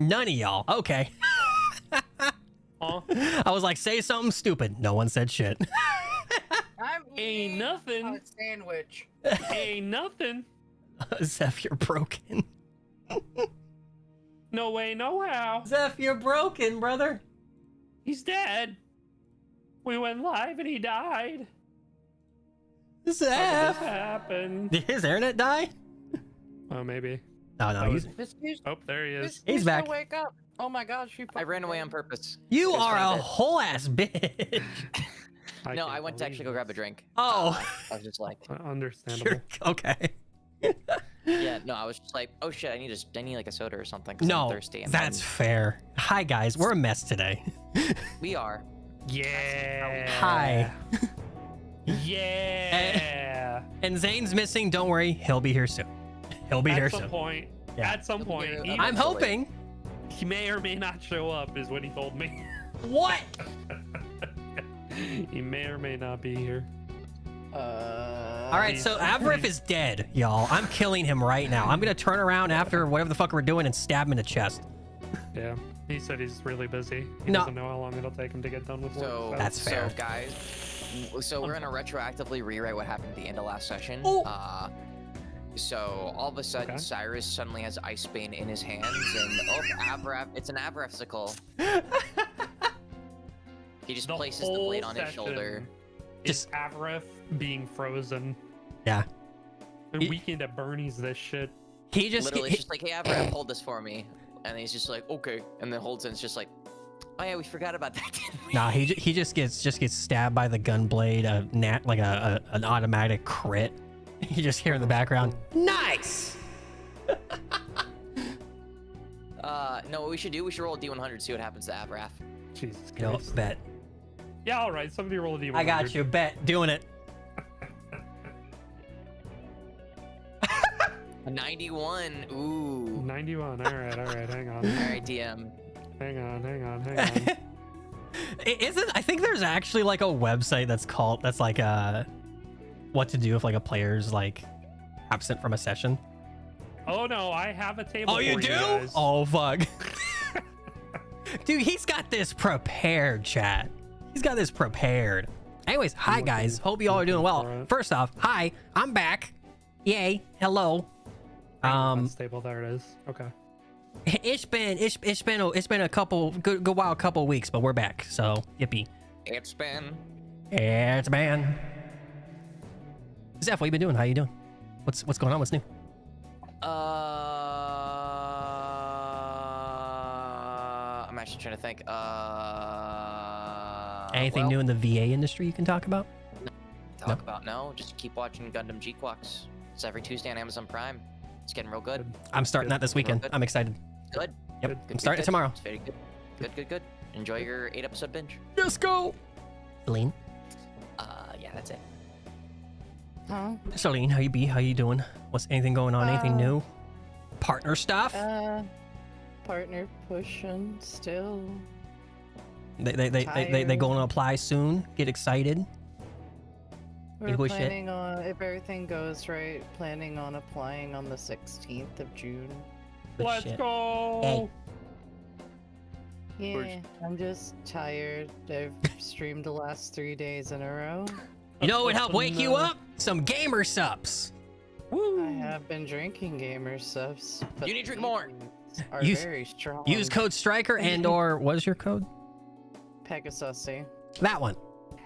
None of y'all. Okay. Huh? I was like, say something stupid. No one said shit. I'm Ain't eating nothing. a sandwich. Ain't nothing. Zeph, you're broken. No way, no how. Zeph, you're broken, brother. He's dead. We went live and he died. How did Zeph. this happen? Did his internet die? Oh, maybe. No, he's This dude, Oh, there he is. He's back. Wake up! Oh my God, she. I ran away on purpose. you It was are funny a that- whole ass bitch. I No, can't I went to believe actually go grab a this. drink. Oh, I was just like, Understandable. you're okay. yeah, no, I was just like, oh shit, I need like a soda or something. 'Cause I'm No, thirsty. And that's then fair. Hi guys, we're a mess today. we are. Yeah. Hi. Yeah. And Zane's missing. Don't worry, he'll be here soon. He'll be here At some soon. point. Yeah. At some He'll be point. here Even I'm hoping. he may or may not show up, is what he told me. What? He may or may not be here. All right, so Avrif is dead, y'all. I'm killing him right now. I'm gonna turn around after whatever the fuck we're doing and stab him in the chest. Yeah. He said he's really busy. He No. doesn't know how long it'll take him to get done with work. So That's fair. So guys, so we're gonna retroactively rewrite what happened at the end of last session. Oh. So all of a sudden, Okay. Cyrus suddenly has Ice Bane in his hands, and Avraf, it's an Avrafsicle. He just places the blade on his shoulder. Just Avrith being frozen. Yeah. The He- weekend at Bernie's this shit. He just Literally, it's just like, hey, Avraf, hold this for me, and he's just like, okay, and then holds it. And it's just like, oh yeah, we forgot about that, didn't we? nah. He just gets stabbed by the gun blade. An automatic crit. You just hear in the background. Nice. No, what we should do, we should roll a D100, see what happens to Avraf. Jesus Yo, Christ. bet. Yeah, all right. Somebody roll a D100. I got you. Bet. Doing it. A 91. Ooh. 91. All right. Hang on. All right, DM. Hang on. Isn't I think there's actually like a website that's like what to do if like a player's like absent from a session. Oh no, I have a table. Oh, you for do? guys. Oh fuck. Dude, he's got this prepared, chat. He's got this prepared. Anyways, hi guys. Hope you all are doing well. First off, hi, I'm back. Yay. Hello. That's table. There it is. Okay. It's been a couple good while, a couple weeks, but we're back. So yippee. It's been. It's man. Zeph, what you been doing? How you doing? What's going on? What's new? I'm actually trying to think. Anything new in the VA industry you can talk about? Talk about no. Just keep watching Gundam G-Quacks. It's every Tuesday on Amazon Prime. It's getting real good. I'm starting that this weekend. I'm excited. Good. Yep, Good. I'm starting it tomorrow. It's very good. Good. Enjoy your 8-episode binge. Let's go. Celine, Yeah, that's it. Huh? Celine, how you be? How you doing? What's anything going on? Anything new? Partner stuff? Partner pushing still. They going to apply soon. Get excited. We're push it. planning on, if everything goes right, planning on applying on the 16th of June. Good Let's shit. go. Yeah, Where's- I'm just tired. I've streamed the last 3 days in a row. You know what would help wake you No. up? Some gamer subs. I have been drinking gamer subs. But You need to drink the more. feelings Are Use- very strong. Use code Striker and or what is your code? Pegasusy. That one.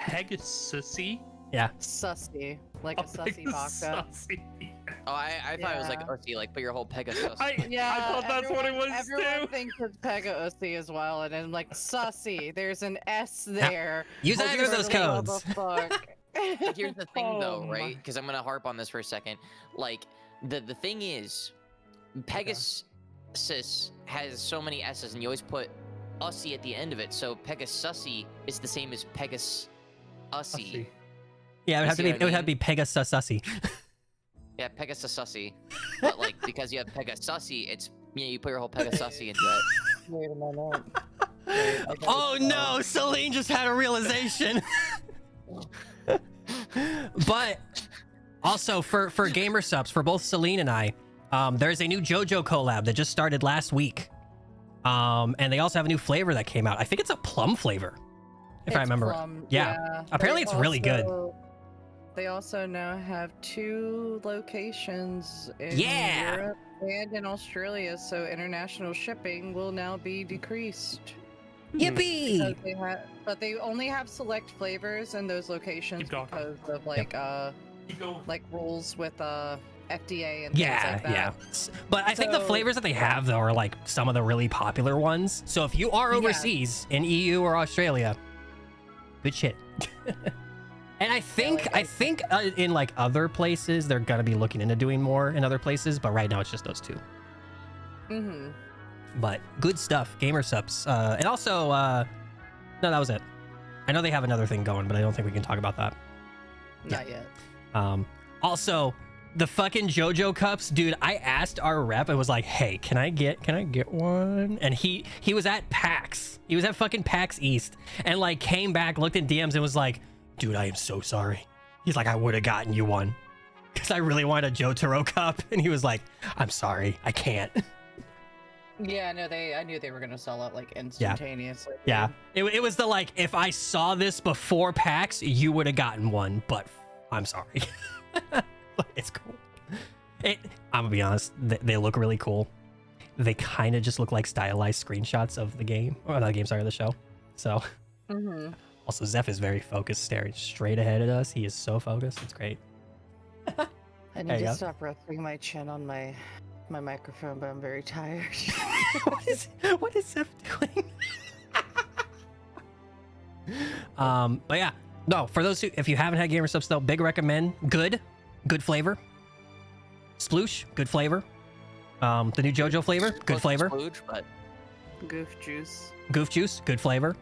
Pegasusy. Yeah. Sussy. Like a sussy vodka. Pegasusy. Oh, I thought it was like Yeah. Ursy, like put your whole Pegasus. Yeah, I thought that's what it was everyone too. thinks it's Pegasusy as well, and I'm like, sussy. There's an S there. Use either of those Literally, codes. what the fuck? But here's the thing though, Oh, right? my- Because I'm gonna harp on this for a second. Like, the thing is, Pegasus has so many S's, and you always put Ussy at the end of it. So Pegasusy is the same as Pegasusy. Ussy. Yeah, it would You have to see be. what I It would have to mean? be Pegasusy. Yeah, Pegasusy. But like, because you have Pegasusy, it's you put your whole Pegasusy into it. Wait a minute. Oh no, Celine just had a realization. But also for gamer subs, for both Celine and I, there's a new JoJo collab that just started last week. And they also have a new flavor that came out. I think it's a plum flavor, if I remember. Plum, Yeah. Apparently it's really good. They also now have 2 locations in Yeah. Europe and in Australia, so international shipping will now be decreased. Yippee! But they only have select flavors in those locations Keep going. because of like rules with FDA and things like that. Yeah. But I think the flavors that they have though are like some of the really popular ones. So if you are overseas in EU or Australia, good shit. And I think in like other places they're gonna be looking into doing more in other places, but right now it's just those 2. Mm-hmm. But good stuff, Gamer Subs. And also, no, that was it. I know they have another thing going, but I don't think we can talk about that. Not yet. Also, the fucking JoJo cups, dude. I asked our rep and was like, "Hey, can I get one?" And he was at PAX. He was at fucking PAX East, and like came back, looked in DMs, and was like, "Dude, I am so sorry." He's like, "I would have gotten you one because I really wanted a Jotaro cup," and he was like, "I'm sorry, I can't." Yeah, no, I knew they were gonna sell out like instantaneously. Yeah. It was the like, if I saw this before PAX, you would have gotten one, but I'm sorry. It's cool. I'm gonna be honest, they look really cool. They kind of just look like stylized screenshots of the game, or not the game, sorry, the show. So, also Zeph is very focused, staring straight ahead at us. He is so focused. It's great. I need to stop resting my chin on my microphone, but I'm very tired. what is Zeph doing? But yeah, no, for those who, if you haven't had Gamer Subs though, big recommend. Good flavor. Sploosh, good flavor. The new JoJo flavor, good flavor. Splooge, but... Goof juice. Goof juice, good flavor.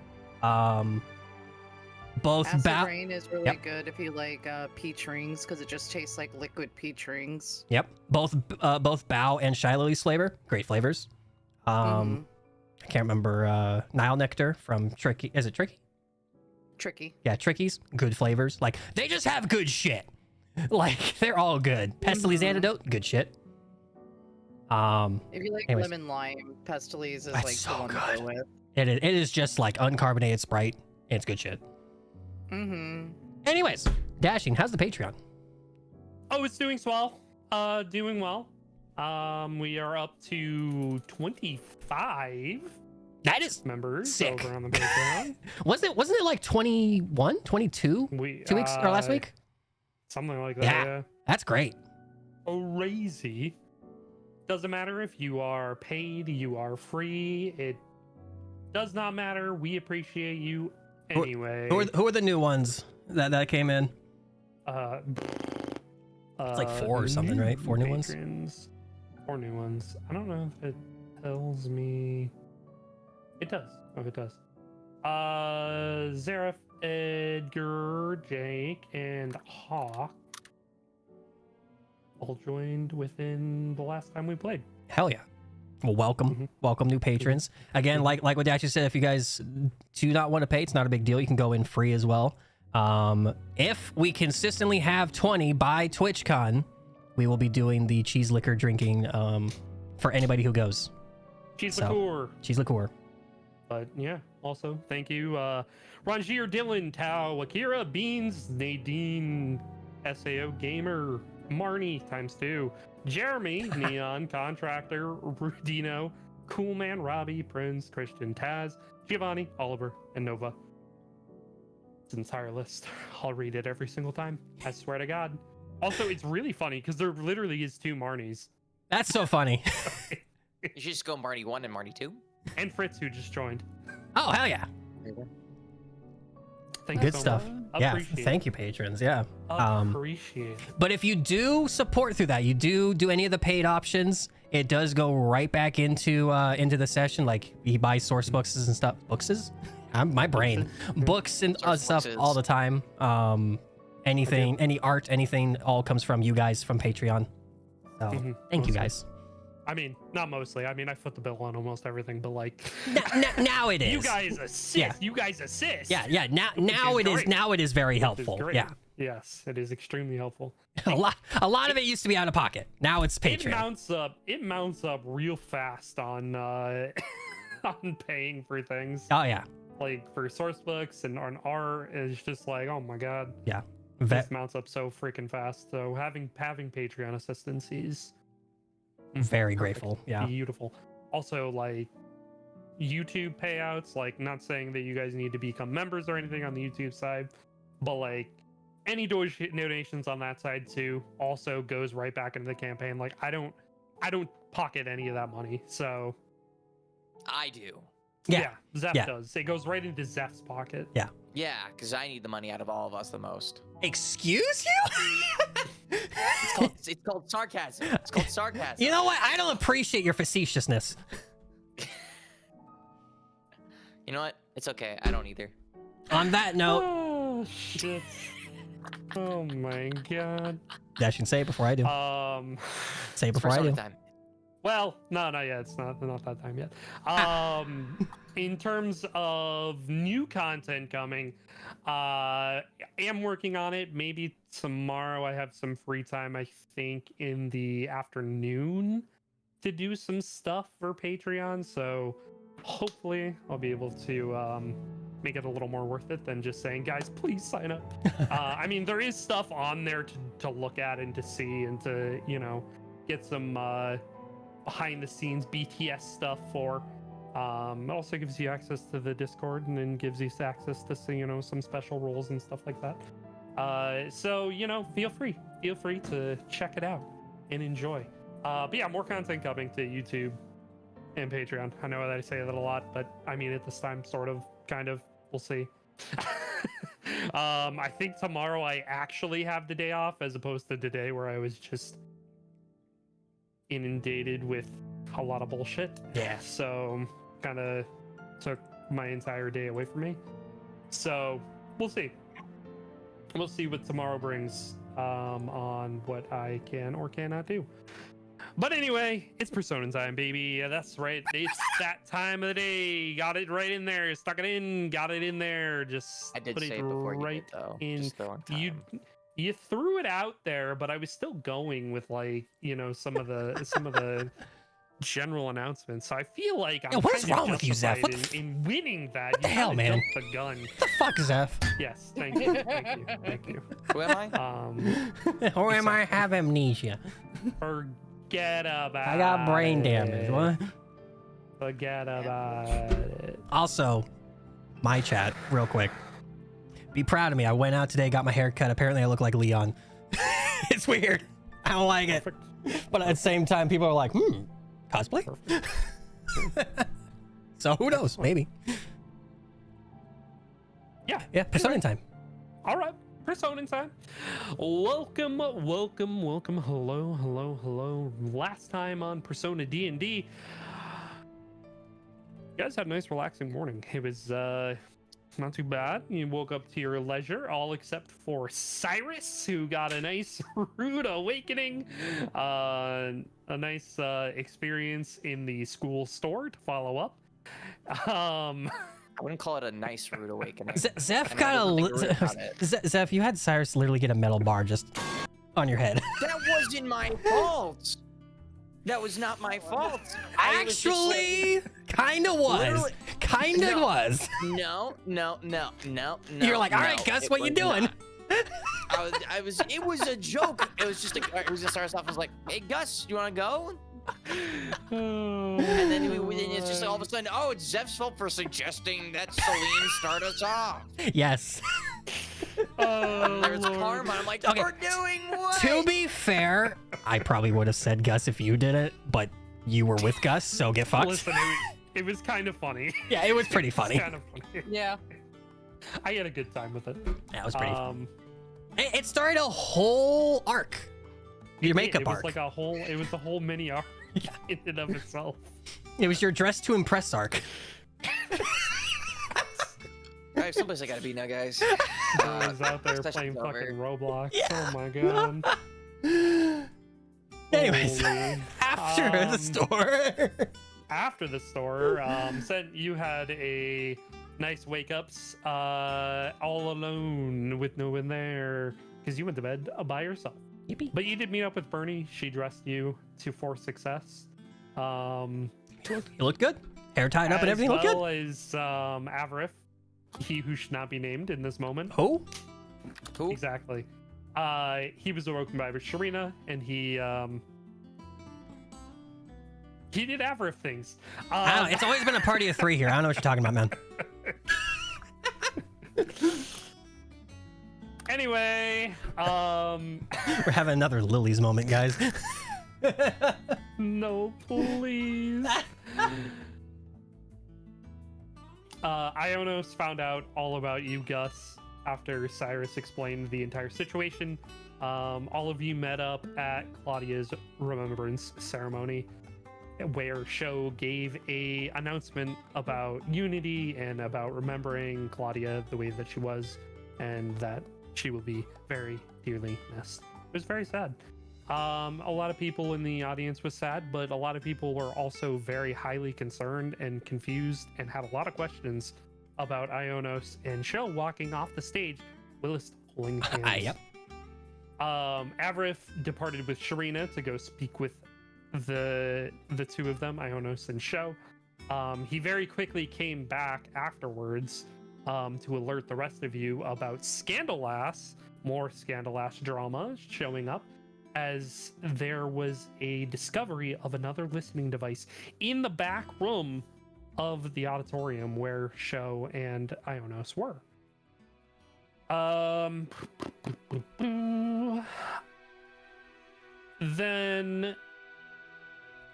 Both Acid Rain is really good if you like peach rings, because it just tastes like liquid peach rings. Yep. Both Bao and Shy Lily's flavor, great flavors. I can't remember Nile Nectar from Tricky. Is it Tricky? Tricky. Yeah, Tricky's good flavors. Like they just have good shit. Like they're all good. Pestily's Antidote, good shit. If you like anyways. lemon lime, Pestily's is That's like so the one good. to go with. It is just like uncarbonated Sprite. It's good shit. Anyways, Dashing, how's the Patreon? Oh, it's doing swell. Doing well. We are up to 25 That is members sick. over on the Patreon. Wasn't it like 21, 22? 2 weeks or last week? Something like that. Yeah. That's great. Crazy. Doesn't matter if you are paid, you are free. It does not matter. We appreciate you anyway. Who are the new ones that came in? It's like 4 or something, right? 4 new ones? 4 new ones. I don't know if it tells me. It does. Oh, it does. Zareth, Edgar, Jake, and Hawk all joined within the last time we played. Hell yeah. Well, welcome. Welcome, new patrons. Again, like what Dash said, if you guys do not want to pay, it's not a big deal. You can go in free as well. If we consistently have 20 by TwitchCon, we will be doing the cheese liquor drinking for anybody who goes. Cheese liqueur. Cheese liqueur. But yeah, also thank you, Ranjir, Dylan, Tao, Akira, Beans, Nadine, SAO Gamer, Marnie ×2, Jeremy, Neon, Contractor, Rudino, Coolman, Robbie, Prince, Christian, Taz, Giovanni, Oliver, and Nova. It's an entire list. I'll read it every single time. I swear to God. Also, it's really funny because there literally is 2 Marnies. That's so funny. You should just go Marty 1 and Marty 2. And Fritz, who just joined. Oh, hell yeah. Thank Good you so stuff. much. Yeah, Appreciate thank you, patrons. Yeah. Appreciate it. But if you do support through that, you do any of the paid options, it does go right back into the session. Like you buy source books and stuff. Bookses? My brain. Books and stuff boxes. all the time. Anything, any art, anything, all comes from you guys from Patreon. So thank you guys. I mean, not mostly. I mean, I foot the bill on almost everything, but like Now it is. you guys assist. Yeah. You guys assist. Yeah. Now it is. great. Now it is very helpful. Great. Yeah. Yes, it is extremely helpful. A lot of it used to be out of pocket. Now it's Patreon. It mounts up real fast on on paying for things. Oh yeah. Like for source books and on art is just like, oh my god. Yeah. This mounts up so freaking fast. So having Patreon assistance is very perfect. grateful. Yeah. Beautiful. Also, like YouTube payouts, like not saying that you guys need to become members or anything on the YouTube side, but like any donations on that side too also goes right back into the campaign. Like I don't pocket any of that money. So I do. Yeah. Zeph Yeah. does. It goes right into Zeph's pocket. Yeah. Yeah, because I need the money out of all of us the most. Excuse you? It's called sarcasm. It's called sarcasm. You know what? I don't appreciate your facetiousness. You know what? It's okay. I don't either. On that note, Oh shit. Oh my god. Dash can say it before I do. Say it before I do. Time. Well, no, not yet. It's not that time yet. In terms of new content coming, I am working on it. Maybe tomorrow I have some free time, I think, in the afternoon to do some stuff for Patreon. So hopefully I'll be able to make it a little more worth it than just saying, guys, please sign up. I mean, there is stuff on there to look at and to see and to, you know, get some behind the scenes BTS stuff for. It also gives you access to the Discord and then gives you access to, you know, some special roles and stuff like that. So, you know, feel free to check it out and enjoy. But yeah, more content coming to YouTube and Patreon. I know that I say that a lot, but I mean at this time, sort of, kind of, we'll see. I think tomorrow I actually have the day off as opposed to today where I was just inundated with a lot of bullshit. Yeah. So kind of took my entire day away from me. So we'll see. We'll see what tomorrow brings on what I can or cannot do. But anyway, it's Persona time, baby. That's right. It's that time of the day. Got it right in there. Stuck it in. Got it in there. Just I did put say it it before right you did, though. in. Just throwing time. You threw it out there, but I was still going with, like, you know, some of the general announcements. So I feel like I'm what is kind of wrong with you, Zeph? justified in winning that. What the hell, kinda man? jumped the gun. What the fuck, Zeph? Yes, thank you, thank you. Who am I? Or am I have amnesia? Forget about. I got brain damage. What? Forget about it. Also, my chat, real quick. Be proud of me. I went out today, got my hair cut. Apparently, I look like Leon. It's weird. I don't like it. Perfect. But at the same time, people are like, cosplay? So who knows? Maybe. Yeah. Yeah, Persona time. All right. Persona time. Welcome. Hello. Last time on Persona D&D. You guys had a nice relaxing morning. It was not too bad. You woke up to your leisure, all except for Cyrus, who got a nice rude awakening. A nice experience in the school store to follow up. I wouldn't call it a nice rude awakening. Zeph got a... Zeph, you had Cyrus literally get a metal bar just on your head. That wasn't my fault. That was not my fault. Actually, kind of was. Kind of was. No. You're like, all right, Gus, what you doing? It was a joke. It was just it was just started off. I was like, hey, Gus, you want to go? And then it's just like all of a sudden, oh, it's Zeph's fault for suggesting that Celine start us off. Yes. There's karma. I'm like, Okay. we're doing what? To be fair, I probably would have said Gus if you did it, but you were with Gus, so get fucked. Listen, it was kind of funny. Yeah, it was pretty funny. Kind of funny. Yeah. I had a good time with it. That was pretty fun. It started a whole arc. Your makeup arc. It was a whole mini arc in and of itself. It was your dress to impress arc. I have someplace I gotta be now, guys. I was out there Session's playing over. fucking Roblox. Yeah. Oh my god. Anyways, Holy. after the store. After the store, said you had a nice wake ups all alone with no one there because you went to bed by yourself. Yippee. But you did meet up with Bernie. She dressed you for success. You looked good. Hair tied up and everything looked good? As Avarith, he who should not be named in this moment. Who? Who? Exactly. He was awoken by Sharina, and he did Avarith things. I don't know, it's always been a party of 3 here. I don't know what you're talking about, man. Anyway, We're having another Lily's moment, guys. no, please. Ionos found out all about you, Gus, after Cyrus explained the entire situation. All of you met up at Claudia's remembrance ceremony, where Sho gave a announcement about unity and about remembering Claudia the way that she was, and that she will be very dearly missed. It was very sad. A lot of people in the audience was sad, but a lot of people were also very highly concerned and confused and had a lot of questions about Ionos and Sho walking off the stage, Willis holding hands. Yep. Avarith departed with Sharina to go speak with the two of them, Ionos and Sho. He very quickly came back afterwards to alert the rest of you about Scandalass, more Scandalass drama showing up, as there was a discovery of another listening device in the back room of the auditorium where Sho and Ionos were. Then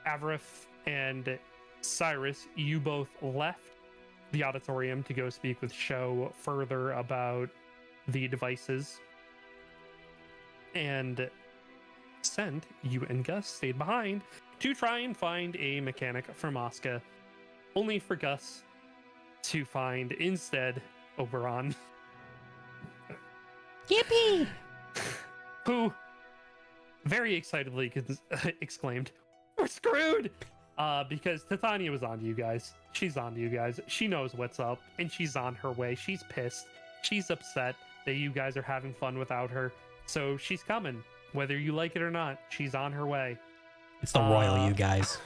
Avarith and Cyrus, you both left the auditorium to go speak with Sho further about the devices, and Sent, you and Gus stayed behind to try and find a mechanic for Mosca, only for Gus to find instead Oberon. Yippee! Who very excitedly exclaimed, "We're screwed!" Because Titania was on to you guys. She's on to you guys. She knows what's up, and she's on her way. She's pissed. She's upset that you guys are having fun without her. So she's coming. Whether you like it or not, she's on her way. It's the royal you guys.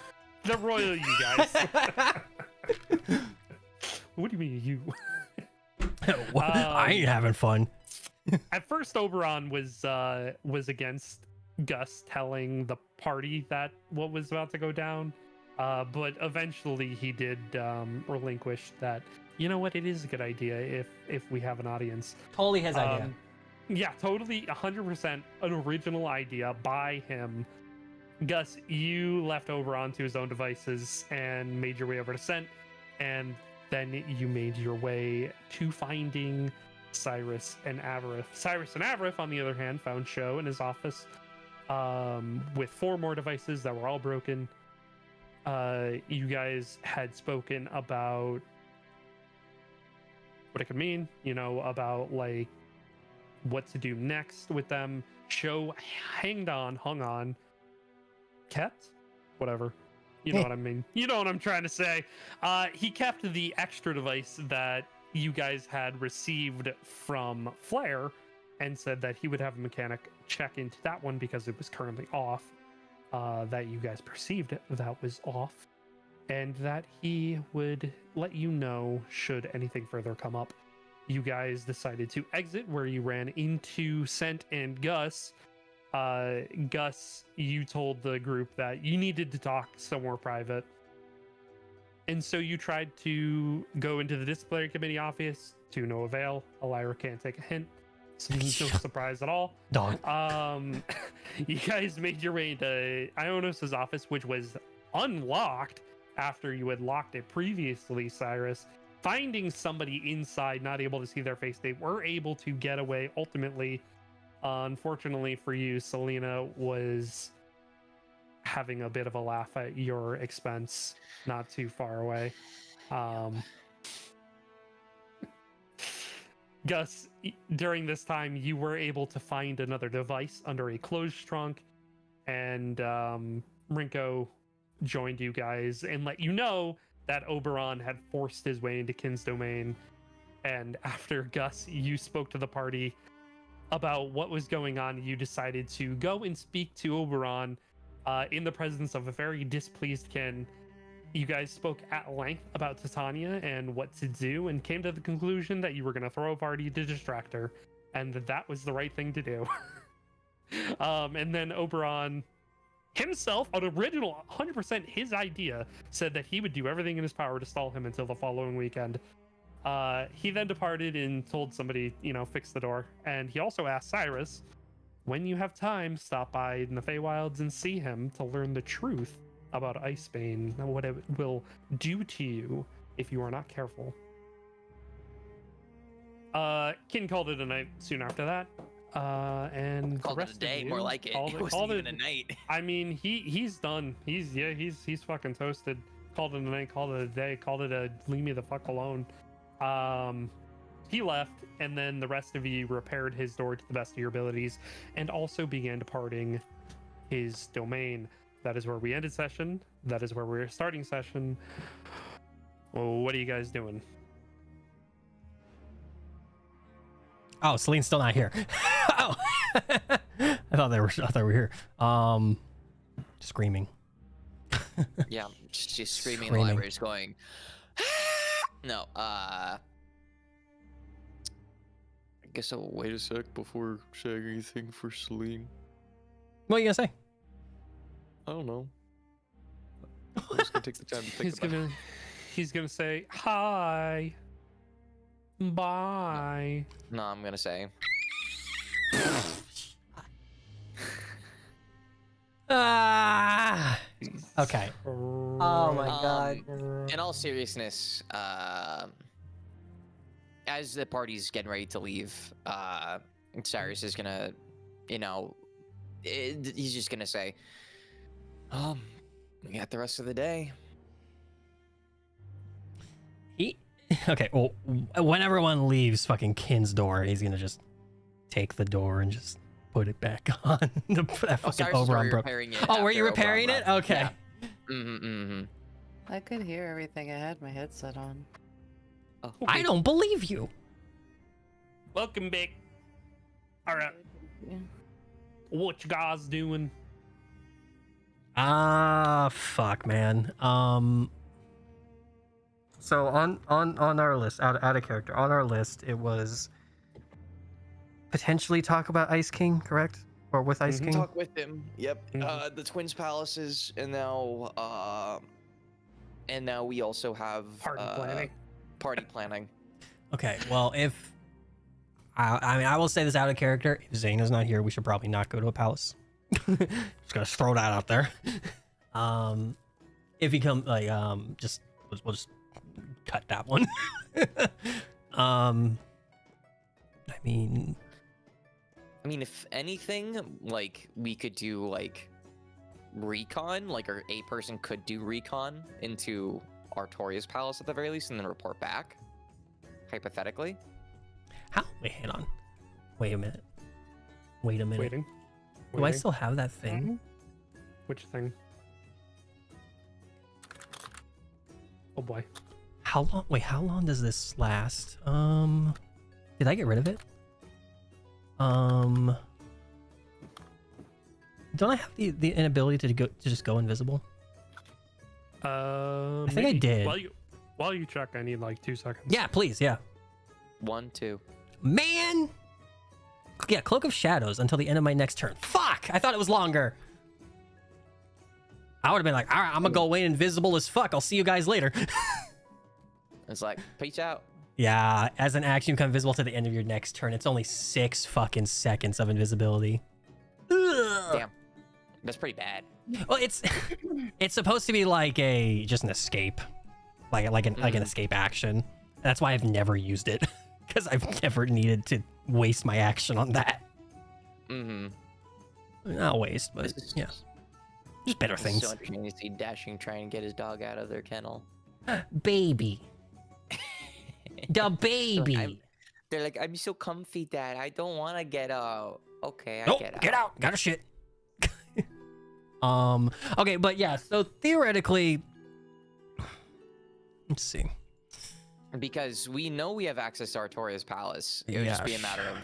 The royal you guys. What do you mean, you? I ain't having fun. At first, Oberon was against Gus telling the party that what was about to go down, but eventually he did relinquish that. You know what? It is a good idea if we have an audience. Totally his idea. Yeah, totally, 100% an original idea by him. Gus, you left Oberon to his own devices and made your way over to Sent, and then you made your way to finding Cyrus and Avarith. Cyrus and Avarith, on the other hand, found Sho in his office with 4 more devices that were all broken. You guys had spoken about what it could mean, about like what to do next with them. Sho hung on, kept, whatever. You know what I mean? You know what I'm trying to say. He kept the extra device that you guys had received from Flare and said that he would have a mechanic check into that one because it was currently off, that you guys perceived that was off, and that he would let you know should anything further come up. You guys decided to exit where you ran into Sent and Gus. Gus, you told the group that you needed to talk somewhere private. And so you tried to go into the disciplinary committee office, to no avail. Elira can't take a hint. So no surprise at all. Dog. You guys made your way to Ionos' office, which was unlocked after you had locked it previously, Cyrus. Finding somebody inside, not able to see their face, they were able to get away ultimately. Unfortunately for you, Selena was having a bit of a laugh at your expense not too far away. Gus, during this time, you were able to find another device under a closed trunk, and Rinko joined you guys and let you know that Oberon had forced his way into Kin's domain. And after, Gus, you spoke to the party about what was going on, you decided to go and speak to Oberon in the presence of a very displeased Kin. You guys spoke at length about Titania and what to do, and came to the conclusion that you were going to throw a party to distract her, and that was the right thing to do. And then Oberon himself, an original 100% his idea, said that he would do everything in his power to stall him until the following weekend. He then departed and told somebody, fix the door. And he also asked Cyrus, when you have time, stop by in the Feywilds and see him to learn the truth about Icebane and what it will do to you if you are not careful. Kin called it a night soon after that. And Called the it rest a day, of you more like it. It wasn't even a night. I mean, he's done. He's fucking toasted. Called it a night, called it a day, called it a leave me the fuck alone. He left, and then the rest of you repaired his door to the best of your abilities, and also began departing his domain. That is where we ended session. That is where we're starting session. Well, what are you guys doing? Oh, Celine's still not here. Oh, I thought they were here. Screaming. Yeah, she's screaming in the library, just going. No, I guess I'll wait a sec before saying anything for Celine. What are you gonna say? I don't know. I'm just gonna take the time to think about it. He's gonna say hi. Bye. No, I'm gonna say. Okay. Oh my god. In all seriousness, as the party's getting ready to leave, Cyrus is gonna, he's just gonna say, we got the rest of the day. Okay, well, when everyone leaves fucking Kin's door, he's gonna just take the door and just put it back on. That fucking Oberon broke. Oh, were you repairing it? Okay. Yeah. I could hear everything. I had my headset on. Oh. I don't believe you. Welcome back. All right. Yeah. What you guys doing? Fuck, man. So on our list, out of character, on our list, it was potentially talk about Ice King, correct? Or with Ice King? Talk with him. Yep. The Twins Palaces, and now we also have party planning. Okay. Well, if I will say this out of character, if Zaina's not here, we should probably not go to a palace. Just gonna throw that out there. If he comes, like, we'll just cut that one. I mean, if anything, like, we could do like recon, like, or a person could do recon into Artoria's palace at the very least, and then report back. Hypothetically. how? Wait, hang on. Wait a minute. Waiting. Do I still have that thing? Which thing? Oh boy. How long? Wait, how long does this last? Did I get rid of it? Don't I have the inability to just go invisible? I think I did. While you check, I need like 2 seconds. Yeah, please. Yeah. 1, 2. Man. Yeah, Cloak of Shadows until the end of my next turn. Fuck! I thought it was longer. I would have been like, all right, I'm gonna go away invisible as fuck. I'll see you guys later. It's like, peace out. Yeah, as an action, you become invisible to the end of your next turn. It's only 6 fucking seconds of invisibility. Ugh. Damn. That's pretty bad. Well, it's supposed to be like just an escape, like an escape action. That's why I've never used it, because I've never needed to waste my action on that. Not waste, but yeah, just better things. So interesting to see Dashing try and get his dog out of their kennel. Baby, the baby. They're like, I'm so comfy, Dad. I don't want to get out. Okay, I Nope, get out. get out. Got a shit. Okay, but yeah, so theoretically, let's see. Because we know we have access to Artoria's palace. It would just be a matter of,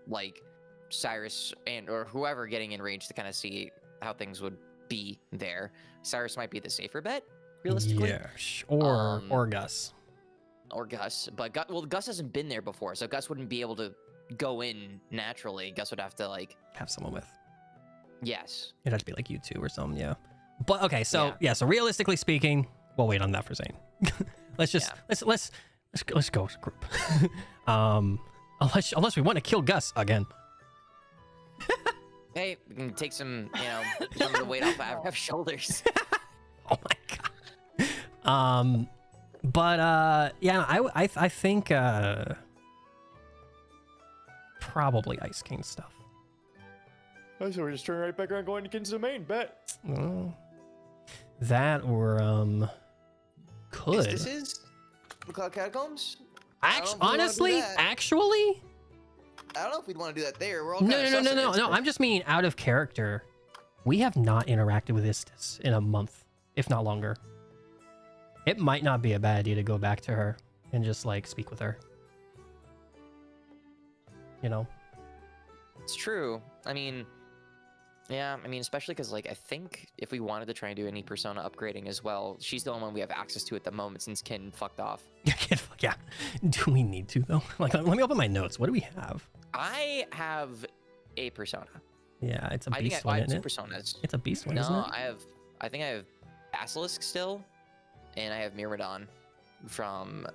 like, Cyrus or whoever getting in range to kind of see how things would be there. Cyrus might be the safer bet. realistically. Yeah, or Gus. Or Gus, but Gus hasn't been there before, so Gus wouldn't be able to go in naturally. Gus would have to like Have someone with. yes. It'd have to be like you two or something, yeah. But okay, so yeah, so realistically speaking, we'll wait on that for Zane. let's go as a group. Unless we want to kill Gus again. Hey, we can take some of the weight off our shoulders. Oh my god. But yeah, I think probably Ice King stuff. Oh, so we're just turning right back around going against the main bet. That or could. This is the Cloud Catacombs? Honestly, actually, I don't know if we'd want to do that there. We're all no. I'm just meaning out of character. We have not interacted with Istis in a month, if not longer. It might not be a bad idea to go back to her and just like speak with her. You know? It's true. I mean, yeah, especially because like I think if we wanted to try and do any Persona upgrading as well, she's the only one we have access to at the moment since Kin fucked off. Yeah. Do we need to though? Like, let me open my notes. What do we have? I have a Persona. Yeah, it's a I beast think one, I have isn't two it? Personas. It's a beast one, isn't No, it? I think I have Basilisk still, and I have Myrmidon from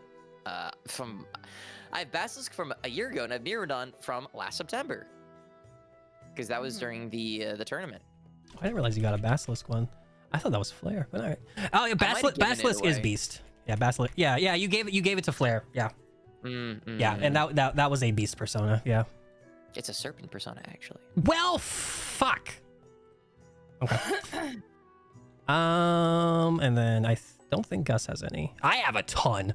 I have Basilisk from a year ago, and I have Myrmidon from last September, because that was during the tournament. I didn't realize you got a Basilisk one. I thought that was Flare, but all right. Oh, yeah, Basilisk is Beast. Yeah, Basilisk. Yeah, you gave it to Flare. Yeah. Yeah, and that was a Beast Persona. Yeah. It's a Serpent Persona, actually. Well, fuck. Okay. And then I don't think Gus has any. I have a ton.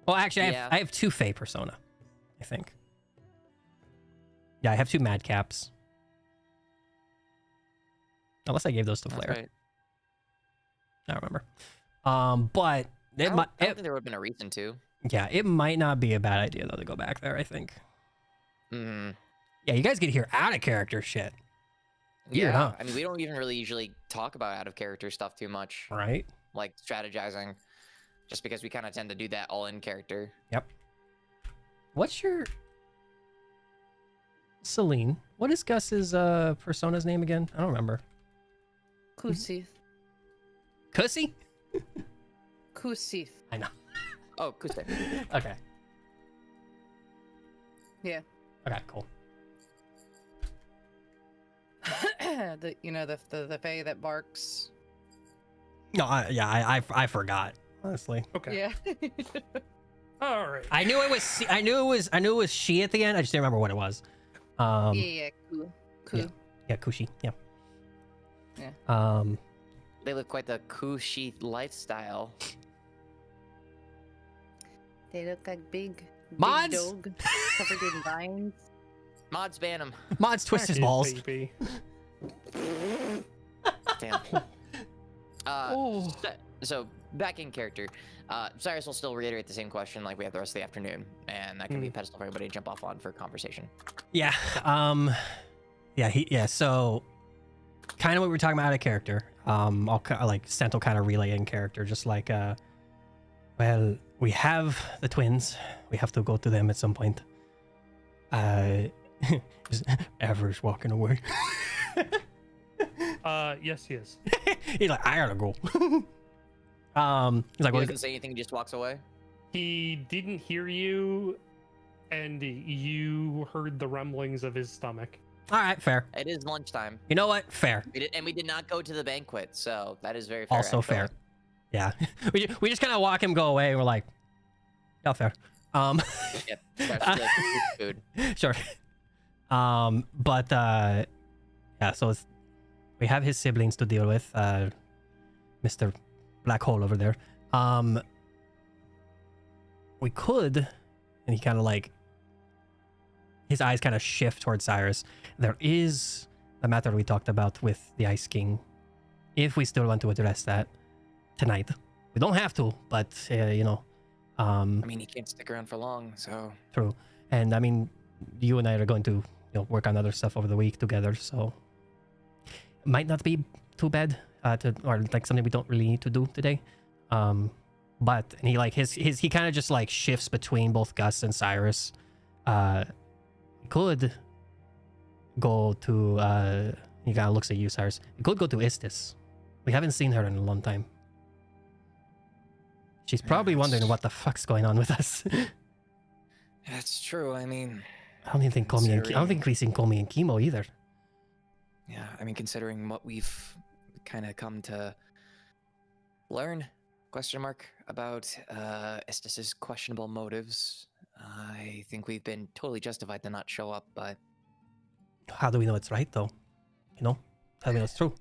Well, actually, I have two Fae Persona, I think. Yeah, I have two Madcaps. Unless I gave those to Flare. Right. I don't remember. But I don't think there would have been a reason to. Yeah, it might not be a bad idea though to go back there, I think. Yeah, you guys get here out of character shit. Weird, Yeah, huh? I mean, we don't even really usually talk about out of character stuff too much, Right? like strategizing, just because we kind of tend to do that all in character. Yep. What's your Celine? What is Gus's persona's name again? I don't remember. Kusith. Cussy? Kusith. I know. Oh, Kuste. Okay. Yeah. Okay, cool. the Fae that barks. No, I forgot, honestly. Okay. Yeah. All right. I knew it was she at the end. I just didn't remember what it was. Yeah. Ku. Yeah, Kushi. Yeah. Yeah. They live quite the Kushi lifestyle. They look like big Mods? dog covered in vines. Mods ban him. Mods twist his Back in, balls. baby. Damn. So back in character, Cyrus will still reiterate the same question like we have the rest of the afternoon, and that can be a pedestal for everybody to jump off on for conversation. Yeah. So kind of what we were talking about out of character. I'll like Stent will kind of relay in character, just like well, we have the twins. We have to go to them at some point. Is Ever's walking away? Yes, he is. He's like, I gotta go. He's like, He well, doesn't say anything, he just walks away. He didn't hear you, and you heard the rumblings of his stomach. all right, fair. It is lunchtime. You know what? Fair. We did not go to the banquet, so that is very fair. Also actually. fair. Yeah. we just kind of walk him, go away. And we're like, yeah, fair. Yep. That's the food. Sure. But yeah, so we have his siblings to deal with, Mr. Black Hole over there. We could, and he kind of like, his eyes kind of shift towards Cyrus. There is the matter we talked about with the Ice King. If we still want to address that tonight, we don't have to, but you know. I mean, he can't stick around for long, so. True. And I mean, you and I are going to work on other stuff over the week together, so it might not be too bad or like something we don't really need to do today. But and he like he kind of just like shifts between both Gus and Cyrus. Could go to he kind of looks at you, Cyrus. You could go to Istis. We haven't seen her in a long time. She's probably wondering what the fuck's going on with us. That's true. I mean, I don't even think I don't think we've seen Komi and Kimo either. yeah, I mean, considering what we've kind of come to learn, about Estes' questionable motives, I think we've been totally justified to not show up, but... How do we know it's right, though? You know? How do we know it's true?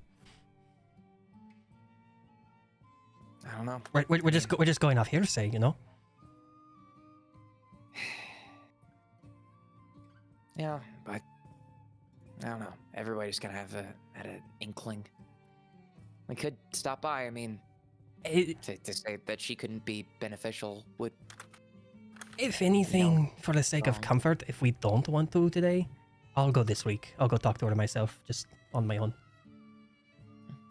I don't know. We're just going off hearsay, you know? Yeah, but I don't know. Everybody's gonna have an inkling. We could stop by. I mean, to say that she couldn't be beneficial would. If anything, for the sake of comfort, if we don't want to today, I'll go this week. I'll go talk to her myself, just on my own.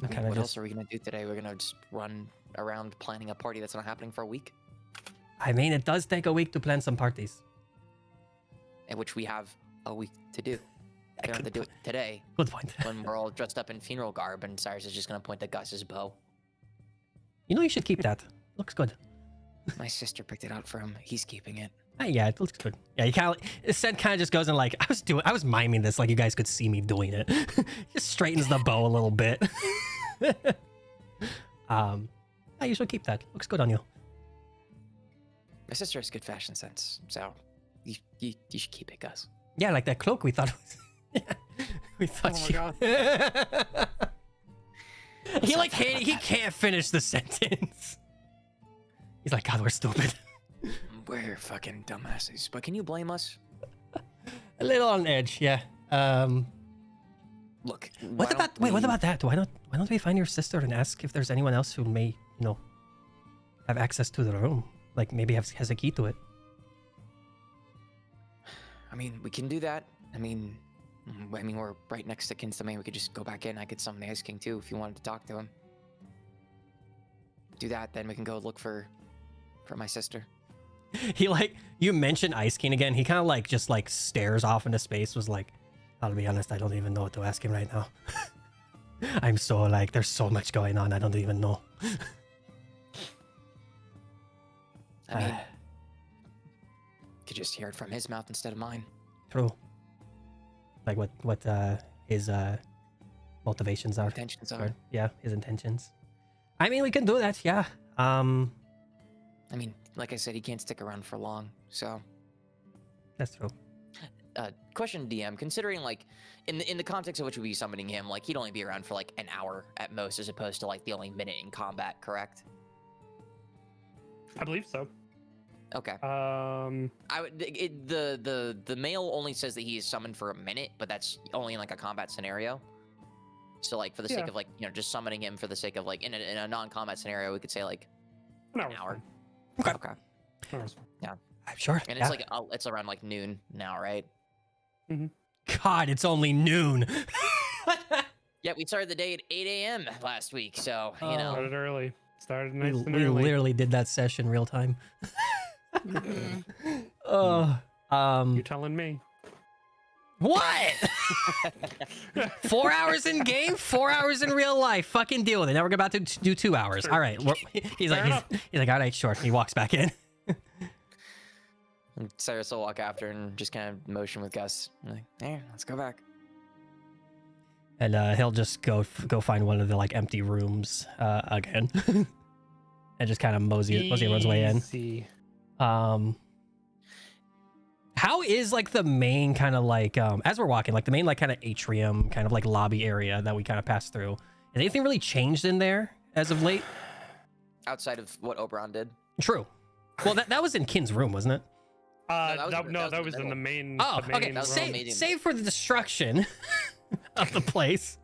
I mean, what else are we gonna do today? We're gonna just run around planning a party that's not happening for a week? I mean, it does take a week to plan some parties. In which we have a week to do. We don't have to do it today. Good point. When we're all dressed up in funeral garb and Cyrus is just gonna point to Gus's bow. You know, you should keep that. Looks good. My sister picked it out for him. He's keeping it. Yeah, it looks good. Yeah, you kind of. Sen kind of just goes and like I was miming this like you guys could see me doing it. Just straightens the bow a little bit. Yeah, you should keep that. Looks good on you. My sister has good fashion sense, so you should keep it, Gus. Yeah, like that cloak we thought was. Yeah, we thought he can't finish the sentence. He's like, God, we're stupid. We're fucking dumbasses. But can you blame us? A little on edge, yeah. Look. What about that? Why don't we find your sister and ask if there's anyone else who may, you know, have access to the room? Like maybe has a key to it. I mean, we can do that. I mean, we're right next to Kinsame. We could just go back in. I could summon the Ice King too if you wanted to talk to him. Do that, then we can go look for my sister. He like, you mentioned Ice King again. He kind of like just like stares off into space. Was like, I'll be honest, I don't even know what to ask him right now. I'm so like, there's so much going on. I don't even know. I mean, could just hear it from his mouth instead of mine. True. Like what his motivations are. Intentions are. Yeah, his intentions. I mean, we can do that. Yeah. I mean, like I said, he can't stick around for long, so. That's true. Question, DM. Considering like in the context of which we'd be summoning him, like he'd only be around for like an hour at most, as opposed to like the only minute in combat. Correct? I believe so. Okay. I would. The mail only says that he is summoned for a minute, but that's only in like a combat scenario. So like for the sake of like, you know, just summoning him for the sake of like in a non-combat scenario, we could say like an hour. Okay. Yeah. I'm sure. And it's like it's around like noon now, right? Mm-hmm. God, it's only noon. Yeah, we started the day at 8 a.m. last week, so you know. Started early. Started nice and We early. literally did that session real time. You're telling me. What? 4 hours in game, 4 hours in real life. Fucking deal with it. Now we're about to do 2 hours. Sure. All right. He's like, all right, sure. He walks back in. And Cyrus will walk after and just kind of motion with Gus. Like, hey, let's go back. And he'll just go find one of the like empty rooms again, and just kind of mosey runs way in. Easy. How is like the main kind of like as we're walking, like the main like kind of atrium, kind of like lobby area that we kind of passed through? Has anything really changed in there as of late? Outside of what Oberon did. True. Well, that was in Kin's room, wasn't it? That was in the main. Oh, the main okay. room. Save for the destruction of the place.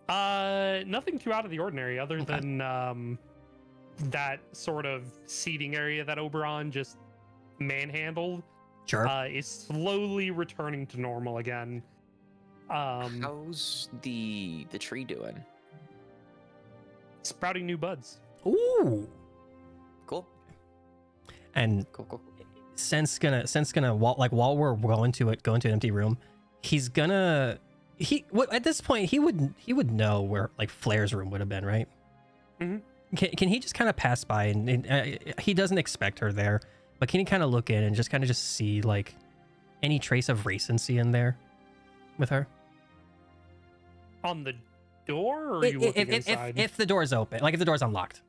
Nothing too out of the ordinary, other than that sort of seating area that Oberon just manhandled. Sure. Is slowly returning to normal again. How's the tree doing? Sprouting new buds. Ooh. Cool. And Cool. Sen's gonna while we're going to an empty room, he's gonna at this point he would know where like Flair's room would have been, right? Mm-hmm. Can he just kind of pass by and he doesn't expect her there, but can he kind of look in and just see like any trace of recency in there with her? On the door, or are you looking inside? If the door's open, like if the door's unlocked.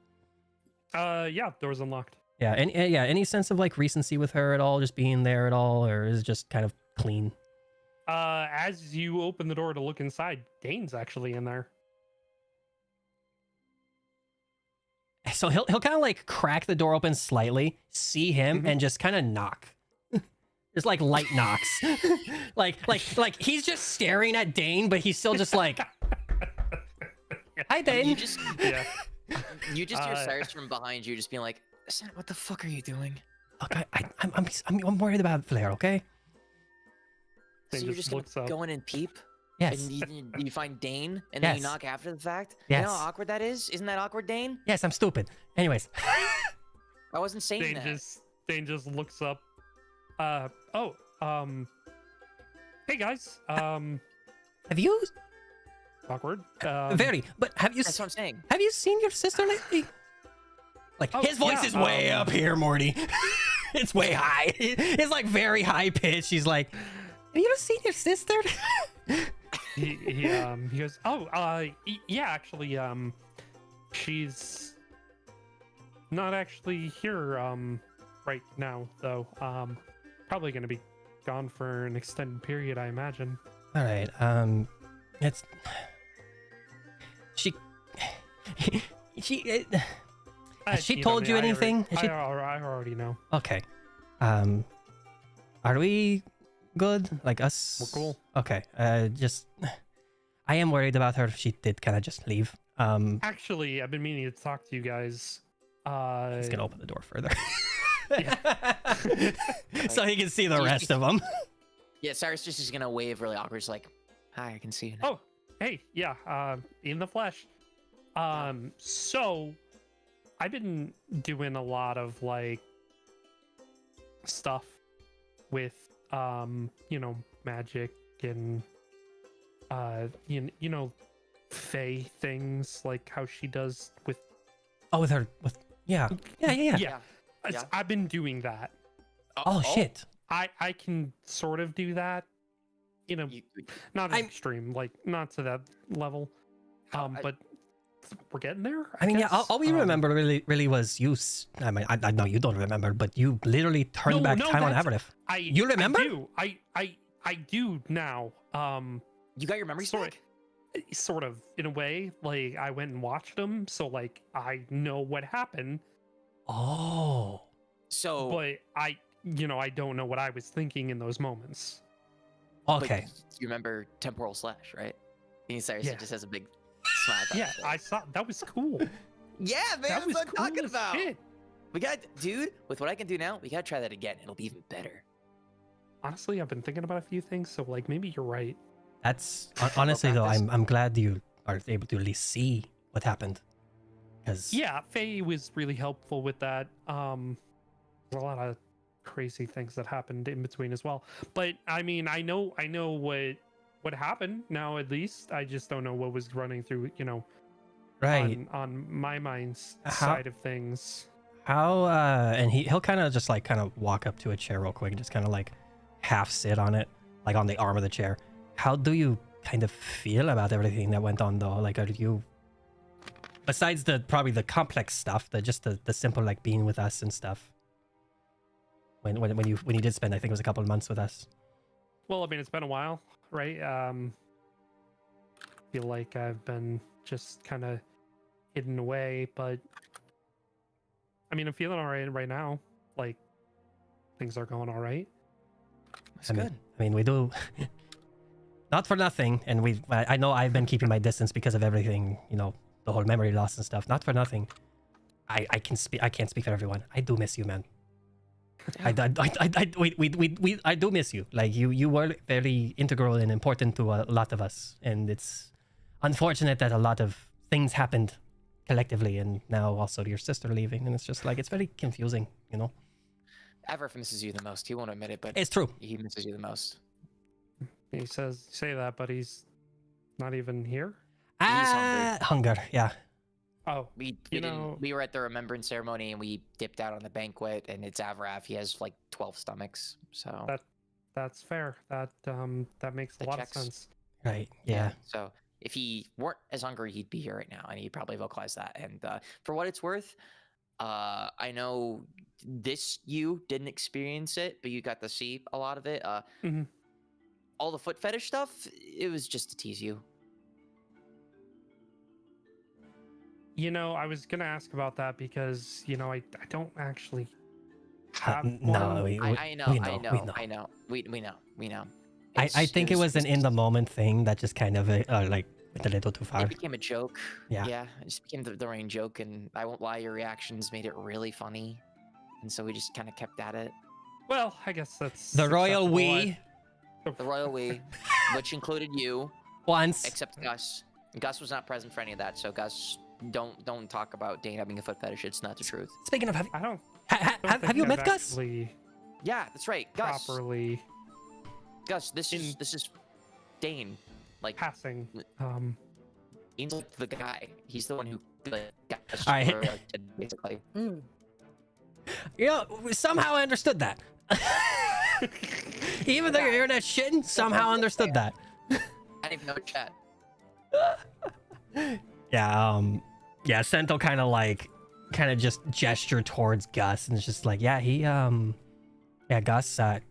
Yeah, door's unlocked. Yeah, and any sense of like recency with her at all, just being there at all, or is it just kind of clean? As you open the door to look inside, Dane's actually in there. So he'll kind of like crack the door open slightly, see him, and just kind of knock. Just like light knocks. like he's just staring at Dane, but he's still just like, "Hi, Dane." You just hear Uh, Cyrus from behind you, just being like, Sen, what the fuck are you doing? Look, I'm worried about Flair. Okay. Dane So you're just just looks up. gonna go in and peep? Yes. And you find Dane, and then you Yes. knock after the fact? Yes. You know how awkward that is? Isn't that awkward, Dane? Yes, I'm stupid. Anyways. I wasn't saying Dane that. Dane just looks up. Hey guys. Have you? Awkward. Very. But have you? That's what I'm saying. Have you seen your sister lately? Like Oh, his voice yeah, is way up here, Morty. It's way high. It's like very high pitched. He's like, "Have you ever seen your sister?" he goes, yeah, actually, she's not actually here right now though. Probably gonna be gone for an extended period, I imagine. All right. It's she. Has she told you anything? Has she- I already know. Okay. Are we good? Like us? We're cool. Okay. Just I am worried about her. She did kind of just leave. Actually, I've been meaning to talk to you guys. He's gonna open the door further. Yeah. So he can see the rest of them. yeah, Cyrus just is gonna wave really awkward. It's like, Hi, I can see you now. Oh, hey, yeah, in the flesh. So I've been doing a lot of like stuff with magic and you know fae things, like how she does with Oh, with her. Yeah. yeah. Yeah. I've been doing that. Oh shit. I can sort of do that, not I'm- extreme, like not to that level, but we're getting there. I mean, yeah. guess. All we remember really was you. I mean, I know you don't remember, but you literally turned back time on that's- Averdith. You remember? I do now. You got your memories Sorry. back? Sort of, in a way. Like I went and watched them, so like I know what happened, Oh. So, but I don't know what I was thinking in those moments. but Okay. you remember temporal slash, right? and Cyrus Yeah. just has a big smile. Yeah, I saw that was cool. Yeah, man, That that's was what I'm cool talking as about. shit. We got, dude, with what I can do now, we gotta try that again. It'll be even better. Honestly, I've been thinking about a few things, so like maybe you're right. That's honestly though. practice. I'm glad you are able to at least see what happened. Because Yeah, Faye was really helpful with that. There's a lot of crazy things that happened in between as well. But I mean, I know what happened now. At least I just don't know what was running through, right. on my mind's How- side of things. How and he'll kind of just like kind of walk up to a chair real quick and just kind of like half sit on it, like on the arm of the chair. How do you kind of feel about everything that went on though? Like, are you, besides probably the complex stuff, the simple like being with us and stuff? When you did spend, I think it was a couple of months with us. Well, I mean, it's been a while, right? Feel like I've been just kind of hidden away, but I mean, I'm feeling all right right now. Like things are going all right. That's I mean, good. I mean, we do not for nothing, and I know I've been keeping my distance because of everything, the whole memory loss and stuff. Not for nothing. I can't speak for everyone. I do miss you, man. I do miss you. Like you were very integral and important to a lot of us, and it's unfortunate that a lot of things happened collectively, and now also your sister leaving, and it's just like it's very confusing, you know. Avraf misses you the most. He won't admit it, but It's true. he misses you the most. He say that, but he's not even here. hungry. Hunger. Yeah. Oh, We You know- we were at the remembrance ceremony and we dipped out on the banquet, and it's Avraf. He has like 12 stomachs, so that's fair. That makes a That lot checks. of sense. Right. Yeah. So if he weren't as hungry, he'd be here right now, and he'd probably vocalize that. And for what it's worth, I know you didn't experience it, but you got to see a lot of it. Mhm. All the foot fetish stuff, it was just to tease you. You know, I was gonna ask about that because I don't actually have one. No, I know. we know. I think it was an in the moment thing that just kind of like went a little too far. It became a joke. Yeah. Yeah, it just became the running joke, and I won't lie, your reactions made it really funny, and so we just kind of kept at it. Well, I guess that's The royal acceptable. we The royal we, which included you, once. except Gus. Gus was not present for any of that, so Gus, don't talk about Dane having a foot fetish. It's not the truth. Speaking of, I don't. have think you I've met Gus? actually Yeah, that's right, Gus. Properly Gus, this is Dane. Like, passing. he's like the guy. He's the one who got us All right. basically. Mm. You know, we somehow understood that. Even though you're hearing that shitting, somehow understood that. I didn't even know chat. Yeah, Sento kind of just gestured towards Gus, and it's just like, yeah, Gus, I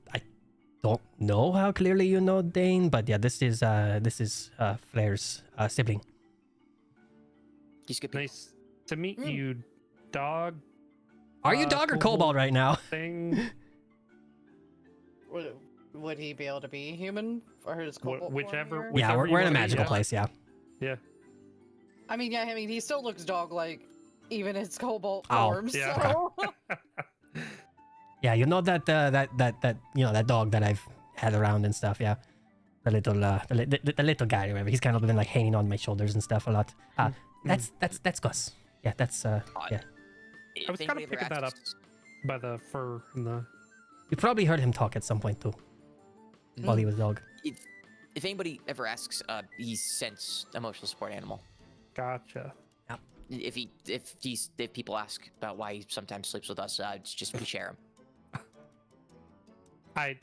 don't know how clearly you know Dane, but yeah, this is Flair's sibling. He's good. People. Nice to meet you, dog. Are you dog or kobold right now? Thing. Would he be able to be human for his whichever- Here? Yeah, Whichever we're you in a wanna be, magical yeah. place, yeah. Yeah. I mean, he still looks dog-like, even in his cobalt Oh, form. yeah. So. Yeah, you know that that dog that I've had around and stuff, yeah. The little guy, remember? He's kind of been like hanging on my shoulders and stuff a lot. That's Gus. Yeah, that's yeah. I was kind of picking that up by the fur and the. You probably heard him talk at some point too, while he was dog. If anybody ever asks, he's Scent's emotional support animal. Gotcha. If people ask about why he sometimes sleeps with us, it's just we share him. I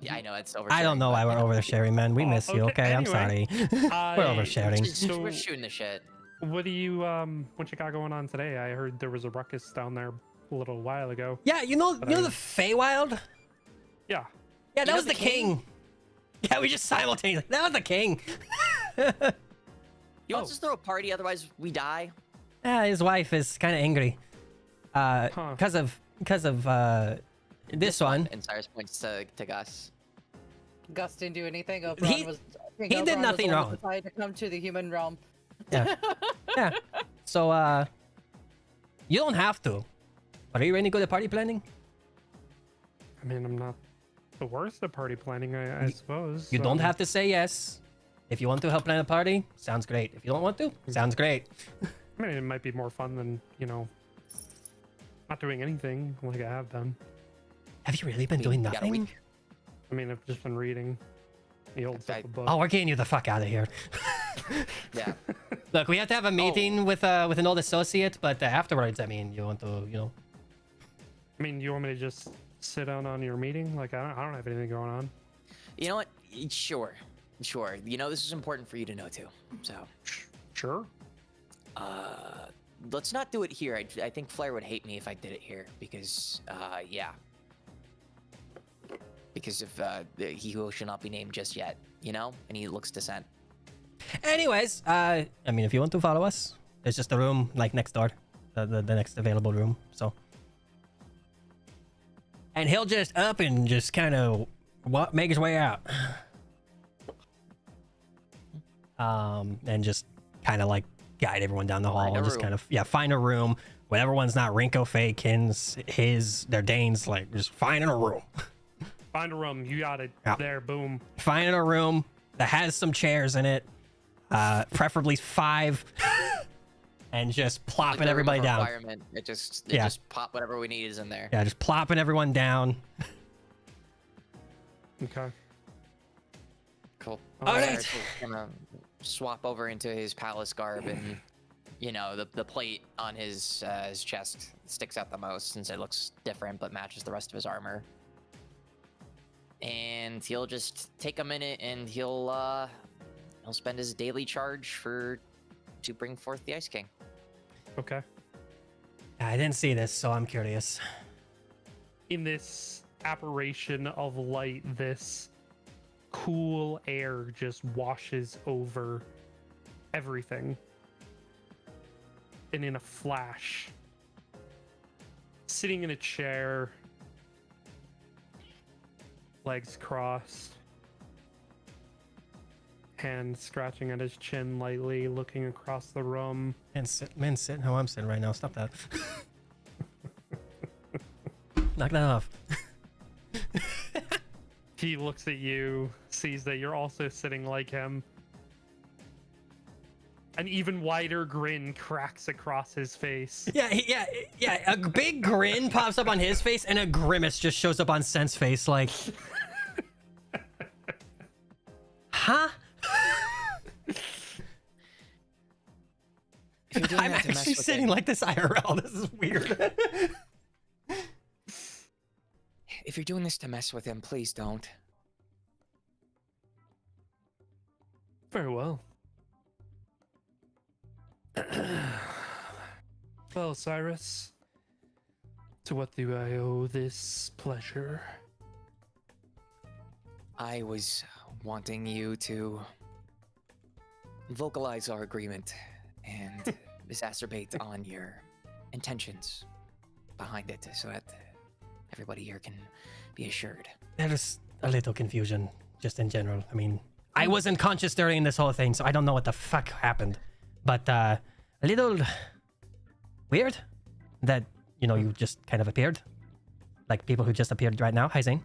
I know it's over. I don't know why we're oversharing, man. We miss you, okay? I'm sorry. We're oversharing. We're shooting the shit. What do you what you got going on today? I heard there was a ruckus down there a little while ago. Yeah, you know the Feywild? Yeah. Yeah, that know was the the king. Yeah, we just simultaneously. That was the king. You want us to throw a party, otherwise we die? Yeah, his wife is kind of angry. Because of this one. And Cyrus points to Gus. Gus didn't do anything. He did nothing wrong. Decided to come to the human realm. Yeah. Yeah. So you don't have to. But are you ready to go to party planning? I mean, I'm not the worst at party planning, I suppose. You don't have to say yes. If you want to help plan a party, sounds great. If you don't want to, sounds great. I mean, it might be more fun than not doing anything like I have done. Have you really been doing you got a nothing? week. I mean, I've just been reading the old Okay. book. Oh, we're getting you the fuck out of here. Yeah. Look, we have to have a meeting with an old associate, but afterwards, I mean, you want to, I mean, you want me to just sit down on your meeting? Like, I don't have anything going on. You know what? Sure. This is important for you to know too. So, Sure. let's not do it here. I think Flair would hate me if I did it here because, because of he who shall not be named just yet, and he looks to Scent. Anyways, I mean, if you want to follow us, there's just a room like next door, the next available room. So, and he'll just up and just kind of make his way out, and just kind of like guide everyone down the hall Find a and just room. kind of find a room. Whatever one's not Rinko, Faye, Kins, they're Danes, like just finding a room. Find a room. You got it. Yeah. There, boom. Finding a room that has some chairs in it, preferably 5, and just Like plopping the room everybody of down. requirement, it just pop whatever we need is in there. Yeah, just plopping everyone down. Okay. Cool. All right. Cyrus is gonna swap over into his palace garb, and the plate on his chest sticks out the most since it looks different but matches the rest of his armor. And he'll just take a minute and he'll spend his daily charge to bring forth the Ice King. Okay. I didn't see this, so I'm curious. In this apparition of light, this cool air just washes over everything. And in a flash, sitting in a chair, legs crossed, hand scratching at his chin lightly, looking across the room. Man, sit how I'm sitting right now. Stop that. Knock that off. He looks at you, sees that you're also sitting like him. An even wider grin cracks across his face. Yeah. A big grin pops up on his face, and a grimace just shows up on Sen's face, like, huh? If you're doing I'm that to mess actually with sitting him, like this IRL. This is weird. if you're doing this to mess with him, please don't. Very well. Well, Cyrus, to what do I owe this pleasure? I was wanting you to vocalize our agreement and exacerbate on your intentions behind it so that everybody here can be assured. There's a little confusion, just in general. I mean, I wasn't conscious during this whole thing, so I don't know what the fuck happened. But a little weird that, you just kind of appeared. Like people who just appeared right now. Hi, Zane.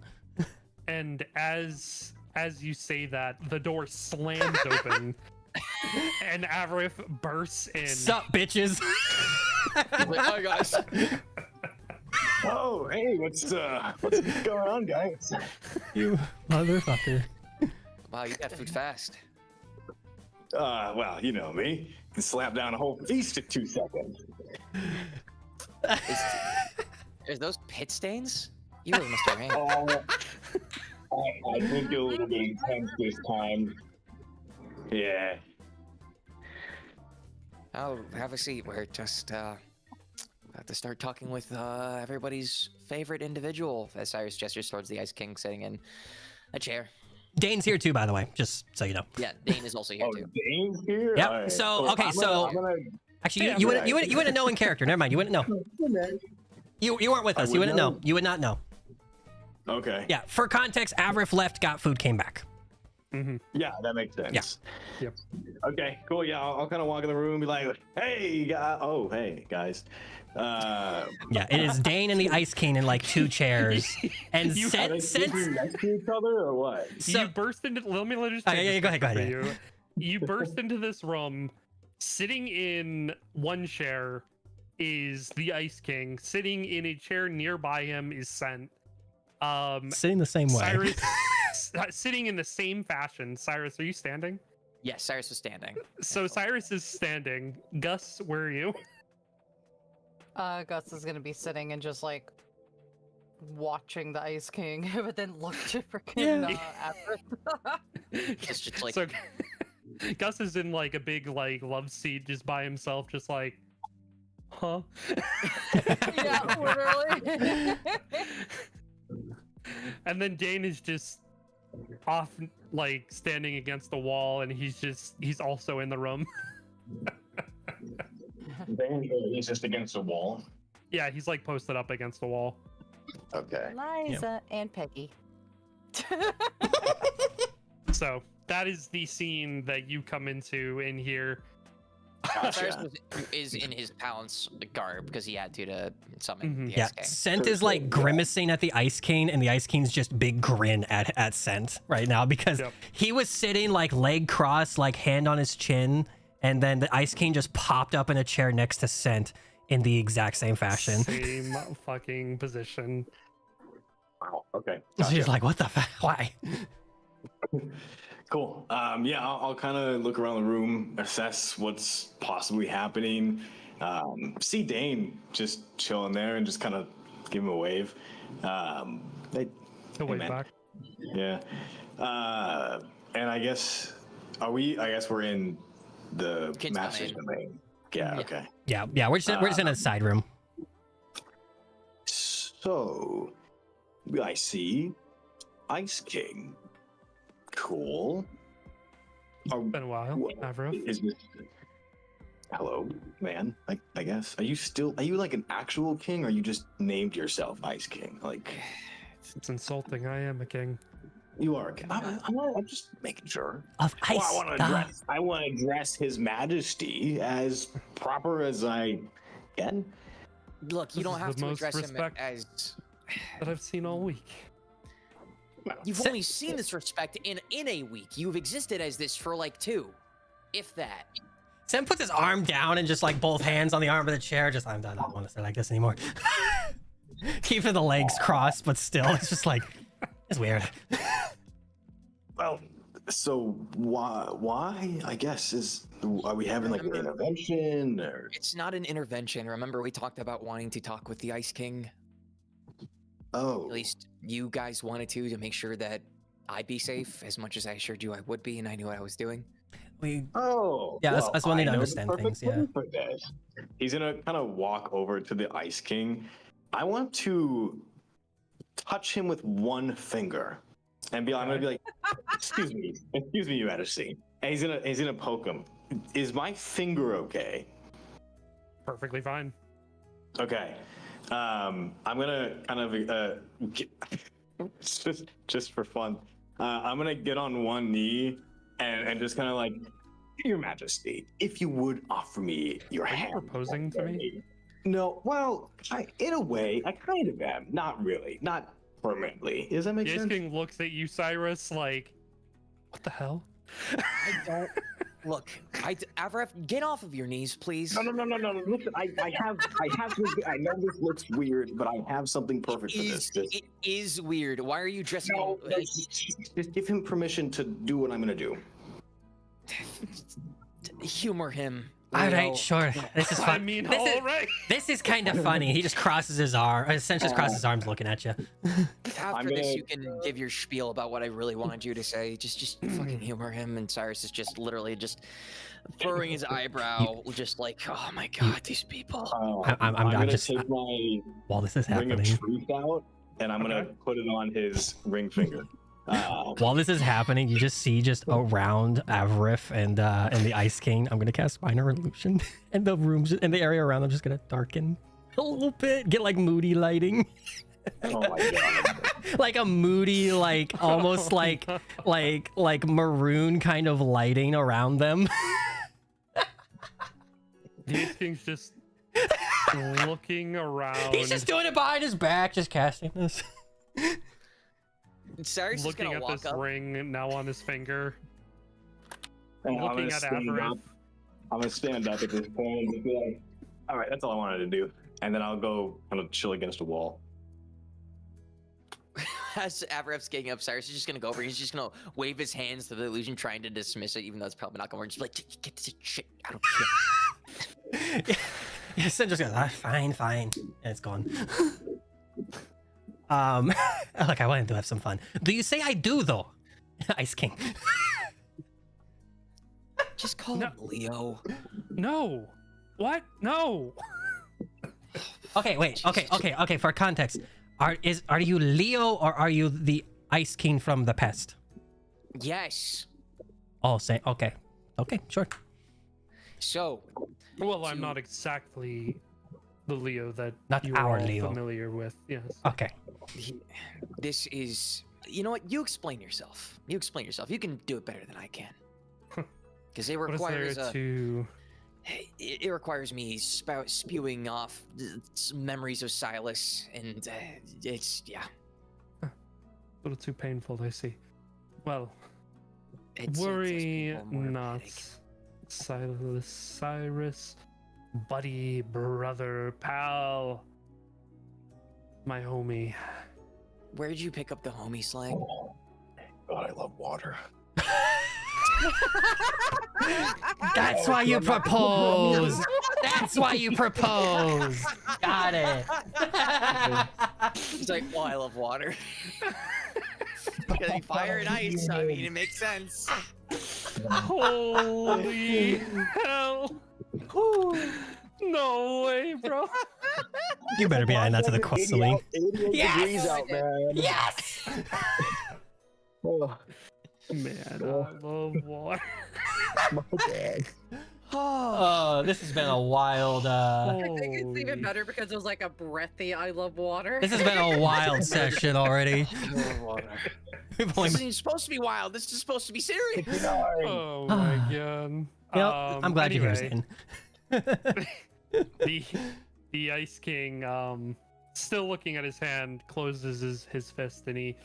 And as you say that, the door slams open, and Avarith bursts in. Sup, bitches? Hi guys. Oh, hey, what's going on, guys? You motherfucker. Wow, you got food fast. Well, you know me. Can slap down a whole feast in 2 seconds. Is those pit stains? You really must have rain. I think you're a little bit intense this time. Yeah. I'll have a seat. We're just have to start talking with everybody's favorite individual. As Cyrus gestures towards the Ice King sitting in a chair. Dane's here too, by the way, just so you know. Yeah, Dane is also here Oh, too. Dane's here? Yep. All right. So, Well, okay, I'm gonna- Actually, Yeah, you right. wouldn't know in character. Never mind. You wouldn't know. You weren't with I us. You would wouldn't know. You would not know. Okay. Yeah. For context, Avrith left, got food, came back. Yeah, that makes sense. Yeah. Yep. Okay, cool. Yeah, I'll kind of walk in the room and be like, hey, guys. Yeah. It is Dane and the Ice King in like 2 chairs, and You Are since they sleeping next to each other or what? So- You burst into. Let me just. Oh, take yeah, this go ahead, for go ahead, You. You burst into this room. Sitting in one chair is the Ice King. Sitting in a chair nearby him is Sent. sitting the same way. Cyrus sitting in the same fashion. Cyrus, are you standing? Yes, Cyrus was standing. So Cyrus is standing. Gus, where are you? Gus is gonna be sitting and just like watching the Ice King, but then look to freaking Avrith. Just like So Gus is in like a big like love seat just by himself, just like, huh? Yeah, literally. And then Dane is just off like standing against the wall, and he's also in the room. He's just against the wall. Yeah, he's like posted up against the wall. Okay. Liza and Peggy. So that is the scene that you come into in here. Cyrus Gotcha. is in his Palance garb because he had to summon the Yeah, Ice King. Scent is like grimacing at the Ice King, and the Ice King's just big grin at Scent right now because Yep. he was sitting like leg crossed, like hand on his chin, and then the Ice King just popped up in a chair next to Scent in the exact same fashion. Same fucking position. Wow. Okay. She's Gotcha. like, what the fuck? Why? Cool. Yeah, I'll kind of look around the room, assess what's possibly happening. See Dane just chilling there and just kind of give him a wave. Hey, He'll hey, wave man. back. Yeah. And I guess we're in the Kid's master's domain. Yeah. Yeah. Okay. Yeah, we're just in a side room. So, I see Ice King. Cool. Been a while. What- Avril. Is this? Hello, man. I guess. Are you like an actual king, or you just named yourself Ice King? Like, It's insulting. I am a king. you are a king. I'm just making sure. Of ice. Well, I want to address His Majesty as proper as I can. Look, you This don't is have the to most address him respect- as. That I've seen all week. You've Sa- only seen this respect in a week. You've existed as this for like 2, if that. Sam puts his arm down and just like both hands on the arm of the chair. Just, I'm done. I don't want to sit like this anymore. Keeping the legs crossed, but still, it's just like, it's weird. Well, so why? I guess are we having like an intervention or? It's not an intervention. Remember, we talked about wanting to talk with the Ice King. Oh, At least you guys wanted to make sure that I'd be safe as much as I assured you I would be, and I knew what I was doing. We Oh, Yeah, us wanting to I know the understand perfect things, yeah. word for this. He's gonna kind of walk over to the Ice King. I want to touch him with one finger, and I'm gonna be like, excuse me, Your Majesty. And he's gonna poke him. Is my finger okay? Perfectly fine. Okay. I'm gonna kind of just for fun. I'm gonna get on one knee and just kind of like, Your Majesty, if you would offer me your Are you hand. proposing to me? No, well, in a way, I kind of am. Not really, not permanently. Does that make The Ice sense? King looks at you, Cyrus, like, what the hell? I don't. Look, Avraf, get off of your knees, please. No. Listen, I have something. I know this looks weird, but I have something perfect for this. It is weird. Why are you dressing? No, just give him permission to do what I'm gonna do. Humor him. all Leo. right, sure. This is fun. I mean, this is, all right. this is kind of funny. He just crosses his arm. Sen just crosses his arms, looking at you. After gonna- this, you can give your spiel about what I really wanted you to say. Just fucking humor him. And Cyrus is just literally just furrowing his eyebrow, just like, oh my god, these people. I'm gonna just- take my While this is ring of happening, truth out, and I'm gonna Okay. put it on his ring finger. while this is happening, you just see just around Avrif and the Ice King. I'm gonna cast minor illusion, and the rooms and the area around them just gonna darken a little bit. Get like moody lighting, Oh my god! like a moody, like almost like maroon kind of lighting around them. The Ice King's just looking around, He's just doing it behind his back, just casting this. Cyrus is looking gonna at walk this up. ring now on his finger, And I'm looking gonna at stand Avarith. up. I'm gonna stand up at this point and just be like, "All right, that's all I wanted to do." And then I'll go kind of chill against a wall. As Avraf's getting up, Cyrus is just gonna go over. He's just gonna wave his hands to the illusion, trying to dismiss it, even though it's probably not gonna work. Just be like, get this shit out of here. Yeah, Sen just goes, fine, and it's gone. Look, I wanted to have some fun. Do you say I do though, Ice King? Just call him Leo. No. What? No. Okay, wait. Okay. For context, are you Leo or are you the Ice King from the past? Yes. Oh, say okay, sure. So, Well, I'm not exactly the Leo that Not you our are all Leo. familiar with. Yes. Okay. this is. You know what? You explain yourself. You can do it better than I can. Because it What is requires there a. to? it requires me spewing off some memories of Silas, and it's A little too painful, I see. Well, it's worry just more not, pathetic. Cyrus, buddy, brother, pal, my homie. Where did you pick up the homie slang? God, I love water. That's why you proposed. That's why you proposed. Got it. He's like, oh, I love water. Because fire and ice, I mean, it makes sense. Holy hell! No way, bro. You better be adding that to the quest, Celine. 88 Yes! degrees out, man. Yes. Oh, Man, I love water. my bad. Oh, this has been a wild. I think it's even Holy- better because it was like a breathy I love water. This has been a wild session already. I love water. We've only This isn't supposed to be wild. This is supposed to be serious. Oh my god. You know, I'm glad you're here, anyway, Zane. the Ice King, still looking at his hand, closes his fist, and he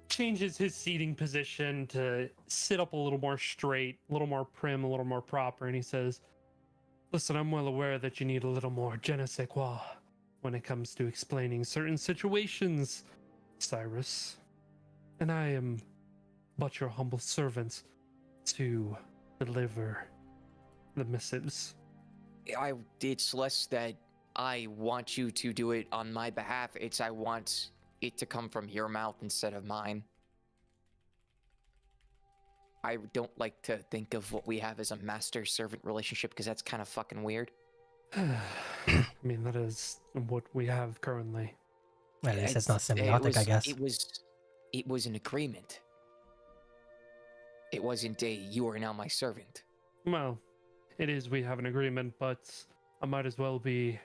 changes his seating position to sit up a little more straight, a little more prim, a little more proper, and he says, "Listen, I'm well aware that you need a little more je ne sais quoi when it comes to explaining certain situations, Cyrus. And I am but your humble servant to deliver the missives." It's less that I want you to do it on my behalf. It's I want it to come from your mouth instead of mine. I don't like to think of what we have as a master-servant relationship because that's kind of fucking weird. I mean, that is what we have currently. At least it's not It symbiotic, was- I guess. It was an agreement. It wasn't a you are now my servant. Well, it is, we have an agreement, but I might as well be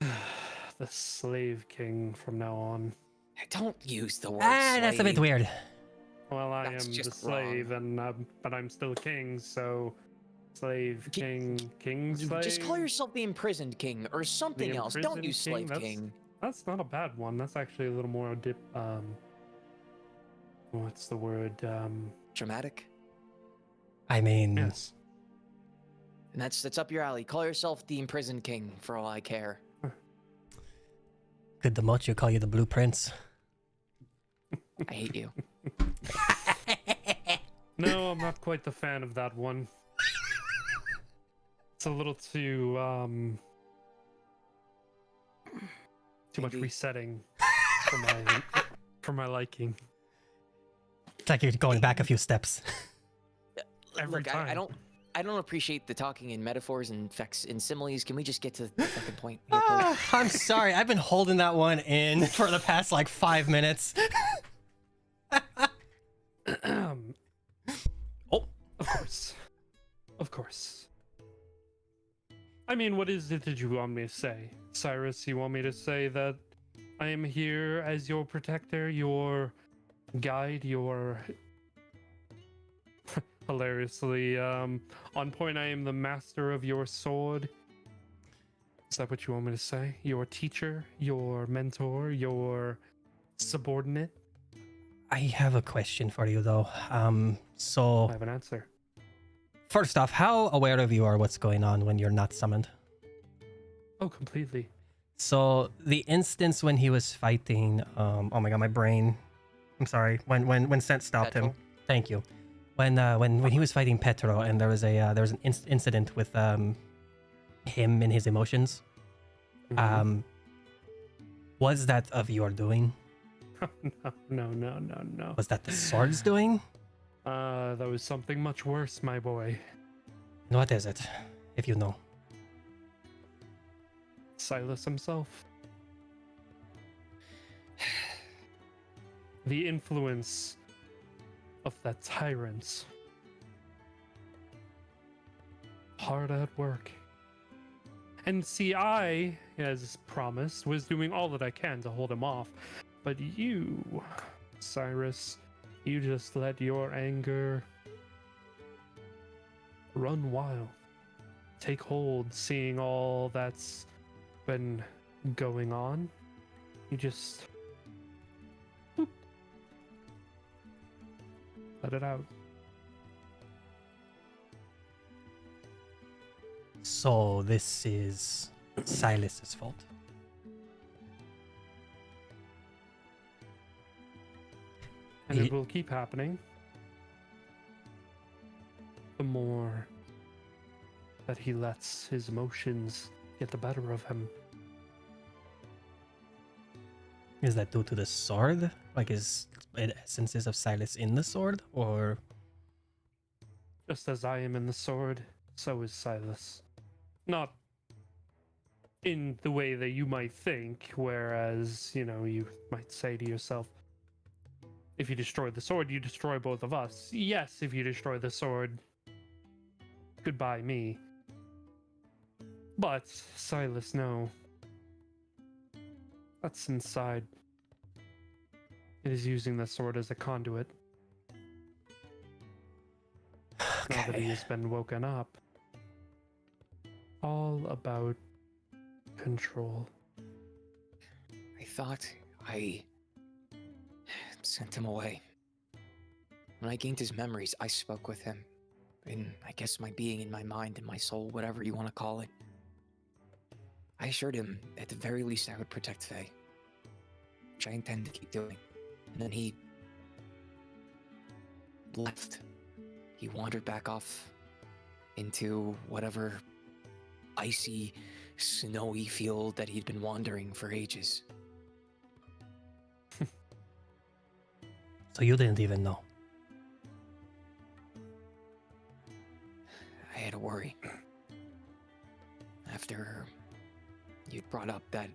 the slave king from now on. Don't use the word That's a bit slave. weird. Well, I That's am the just slave, but I'm still a king, so slave, king, slave. Just call yourself the imprisoned king or something The else. Don't imprisoned use king, slave that's- king. That's not a bad one. That's actually a little more what's the word? Dramatic. I mean, Yes. And that's up your alley. Call yourself the imprisoned king for all I care. could the Mochu call you the Blue Prince? I hate you. No, I'm not quite the fan of that one. It's a little too much Maybe. resetting for my liking. It's like you're going back a few steps. Every Look, time. I don't appreciate the talking in metaphors and facts and similes. Can we just get to the fucking point here, please? I'm sorry. I've been holding that one in for the past like 5 minutes. Oh, of course. Of course. I mean, what is it that you want me to say? Cyrus, you want me to say that I am here as your protector, your guide, your... hilariously, on point, I am the master of your sword. Is that what you want me to say? Your teacher, your mentor, your subordinate? I have a question for you though. So I have an answer. first off, how aware of you are what's going on when you're not summoned? Oh, completely. So the instance when he was fighting, oh my god, my brain. I'm sorry. When Sent stopped him. Petro? Thank you. When he was fighting Petro, and there was an incident with him and his emotions. Mhm. Was that of your doing? No. Was that the sword's doing? That was something much worse, my boy. And what is it, if you know? Silas himself. The influence of that tyrant. Hard at work. And see, I, as promised, was doing all that I can to hold him off. But you, Cyrus, you just let your anger run wild, take hold, seeing all that's been going on. You just boop, let it out. So this is Silas's fault. And He- it will keep happening. The more that he lets his emotions get the better of him. Is that due to the sword? Like, is it essences of Silas in the sword, or Just as I am in the sword, so is Silas. Not in the way that you might think, whereas, you know, you might say to yourself, if you destroy the sword, you destroy both of us. Yes, if you destroy the sword, goodbye me. But, Silas, no. That's inside. It is using the sword as a conduit. Now that he has been woken up. All about control. I thought I sent him away. When I gained his memories, I spoke with him. In, I guess, my being, in my mind, in my soul, whatever you want to call it. I assured him, at the very least, I would protect Faye. Which I intend to keep doing. And then he left. He wandered back off into whatever icy, snowy field that he'd been wandering for ages. so you didn't even know? I had to worry. After you'd brought up that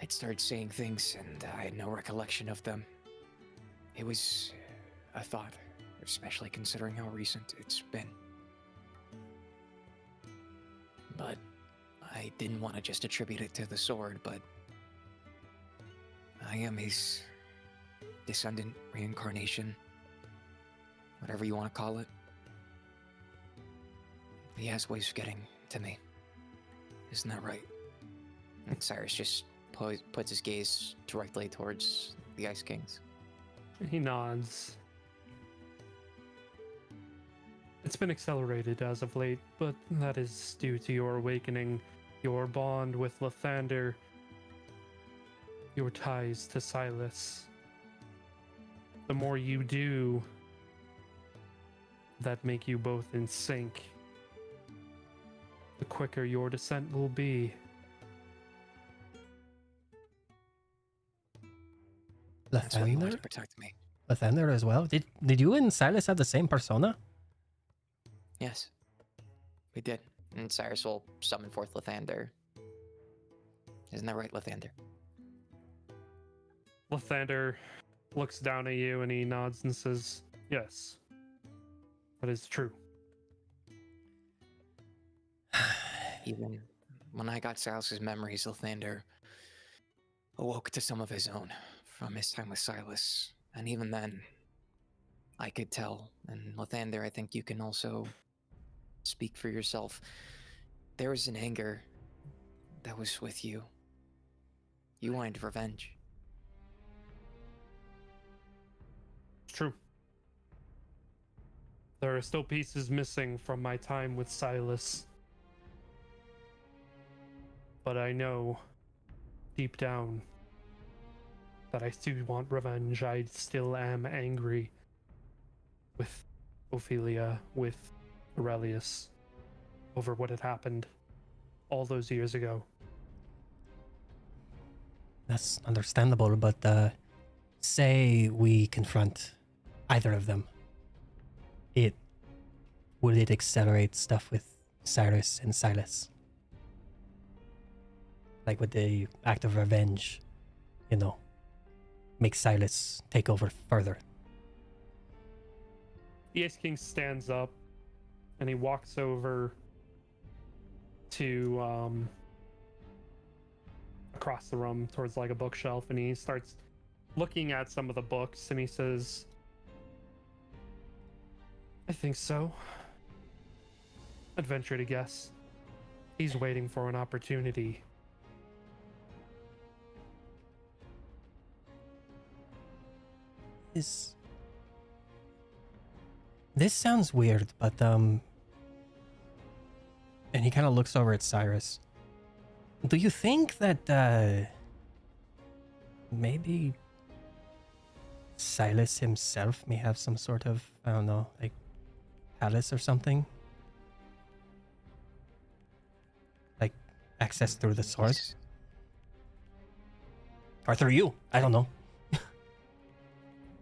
I'd started saying things and I had no recollection of them, it was a thought, especially considering how recent it's been. But I didn't want to just attribute it to the sword, but I am his descendant, reincarnation, whatever you want to call it. He has ways of getting to me. Isn't that right? And Cyrus just puts his gaze directly towards the Ice Kings. He nods. It's been accelerated as of late, but that is due to your awakening, your bond with Lathander, your ties to Silas. The more you do that make you both in sync, the quicker your descent will be. That's why he wanted Lathander? to protect me. Lathander as well? Did you and Silas have the same persona? Yes, we did. And Cyrus will summon forth Lathander. Isn't that right, Lathander? Lathander looks down at you and he nods and says, "Yes, that is true." Even when I got Silas's memories, Lathander awoke to some of his own from his time with Silas. And even then, I could tell. And Lathander, I think you can also speak for yourself. There was an anger that was with you. You wanted revenge. It's true. There are still pieces missing from my time with Silas. But I know deep down that I still want revenge. I still am angry with Ophelia, with Aurelius, over what had happened all those years ago. That's understandable, but say we confront either of them. Would it accelerate stuff with Cyrus and Silas? Like, would the act of revenge, make Silas take over further? The Ice King stands up and he walks over to across the room towards like a bookshelf, and he starts looking at some of the books and he says, "I think so. I'd venture to guess he's waiting for an opportunity. This sounds weird, but and he kind of looks over at Cyrus. Do you think that maybe Silas himself may have some sort of, I don't know, like palace or something? Like access through the sword? Or through you? I don't know.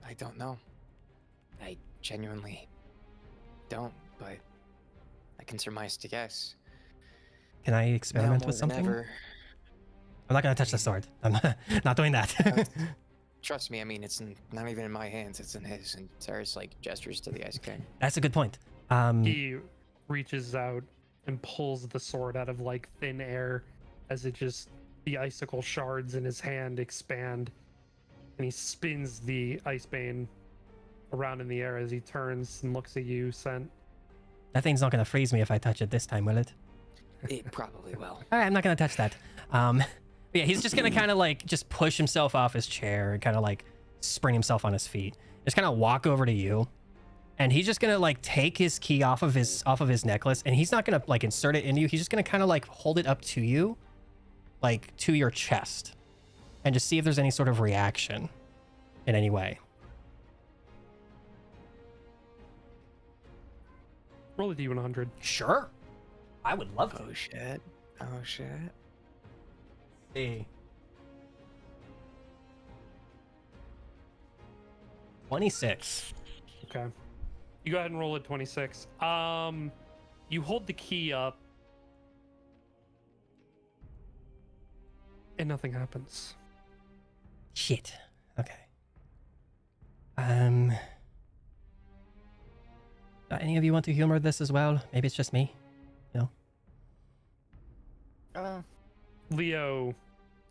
I don't know. I genuinely don't, but I can surmise to guess. Can I Now experiment more with than something? ever, I'm not gonna touch the sword. I'm not doing that. trust me, I mean, not even in my hands, it's in his. And Cyrus, like, gestures to the Ice King. That's a good point. He reaches out and pulls the sword out of like thin air as the icicle shards in his hand expand, and he spins the Icebane around in the air as he turns and looks at you, Sent. That thing's not gonna freeze me if I touch it this time, will it? It probably will. All right, I'm not gonna touch that. But yeah, he's just gonna kind of like just push himself off his chair and kind of like spring himself on his feet. Just kind of walk over to you, and he's just gonna like take his key off of his necklace, and he's not gonna like insert it into you. He's just gonna kind of like hold it up to you, like to your chest, and just see if there's any sort of reaction in any way. Roll a d100. Sure, I would love to. Oh shit. Oh shit. See. 26. Okay. You go ahead and roll a 26. You hold the key up, and nothing happens. Shit. Okay. Any of you want to humor this as well? Maybe it's just me. No. Leo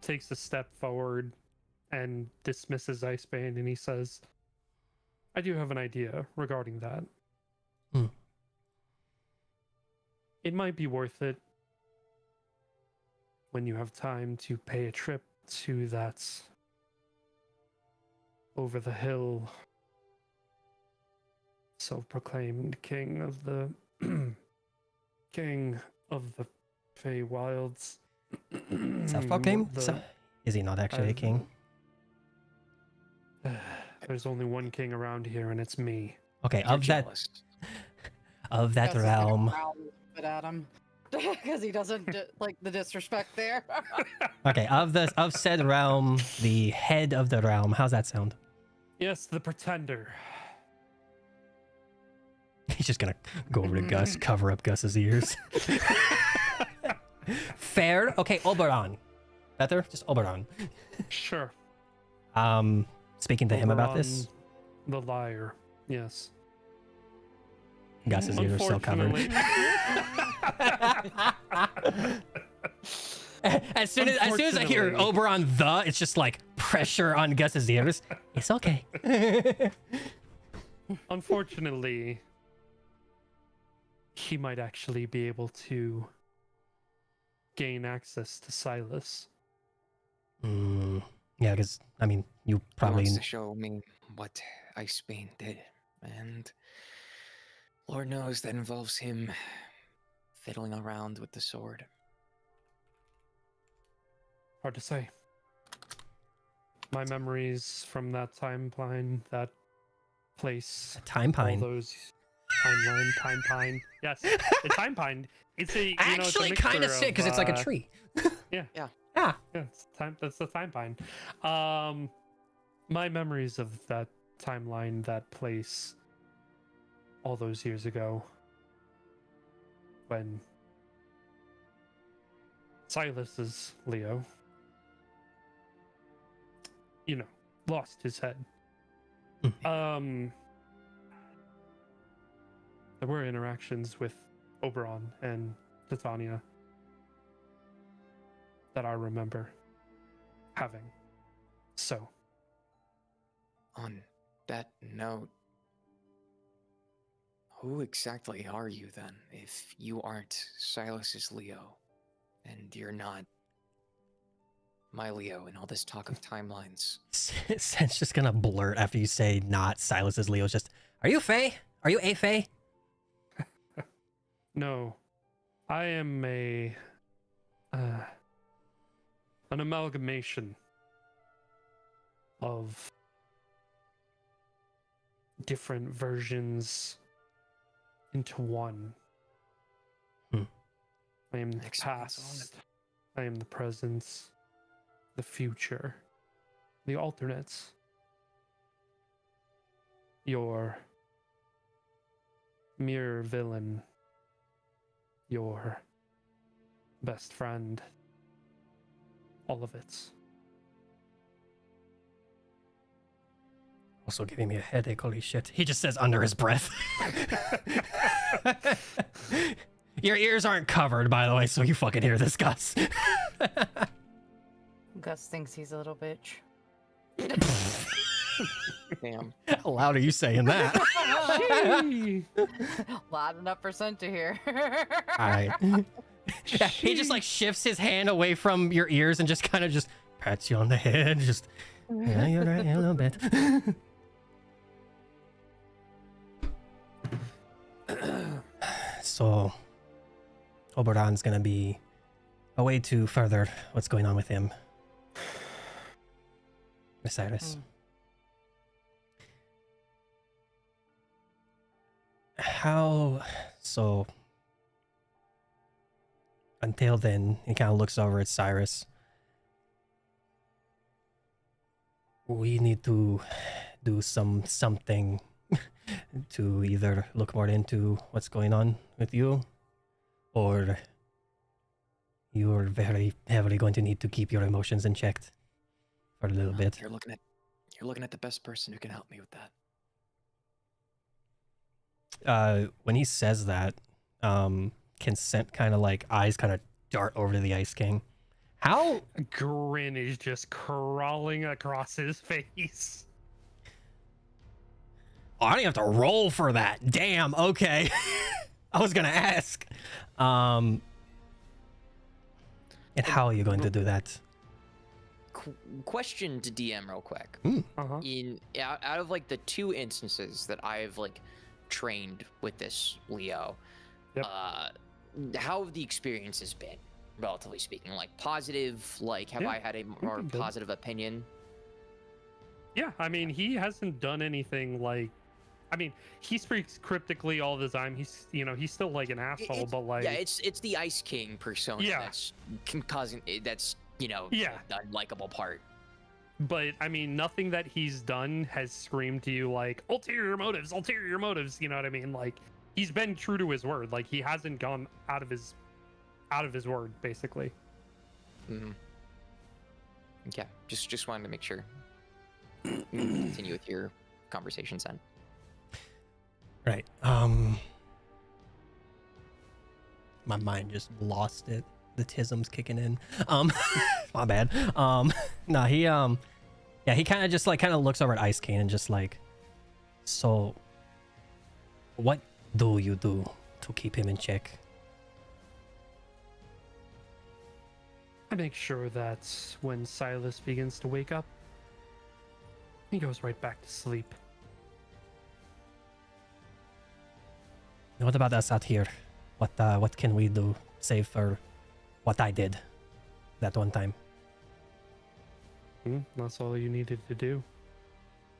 takes a step forward and dismisses Icebane, and he says, I do have an idea regarding that. Hmm. It might be worth it when you have time to pay a trip to that over the hill self-proclaimed king of the Fey Wilds. Self-proclaimed? The- Is he not actually a king? There's only one king around here, and it's me. Okay, You're of that jealous. of that Gus is gonna realm. growl a little bit at him because he doesn't like the disrespect there. Okay, of said realm, the head of the realm. How's that sound? Yes, the pretender. He's just gonna go over to Gus, cover up Gus's ears. Fair. Okay, Oberon. Better? Just Oberon. Sure. Speaking to him about this, The liar. Yes. Gus's ears are still covered. As soon as I hear Unfortunately. Oberon it's just like pressure on Gus's ears. It's okay. Unfortunately, he might actually be able to gain access to Silas. Yeah, because I mean, you He probably wants to show me what Icebane did, and Lord knows that involves him fiddling around with the sword. Hard to say. My memories from that timeline, that place, time all pine. those time pine. Yes, the time pine. It's a Actually, kind of sick because it's like a tree. Yeah. Yeah. Yeah, it's time. That's the time pine. My memories of that timeline, that place, all those years ago, when Silas's Leo, lost his head. There were interactions with Oberon and Titania that I remember having. So, On that note, Who exactly are you then, if you aren't Silas's Leo, and you're not my Leo in all this talk of timelines? Sen's just gonna blurt after you say not Silas's Leo. Just, are you Fae? Are you a Fae? No, I am an amalgamation of different versions into one. Hmm. I am the Expands on past. I am the present, the future, the alternates. Your mirror villain, your best friend, all of it. Also giving me a headache. Holy shit. He just says under his breath. Your ears aren't covered, by the way, so you fucking hear this, Gus. Gus thinks he's a little bitch. Damn. How loud are you saying that? Loud enough for Sen to hear. Alright. Yeah, he just like shifts his hand away from your ears and just kind of just pats you on the head. Just, yeah, you're right, yeah, a little bit. So, Oberon's gonna be a way to further what's going on with him. Osiris. How so? Until then, he kind of looks over at Cyrus. We need to do something to either look more into what's going on with you, or you're very heavily going to need to keep your emotions in check for a little bit. You're looking at the best person who can help me with that. When he says that, Consent kind of like eyes kind of dart over to the Ice King. How? A grin is just crawling across his face. Oh, I don't even have to roll for that. Damn. Okay. I was gonna ask. And how are you going to do that? Question to DM real quick. Uh-huh. Out of like the 2 instances that I've like trained with this Leo, Yep. how have the experiences been, relatively speaking? Like positive, like have Yeah, I had a more been good. positive opinion? Yeah, I mean, he hasn't done anything like. I mean, he speaks cryptically all the time. He's, he's still like an asshole, but like. Yeah, it's the Ice King persona Yeah. that's causing that's Yeah. the unlikable part. But I mean, nothing that he's done has screamed to you like ulterior motives. You know what I mean? Like he's been true to his word. Like he hasn't gone out of his word, basically. Mm-hmm. Yeah, just wanted to make sure. Continue with your conversation, Sen. Right. My mind just lost it. The tism's kicking in. My bad. No, he yeah, he kind of looks over at Ice King and just like, so what do you do to keep him in check? I make sure that when Silas begins to wake up, he goes right back to sleep. What about us out here? What can we do, save for what I did that one time? That's all you needed to do.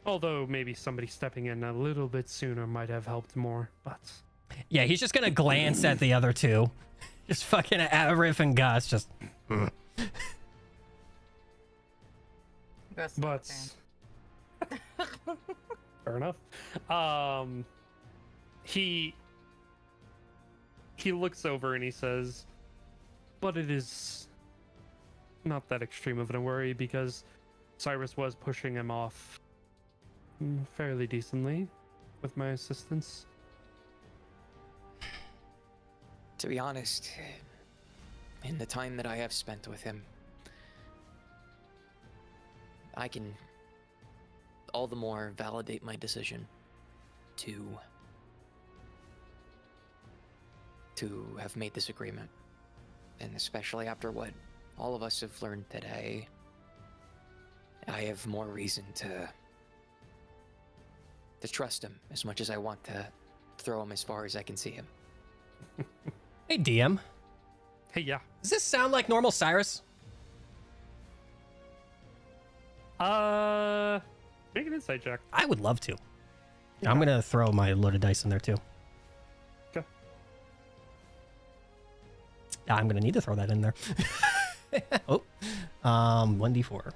Although maybe somebody stepping in a little bit sooner might have helped more, but... Yeah, he's just gonna glance at the other two. Just fucking at Riff and Gus, just... Gus is But... Fair enough. He looks over and he says, but it is not that extreme of a worry because Cyrus was pushing him off fairly decently with my assistance. To be honest, in the time that I have spent with him, I can all the more validate my decision to to have made this agreement. And especially after what all of us have learned today, I have more reason to trust him as much as I want to throw him as far as I can see him. Hey, DM. Hey, yeah. Does this sound like normal Cyrus? Make an insight check. I would love to. I'm gonna throw my loaded dice in there too. Okay. I'm gonna need to throw that in there. Oh, 1d4.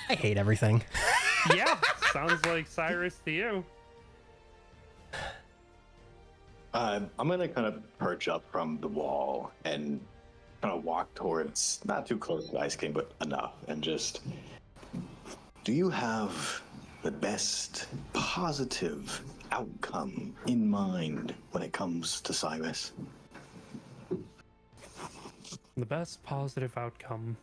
I hate everything. Yeah, sounds like Cyrus to you. I'm gonna kind of perch up from the wall and kind of walk towards, not too close to the Ice King, but enough, and just, do you have the best positive outcome in mind when it comes to Cyrus? The best positive outcome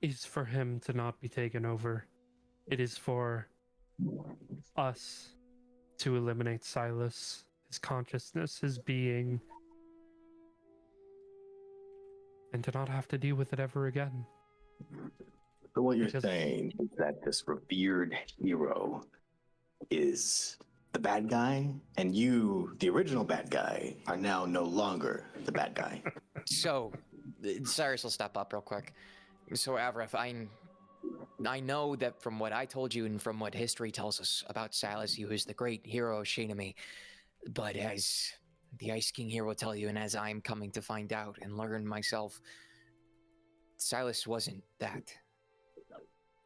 is for him to not be taken over. It is for us to eliminate Silas, his consciousness, his being, and to not have to deal with it ever again. So what you're Because- saying is that this revered hero is the bad guy, and you, the original bad guy, are now no longer the bad guy. So, Cyrus will step up real quick. So, Avrith, I know that from what I told you and from what history tells us about Silas, he was the great hero of Shinami. But as the Ice King here will tell you, and as I'm coming to find out and learn myself, Silas wasn't that.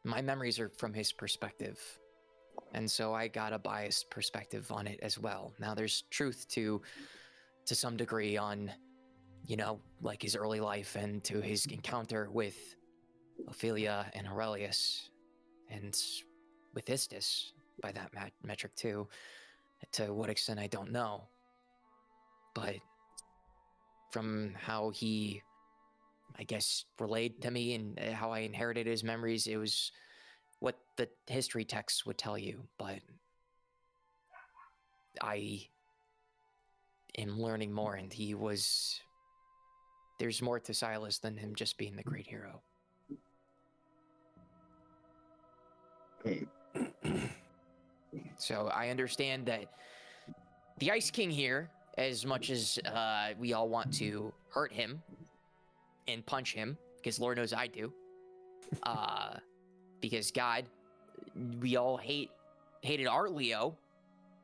My memories are from his perspective. And so I got a biased perspective on it as well. Now there's truth to some degree on, you know, like his early life and to his encounter with Ophelia and Aurelius, and with Istis, by that metric too. To what extent, I don't know. But from how he, I guess, relayed to me and how I inherited his memories, it was what the history texts would tell you. But I am learning more, and there's more to Silas than him just being the great hero. So I understand that the Ice King here, as much as we all want to hurt him and punch him, because Lord knows I do, because God, we all hated our Leo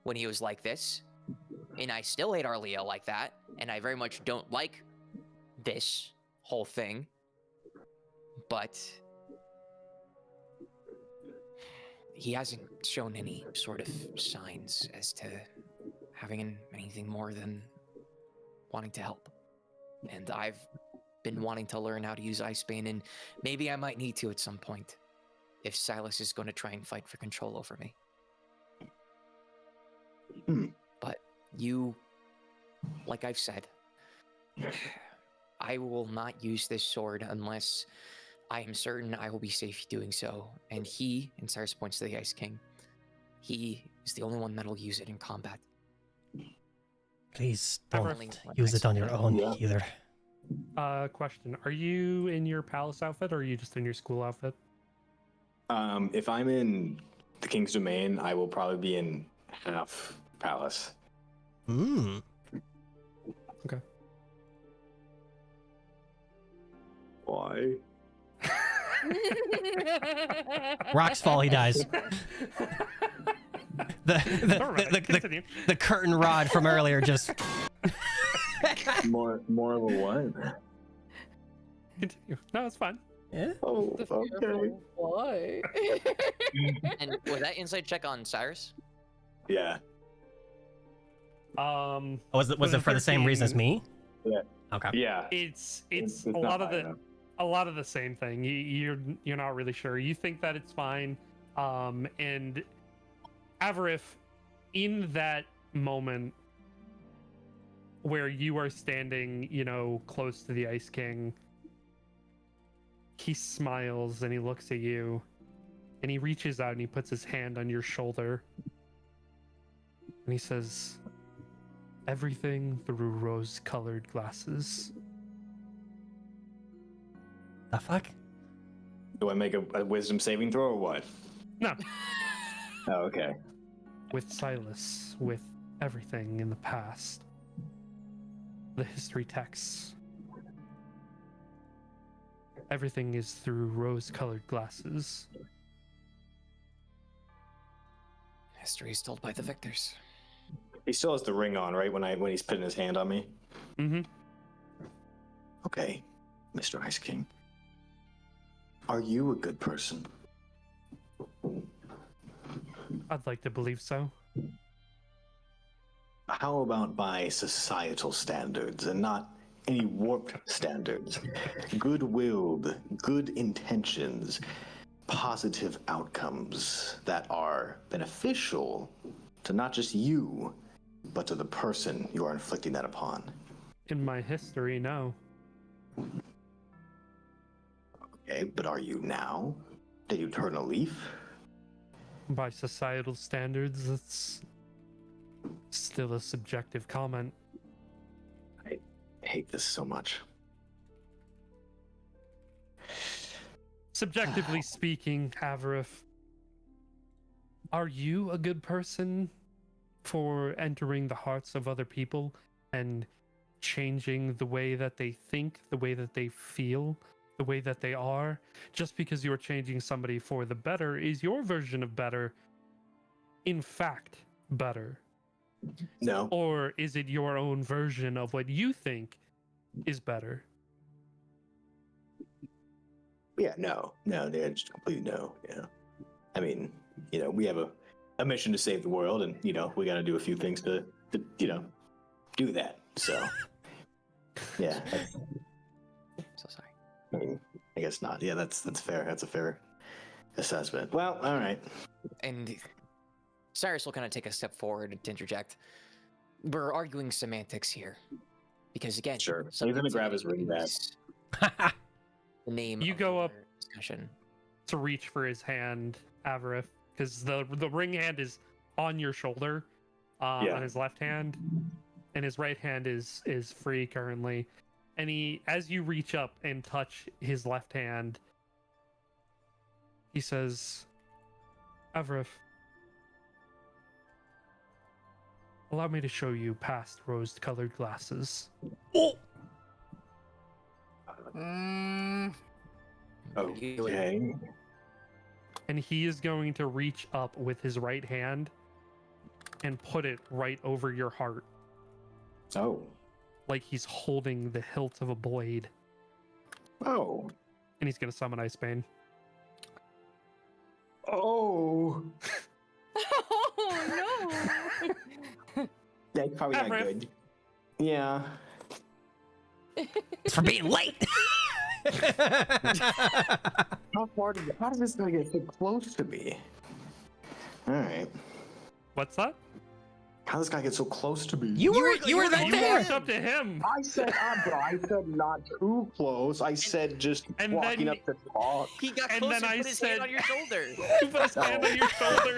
when he was like this, and I still hate our Leo like that, and I very much don't like this whole thing, but he hasn't shown any sort of signs as to having anything more than wanting to help. And I've been wanting to learn how to use Icebane, and maybe I might need to at some point if Silas is going to try and fight for control over me. But you, like I've said, I will not use this sword unless I am certain I will be safe doing so. And he, and Cyrus points to the Ice King, he is the only one that'll use it in combat. Please Ever- don't use it on your own Yeah. either. Question. Are you in your palace outfit or are you just in your school outfit? If I'm in the King's Domain, I will probably be in half palace. Mm. Why? Rocks fall, he dies. All right, continue. The curtain rod from earlier just. More of a what? Continue. No, it's fine. Yeah. Oh, The okay. fearful why? And was that insight check on Cyrus? Yeah. Was it for the same reason as 13. me? Yeah. Okay. Yeah. It's It's a not lot of high the enough. a lot of the same thing. You're not really sure. You think that it's fine. And Avarif, in that moment where you are standing, you know, close to the Ice King, he smiles and he looks at you And he reaches out and he puts his hand on your shoulder. And he says, everything through rose-colored glasses. The fuck? Do I make a wisdom saving throw or what? No. Oh, okay. With Silas, with everything in the past. The history texts. Everything is through rose-colored glasses. History is told by the victors. He still has the ring on, right? When he's putting his hand on me. Mm-hmm. Okay, Mr. Ice King. Are you a good person? I'd like to believe so. How about by societal standards and not any warped standards? Good-willed, good intentions, positive outcomes that are beneficial to not just you, but to the person you are inflicting that upon. In my history, no. Okay, but are you now? Did you turn a leaf? By societal standards, it's still a subjective comment. I hate this so much. Subjectively speaking, Avarith, are you a good person for entering the hearts of other people and changing the way that they think, the way that they feel, the way that they are? Just because you're changing somebody for the better, is your version of better in fact better? No. Or is it your own version of what you think is better? Yeah, no, just completely no. Yeah, I mean, we have a mission to save the world, and we got to do a few things to do that. So, yeah, So sorry. I mean, I guess not. Yeah, that's fair. That's a fair assessment. Well, all right. And Cyrus will kind of take a step forward to interject. We're arguing semantics here. Because again, Sure. He's gonna grab his ring back. The name You of go up their discussion. to reach for his hand, Avarith, because the ring hand is on your shoulder, Yeah. on his left hand, and his right hand is free currently. And as you reach up and touch his left hand, he says, Avarith, allow me to show you past rose-colored glasses. Oh! Okay. And he is going to reach up with his right hand and put it right over your heart, Oh. like he's holding the hilt of a blade. Oh. And he's going to summon Icebane. Oh. Oh no! That's probably not Avarith. good. Yeah. It's for being late. How does this guy get so close to me? All right. What's that? How does this guy get so close to me? you were right You there. walked up to him. I said, I said not too close. I said just And walking then- up to talk. He got And closer then and I put his said- hand on your shoulder. He put his hand on your shoulder.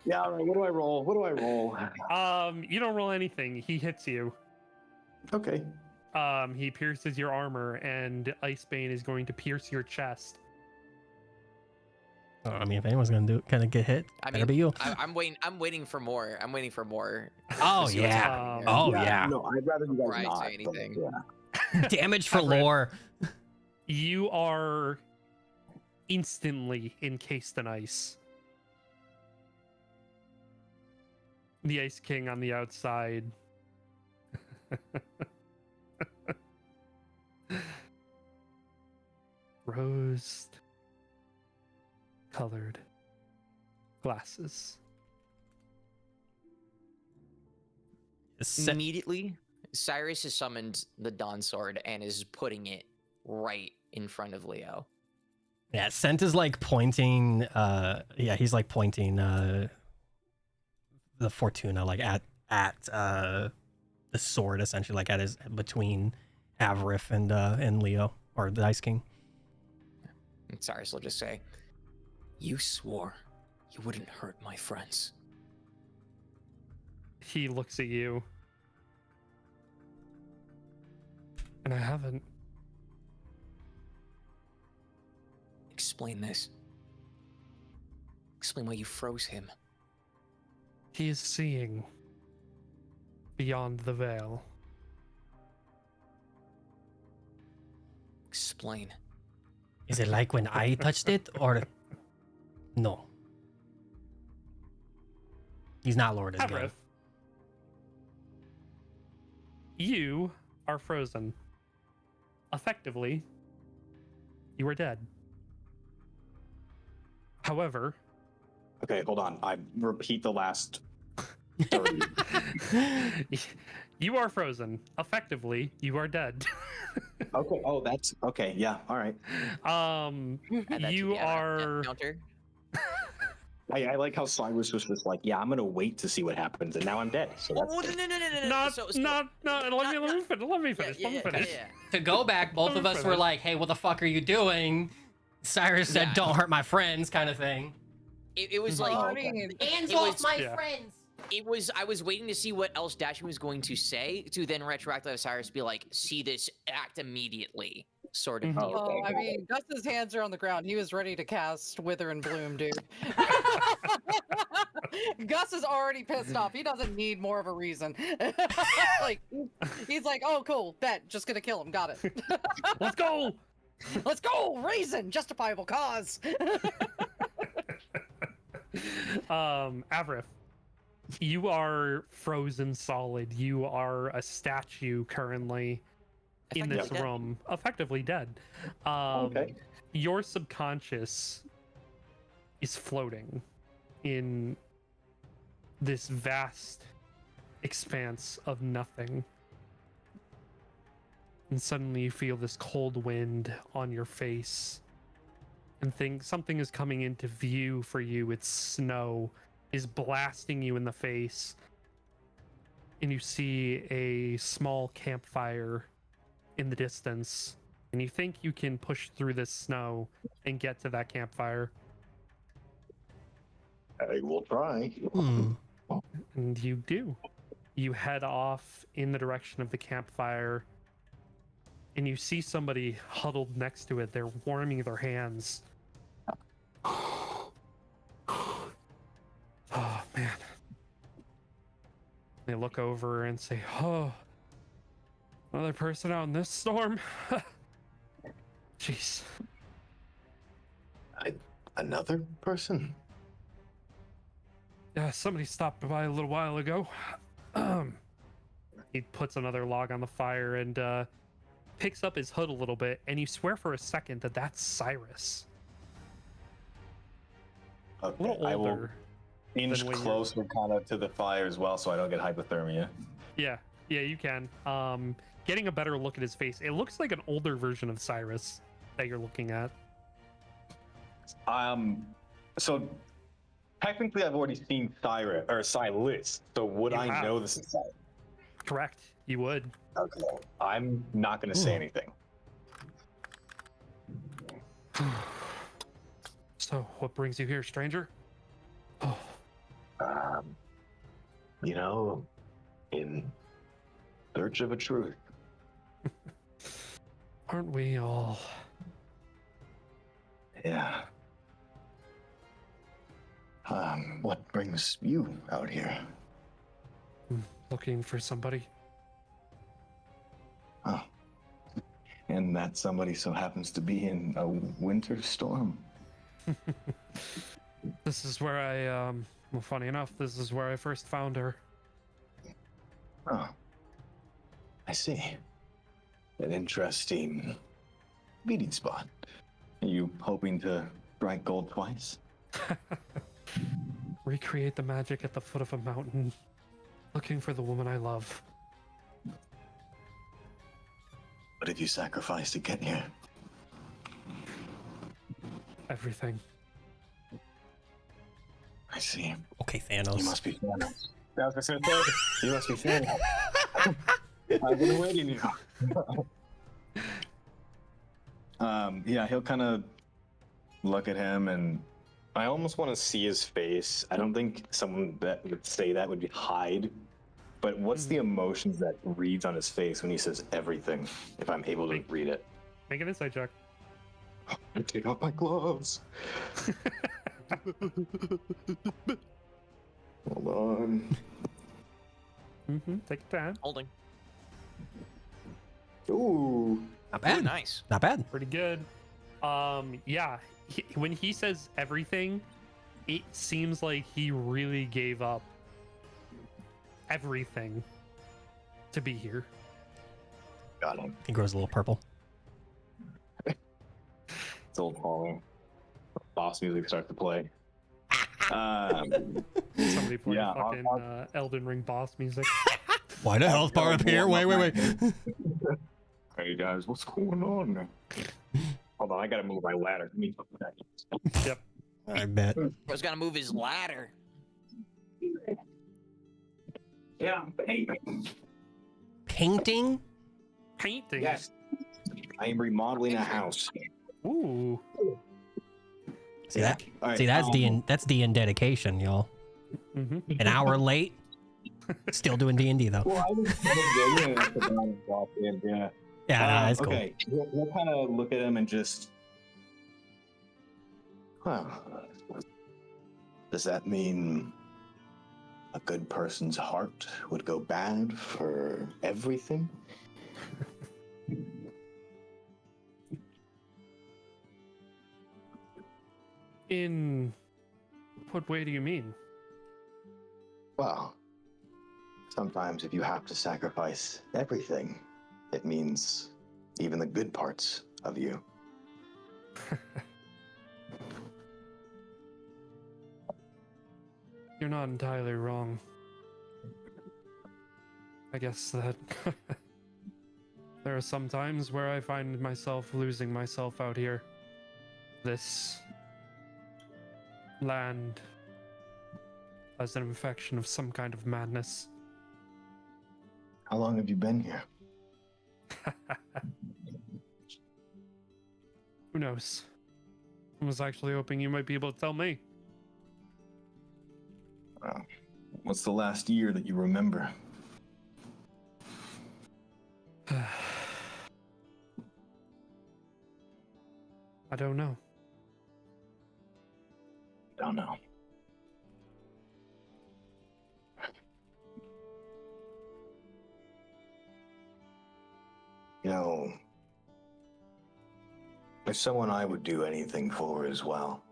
Yeah, all right. What do I roll? You don't roll anything. He hits you. Okay. He pierces your armor, and Icebane is going to pierce your chest. Oh, I mean, if anyone's gonna get hit, I better mean, be you. I'm waiting for more. I'm waiting for more. Oh, to see what's yeah. happening here. Oh yeah. No, I'd rather you guys Before I not. say but, anything. yeah. Damage for Avarith. lore. You are instantly encased in ice. The Ice King on the outside. Rose colored glasses. Immediately, Cyrus has summoned the Dawn Sword and is putting it right in front of Leo. Yeah, Scent is like pointing. He's like pointing the Fortuna like at the sword, essentially, like at his between Avarith and Leo, or the Ice King. And Cyrus will just say, You swore you wouldn't hurt my friends. He looks at you. And I haven't. Explain this. Explain why you froze him. He is seeing beyond the veil. Explain. Is it like when I touched it, or no? He's not Lord again. Avrith, you are frozen. Effectively, you are dead. However, Okay, hold on. I repeat the last 30. you are frozen. Effectively, you are dead. Okay. Oh, that's okay. Yeah. All right. Add that to You the are. counter. I like how Cyrus was just like, yeah, I'm gonna wait to see what happens, and now I'm dead. So that's Oh, no. Not, So- not. Let me finish. Let me finish. Yeah. To go back, both of us were like, "Hey, what the fuck are you doing?" Cyrus said, Yeah. "Don't hurt my friends," kind of thing. It was Oh, like I mean, Hands It off was- my yeah. friends. it was. I was waiting to see what else Dashmi was going to say to then retroactively have Cyrus be like, "See this, act immediately," sort of Mhm. deal. oh, I mean, Gus's hands are on the ground. He was ready to cast Wither and Bloom, dude. Gus is already pissed off. He doesn't need more of a reason. Like, he's like, oh, cool, bet, just gonna kill him. Got it. Let's go. Let's go, reason, justifiable cause. Avrith, you are frozen solid. You are a statue currently in this Effectively dead. room, effectively dead. okay. Your subconscious is floating in this vast expanse of nothing. And suddenly you feel this cold wind on your face. And think something is coming into view for you. It's snow is blasting you in the face. And you see a small campfire in the distance. And you think you can push through this snow and get to that campfire. I will try. And you do. You head off in the direction of the campfire. And you see somebody huddled next to it. They're warming their hands. Oh, man. They look over and say, "Oh, another person out in this storm?" Jeez. Another person? Yeah, somebody stopped by a little while ago. He puts another log on the fire and picks up his hood a little bit, and you swear for a second that that's Cyrus. A Okay. little I will older. inch than when you're- closer kind of to the fire as well so I don't get hypothermia. Yeah, you can. Getting a better look at his face, it looks like an older version of Cyrus that you're looking at. So technically I've already seen Cyrus or Silas, so would You I have. know this is Cyrus? Correct. You would. Okay. I'm not gonna say anything. So, what brings you here, stranger? Oh, You know, in search of a truth. aren't we all? Yeah. What brings you out here? Looking for somebody? Oh. And that somebody so happens to be in a winter storm. This is where well, funny enough, this is where I first found her. Oh. I see. An interesting meeting spot. Are you hoping to strike gold twice? Recreate the magic at the foot of a mountain. Looking for the woman I love. What have you sacrificed to get here? Everything. I see. Okay, Thanos. You must be Thanos. I was gonna say, you must be Thanos. I've been waiting you. Yeah, he'll kind of look at him and I almost want to see his face. I don't think someone that would say that would be hide. But what's the emotions that reads on his face when he says everything? If I'm able to read it. Make an insight check. Take off my gloves. Hold on. Take your time. Holding. Ooh. Not Ooh, bad. nice. Not bad. Pretty good. Yeah. When he says everything, it seems like he really gave up everything to be here. Got him. He grows a little purple. It's old falling. Boss music starts to play. Somebody play Yeah, fucking Elden Ring boss music. Why the hell's bar up here? Wait. Hey guys, what's going on? Hold on, I gotta move my ladder. Give me a second. Yep. I bet. Bro's gotta move his ladder. Yeah, hey. Painting? Painting. Yes. I am remodeling a house. Ooh. See that? All right, See, that's D&D dedication, y'all. An hour late, still doing D&D though. Well, I was getting it to drop in, yeah. Yeah, no, that's cool. Okay, we'll kind of look at him and just. Huh. Does that mean a good person's heart would go bad for everything? In what way do you mean? Well, sometimes if you have to sacrifice everything, it means even the good parts of you. You're not entirely wrong. I guess that there are some times where I find myself losing myself out here. This land has an infection of some kind of madness. How long have you been here? Who knows? I was actually hoping you might be able to tell me. What's the last year that you remember? I don't know. Don't know. You know, there's someone I would do anything for as well.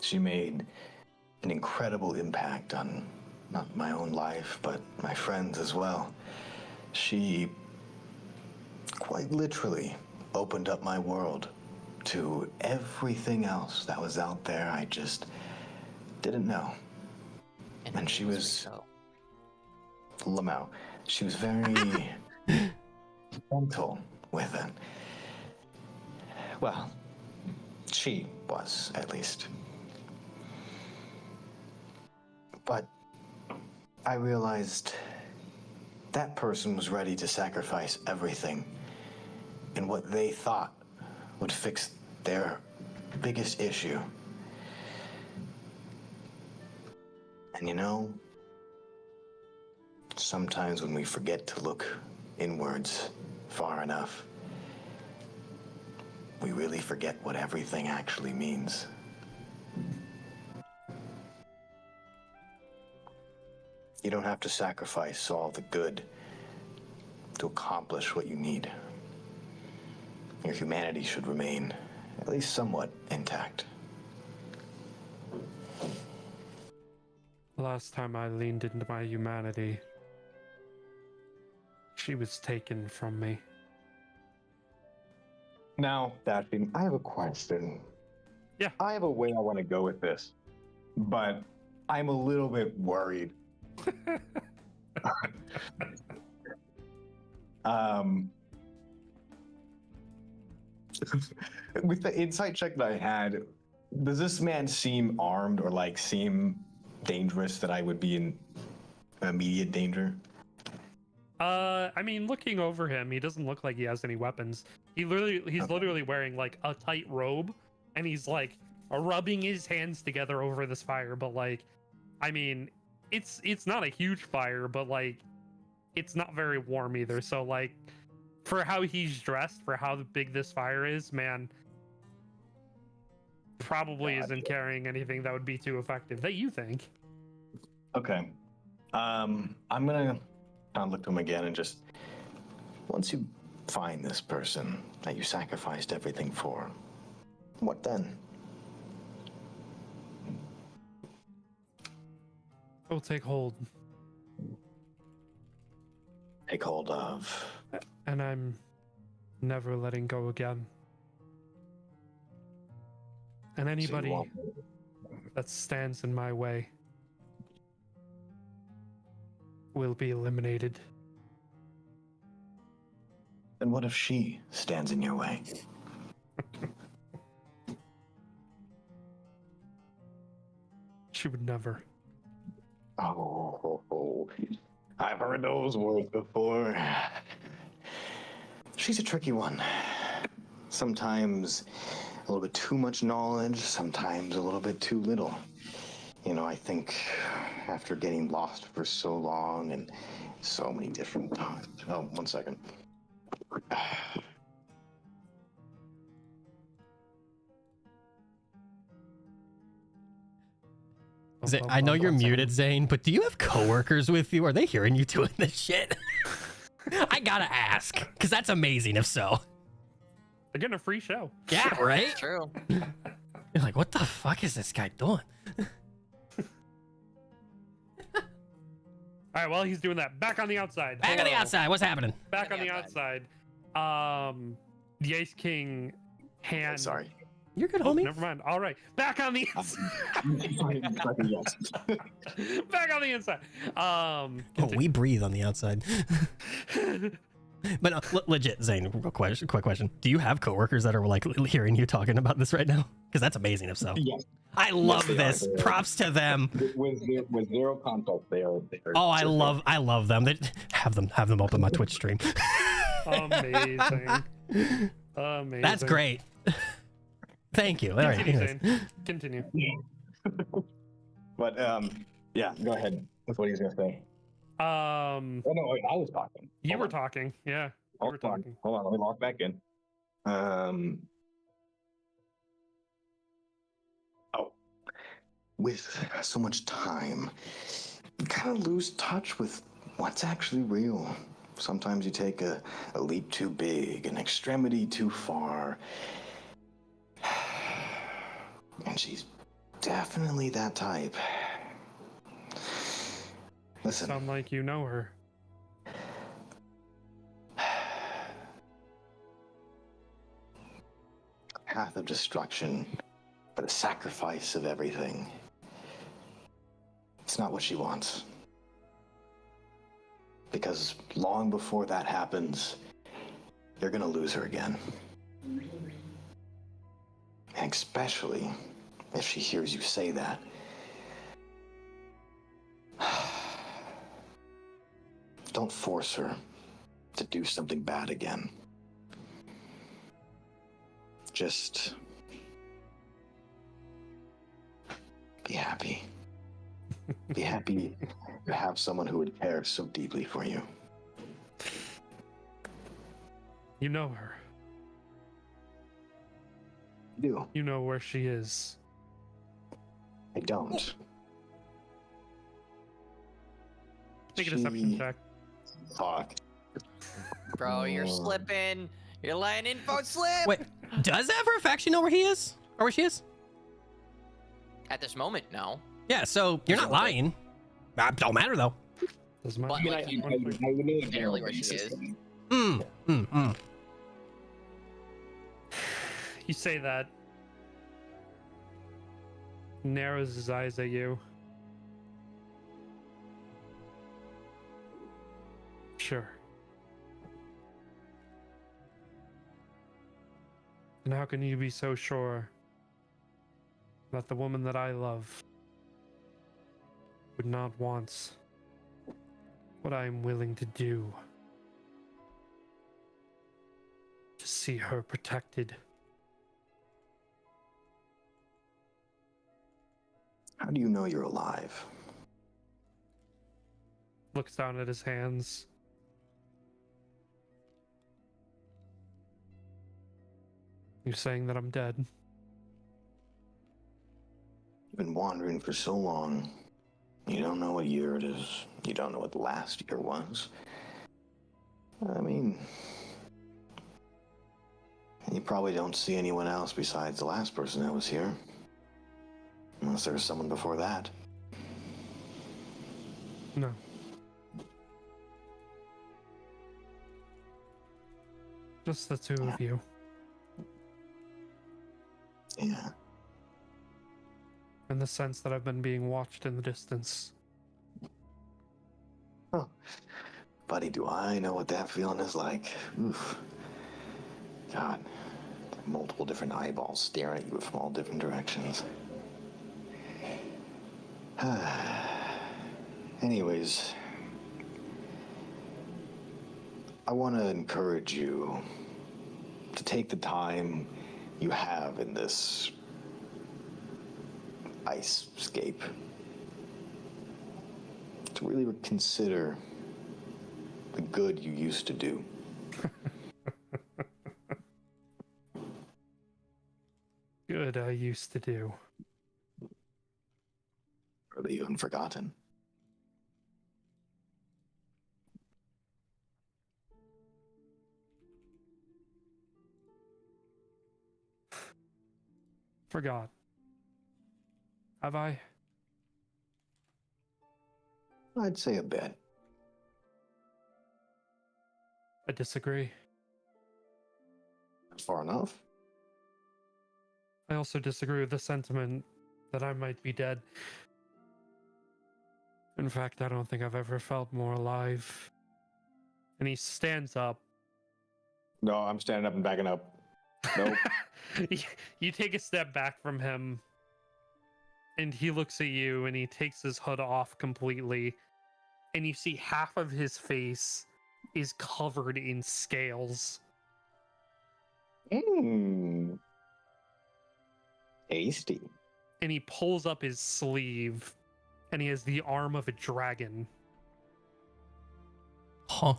She made an incredible impact on not my own life, but my friends as well. She quite literally opened up my world to everything else that was out there I just didn't know. And she was Lamau. She was very gentle with it. Well, she was, at least. But I realized that person was ready to sacrifice everything in what they thought would fix their biggest issue. And you know, sometimes when we forget to look inwards far enough, we really forget what everything actually means. You don't have to sacrifice all the good to accomplish what you need. Your humanity should remain at least somewhat intact. Last time I leaned into my humanity, she was taken from me. Now, Dashing, I have a question. Yeah. I have a way I want to go with this, but I'm a little bit worried. With the insight check that I had, does this man seem armed or like seem dangerous that I would be in immediate danger? I mean, looking over him, he doesn't look like he has any weapons. He's literally wearing like a tight robe, and he's like rubbing his hands together over this fire, but like, I mean, it's not a huge fire, but like, it's not very warm either. So like, for how he's dressed, for how big this fire is, man, probably isn't carrying anything that would be too effective. That you think? Okay. I'm gonna kind of look to him again and just, once you find this person that you sacrificed everything for, what then? Oh, take hold. Take hold of. And I'm never letting go again. And So you anybody want- that stands in my way will be eliminated. And what if she stands in your way? She would never. Oh, I've heard those words before. She's a tricky one. Sometimes a little bit too much knowledge, sometimes a little bit too little. You know, I think after getting lost for so long and so many different times. Oh, 1 second. I know you're muted, Zane, but do you have coworkers with you? Are they hearing you doing this shit? I gotta ask, because that's amazing if so. They're getting a free show. Yeah, right? True. You're like, what the fuck is this guy doing? All right, well, he's doing that. Back on the outside. Back on the Hello. outside, what's happening? Back on the outside. The Ice King hand. Sorry. You're good, Oh, homie. never mind. All right, back on the inside. Back on the inside. Oh, we breathe on the outside. But no, legit, Zane, quick question. Do you have coworkers that are like hearing you talking about this right now? Because that's amazing if so. Yes. I love they are. this. They are. Props to them. With zero context, they are. Oh, I love them. They have them open my Twitch stream. Amazing. Amazing. That's great. Thank you. All right. Continue, anyways. Zane. Continue. But, yeah, go ahead. That's what he's gonna say. Oh no, wait, I was talking. You Hold were on. talking. Yeah, you Hold were on. talking. Hold on, let me log back in. Oh, with so much time, you kind of lose touch with what's actually real. Sometimes you take a leap too big, an extremity too far. And she's definitely that type. Listen, Sound like you know her. path of destruction, but a sacrifice of everything. It's not what she wants. Because long before that happens, you're gonna lose her again. And especially if she hears you say that. Don't force her to do something bad again. Just be happy. Be happy to have someone who would care so deeply for you. You know her. You. You know where she is. I don't. Make a deception She- check. Fuck. Bro, you're Oh. slipping. You're letting info slip. Wait, does that for a fact you know where he is? Or where she is? At this moment, no. Yeah, so you're not lying. Don't matter though. Doesn't matter. But like you, generally where she is. You say that. Narrows his eyes at you. Sure. And how can you be so sure that the woman that I love would not want what I am willing to do to see her protected? How do you know you're alive? Looks down at his hands. You're saying that I'm dead. You've been wandering for so long. You don't know what year it is. You don't know what the last year was. I mean, you probably don't see anyone else besides the last person that was here. Unless there was someone before that. No. Just the two of you. Yeah. In the sense that I've been being watched in the distance. Oh, buddy, do I know what that feeling is like? Oof. God, multiple different eyeballs staring at you from all different directions. Anyways, I want to encourage you to take the time you have in this ice-scape to really consider the good you used to do. Good I used to do. Or that you haven't forgotten. Forgot. Have I? I'd say a bit. I disagree. That's far enough. I also disagree with the sentiment that I might be dead. In fact, I don't think I've ever felt more alive. And he stands up. No, I'm standing up and backing up. Nope. You take a step back from him, and he looks at you, and he takes his hood off completely, and you see half of his face is covered in scales. Mmm. Tasty. And he pulls up his sleeve, and he has the arm of a dragon. Huh.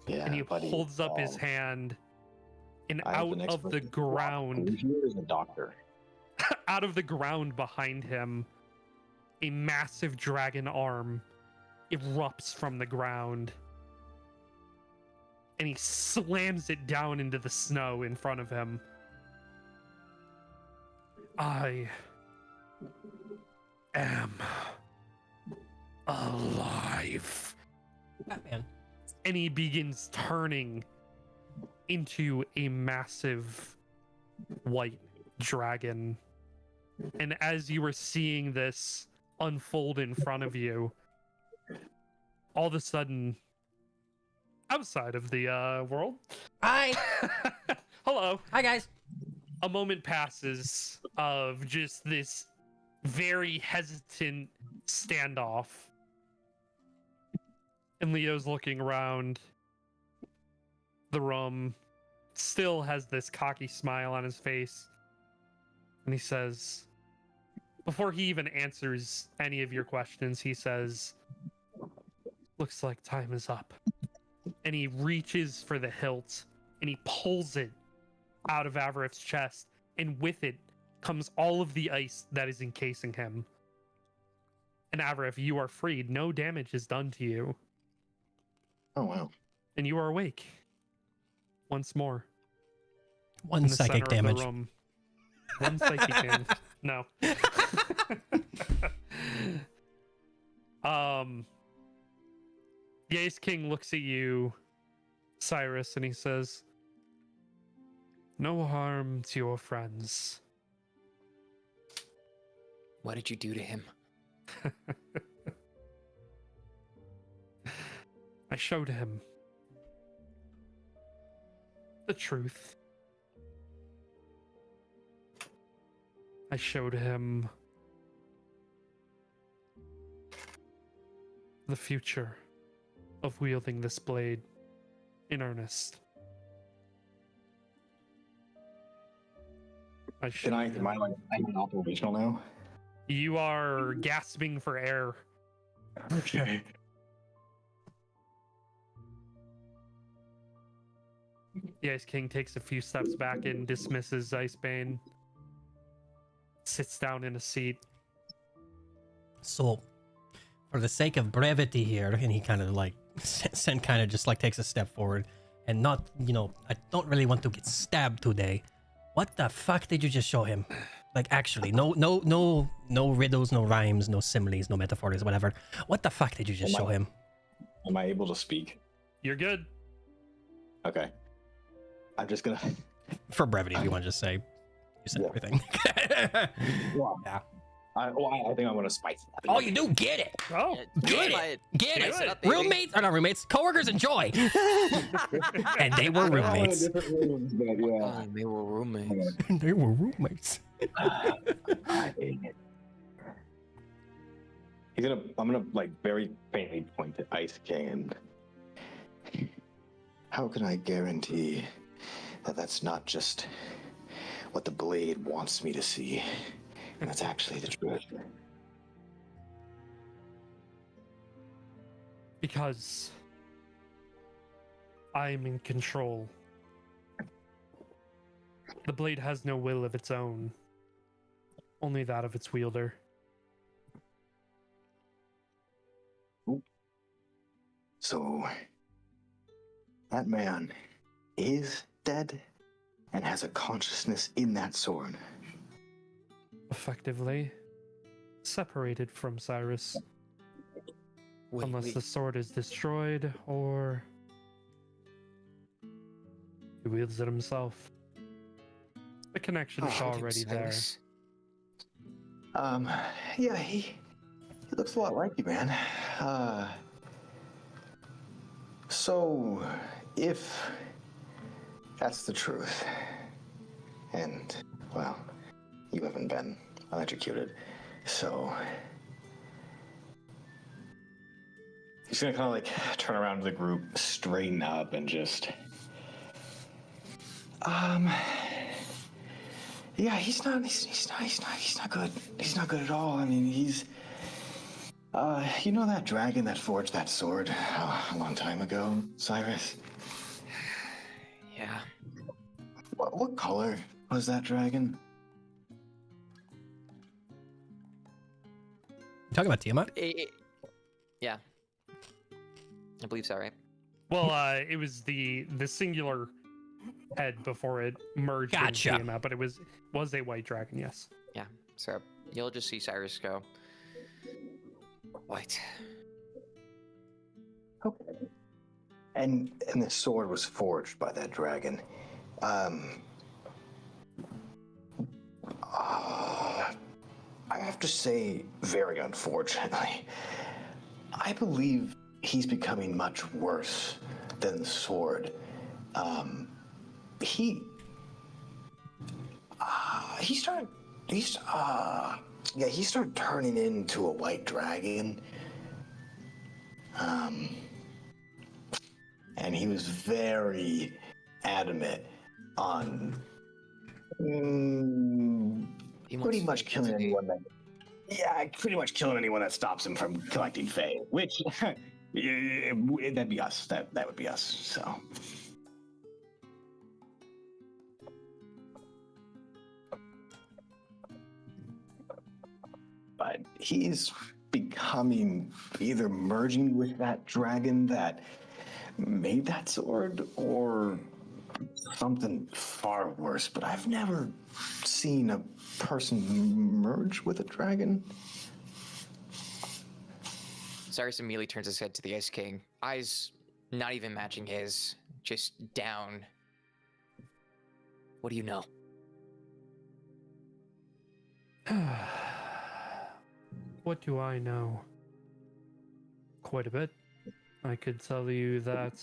Yeah, And he buddy, holds up his hand, and I have out an of the expert ground, here is a doctor. out of the ground behind him, a massive dragon arm erupts from the ground. And he slams it down into the snow in front of him. I am alive. Batman. And he begins turning into a massive white dragon. And as you were seeing this unfold in front of you, all of a sudden, outside of the world, Hi. hello, Hi, guys. a moment passes of just this very hesitant standoff. And Leo's looking around the room, still has this cocky smile on his face. And he says, before he even answers any of your questions, he says, looks like time is up. And he reaches for the hilt and he pulls it out of Avarith's chest. And with it comes all of the ice that is encasing him. And Avarith, you are freed. No damage is done to you. Oh, wow. And you are awake. Once more. One In the psychic center of the damage. room. One psychic damage. No. The Ice King looks at you, Cyrus, and he says, no harm to your friends. What did you do to him? I showed him the truth. I showed him the future of wielding this blade in earnest. Am I like operational now? You are gasping for air. Okay. The Ice King takes a few steps back and dismisses Icebane. Sits down in a seat. So, for the sake of brevity here, and he kind of like, Sen kind of just like takes a step forward, and not, you know, I don't really want to get stabbed today. What the fuck did you just show him? Like, actually, no riddles, no rhymes, no similes, no metaphors, whatever. What the fuck did you just show him? Am I able to speak? You're good. Okay. I'm just gonna. For brevity, if you want to just say, you said everything. Yeah. I think I want to spice it up. Oh, you do get it. Oh, Get Buy it. Get Spice it. it up, baby. Roommates, or not roommates, coworkers enjoy. And they were roommates. Different rooms, but yeah. Oh, they were roommates. They were roommates. I'm gonna like very faintly point to Ice King and how can I guarantee that that's not just what the blade wants me to see, and that's actually the truth? because I'm in control. The blade has no will of its own, only that of its wielder. So that man is dead and has a consciousness in that sword. Effectively separated from Cyrus, Wait, unless wait. the sword is destroyed or he wields it himself. The connection is Oh, already there. Cyrus. Yeah, he looks a lot like you, man. So, if that's the truth, and, well, you haven't been electrocuted, so... He's gonna kind of like turn around to the group, straighten up, and just... Yeah, he's not good. He's not good at all. I mean, he's... you know that dragon that forged that sword a long time ago, Cyrus? Yeah. What color was that dragon? You talking about Tiamat? Yeah. I believe so, right? Well, it was the singular head before it merged Gotcha. into Tiamat, but it was a white dragon, yes. Yeah. So you'll just see Cyrus go. White. Okay. And the sword was forged by that dragon. I have to say, very unfortunately, I believe he's becoming much worse than the sword. He started turning into a white dragon. And he was very adamant on He wants pretty to much make killing entity. anyone that. Yeah, pretty much killing anyone that stops him from collecting Fae, which that'd be us. That would be us. So. But he's becoming either merging with that dragon that made that sword or something far worse. But I've never seen a person merge with a dragon. Cyrus immediately turns his head to the Ice King, eyes not even matching his, just down. What do you know? What do I know? Quite a bit. I could tell you that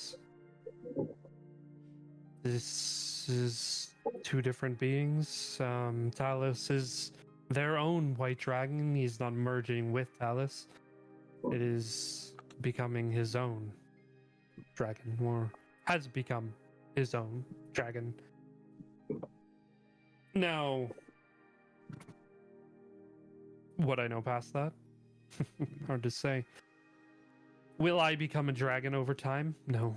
this is two different beings. Talus is their own white dragon. He's not merging with Talus. It is becoming his own dragon, or has become his own dragon. Now, What I know past that? Hard to say. Will I become a dragon over time? No.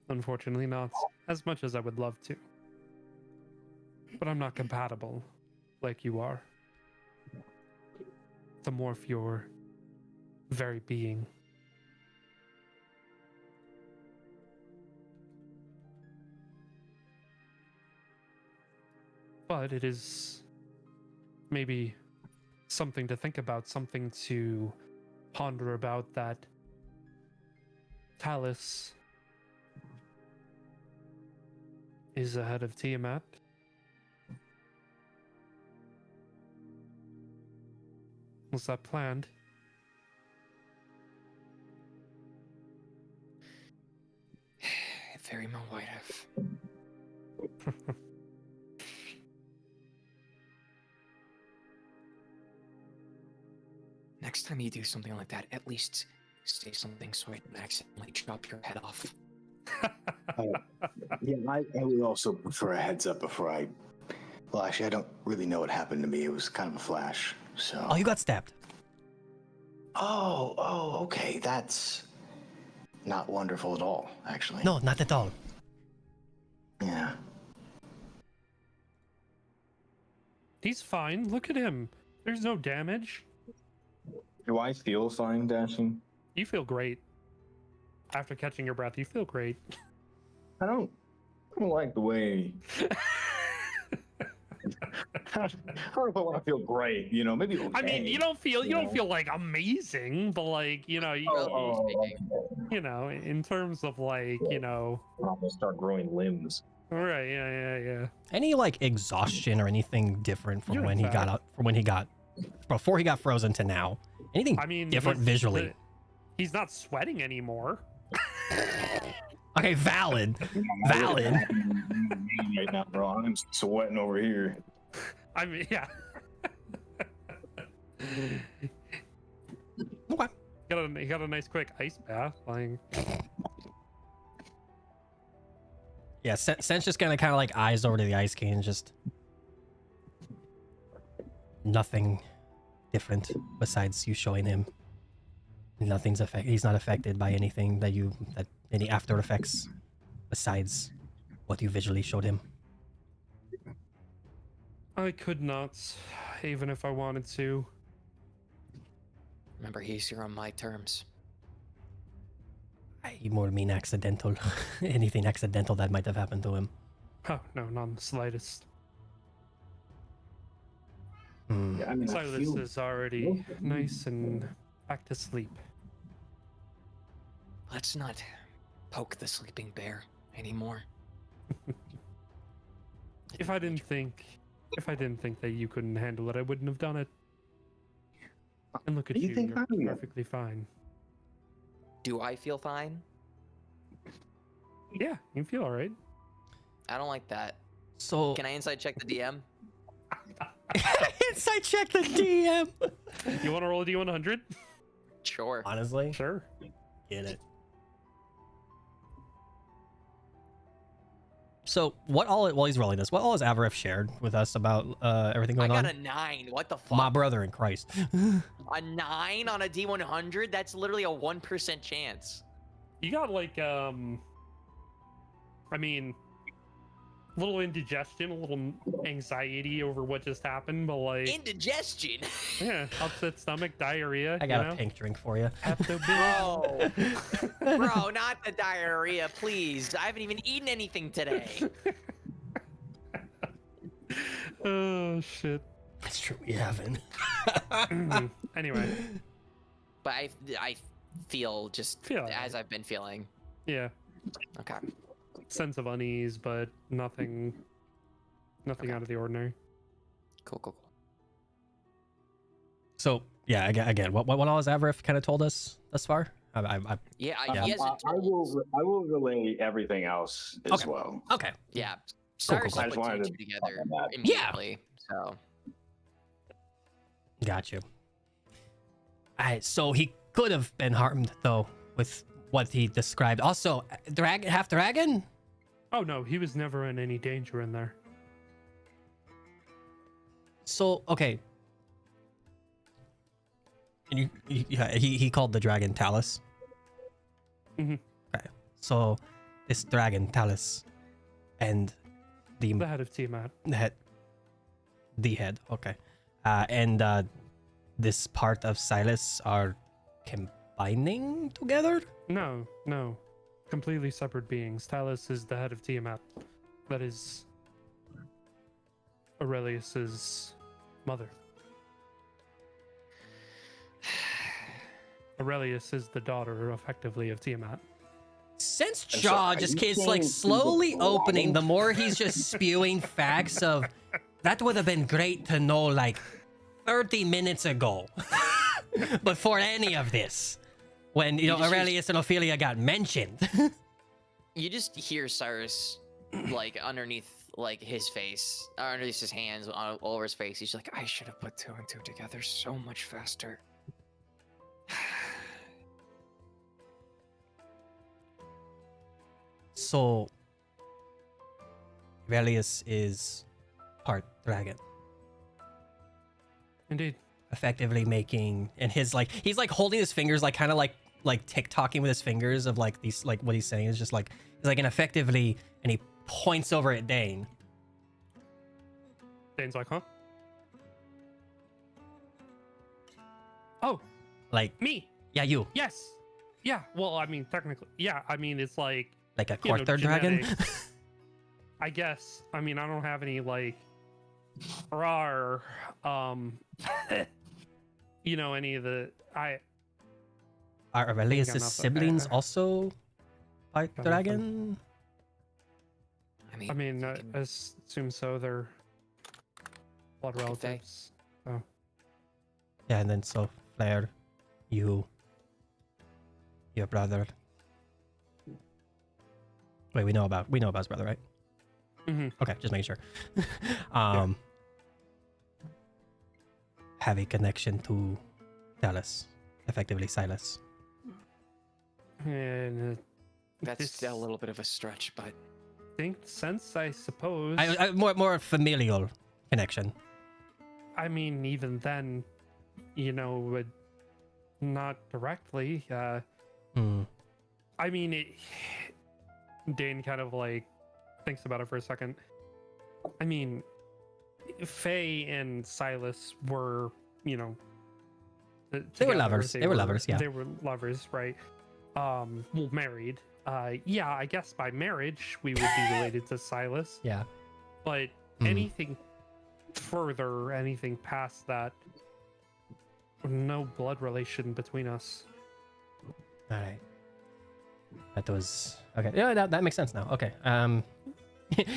Unfortunately not. As much as I would love to. But I'm not compatible like you are. To morph your very being. But it is maybe something to think about, something to ponder about, that Talus is ahead of Tiamat. Was that planned? Very well might have. Next time you do something like that, at least say something so I don't accidentally chop your head off. Yeah, I would also prefer a heads up before I. Well, actually, I don't really know what happened to me. It was kind of a flash. So. Oh, you got stabbed. Oh, okay. That's not wonderful at all, actually. No, not at all. Yeah. He's fine. Look at him. There's no damage. Do I feel fine, Dashing? You feel great. After catching your breath, you feel great. I don't like the way. I don't know if I want to feel great. You know, maybe. Okay. I mean, you don't feel like amazing, but like, you know, you know, in terms of like, you know, I'm gonna start growing limbs. all right, yeah. Any like exhaustion or anything different from You're when he got fat. out, from when he got, before he got frozen to now? Anything I mean, different visually? He's not sweating anymore. Okay, valid. Valid. Right now, bro, I'm sweating over here. I mean, yeah. Okay. He got a nice quick ice bath. Like, Yeah, Sen's just kind of like eyes over to the ice king, just nothing different besides you showing him. Nothing's he's not affected by anything that any after effects besides what you visually showed him. I could not, even if I wanted to. Remember, he's here on my terms. I more mean accidental. Anything accidental that might have happened to him. Oh, no, not in the slightest. Hmm. Yeah, I mean, I Silas feel- is already nice and back to sleep. Let's not poke the sleeping bear anymore. If I didn't think that you couldn't handle it, I wouldn't have done it. And look at You you, think you're I'm- perfectly fine. Do I feel fine? Yeah, you feel all right. I don't like that. So Can I inside check the DM? inside check the DM. You want to roll a D100? Sure. Honestly, Sure. get it. So what all? While he's rolling this, what all has Avarif shared with us about everything I going got on? a 9. What the fuck? My brother in Christ. A 9 on a D100? That's literally a 1% chance. You got like I mean, a little indigestion, a little anxiety over what just happened, but like Indigestion? yeah, upset stomach, diarrhea. I got you know? a pink drink for you. Bro. Bro, not the diarrhea, please. I haven't even eaten anything today. Oh shit. That's true. We haven't. Anyway, But I feel just Feel as alright. I've been feeling. yeah, Okay. sense of unease, but nothing Okay. out of the ordinary. Cool. So yeah, again, what all has Avarif kind of told us thus far? Yeah, Yeah. he hasn't I told. will relay everything else as Okay. well. Okay. Yeah. Cool. Cyrus I just put wanted two to together talk about that. immediately. So Got you. Alright, so he could have been harmed though with what he described. Also, half dragon. Oh no, he was never in any danger in there. So okay. Yeah, he called the dragon Talus. Mhm. Okay, so this dragon Talus and the The head of Tiamat. head, okay, and this part of Silas are combining together. No, no. Completely separate beings. Talus is the head of Tiamat. That is Aurelius's mother. Aurelius is the daughter, effectively, of Tiamat. Since so Jaw are just you keeps like saying slowly he's a opening, the dragon? more he's just spewing facts of that would have been great to know like 30 minutes ago before any of this. When you know just hear- Aurelius and Ophelia got mentioned. You just hear Cyrus, like underneath, like his face, or underneath his hands, all over his face. He's like, I should have put two and two together so much faster. So Aurelius is part dragon, Indeed. effectively making, and his like he's like holding his fingers like kind of like tick-tocking with his fingers of like these like what he's saying is just like he's like and effectively, and he points over at Dane. Dane's like, huh? Oh, Like, me. yeah, you Yes. Yeah. Well, I mean, technically, yeah. I mean, it's like, like a you know, quarter dragon. genetics. I guess. I mean, I don't have any like, rar, you know, any of the Are Aurelius' enough, siblings also part got dragon? I mean, I assume so. They're blood Fae. relatives. Yeah, and then so Flair, you, your brother. Wait, we know about his brother, right? Mm-hmm. Okay, just making sure. Have a connection to Dallas, effectively Silas. And That's a little bit of a stretch, but distinct sense, I suppose. I more familial connection. I mean, even then, you know, would not directly. Hmm. I mean, Dane kind of like thinks about it for a second. I mean, Faye and Silas were, you know, They were together. lovers. They were lovers, yeah. They were lovers, right? Well, married. Yeah, I guess by marriage we would be related to Silas. Yeah. But Mhm. anything further, anything past that, no blood relation between us. All right. That was okay. Yeah, that makes sense now. Okay.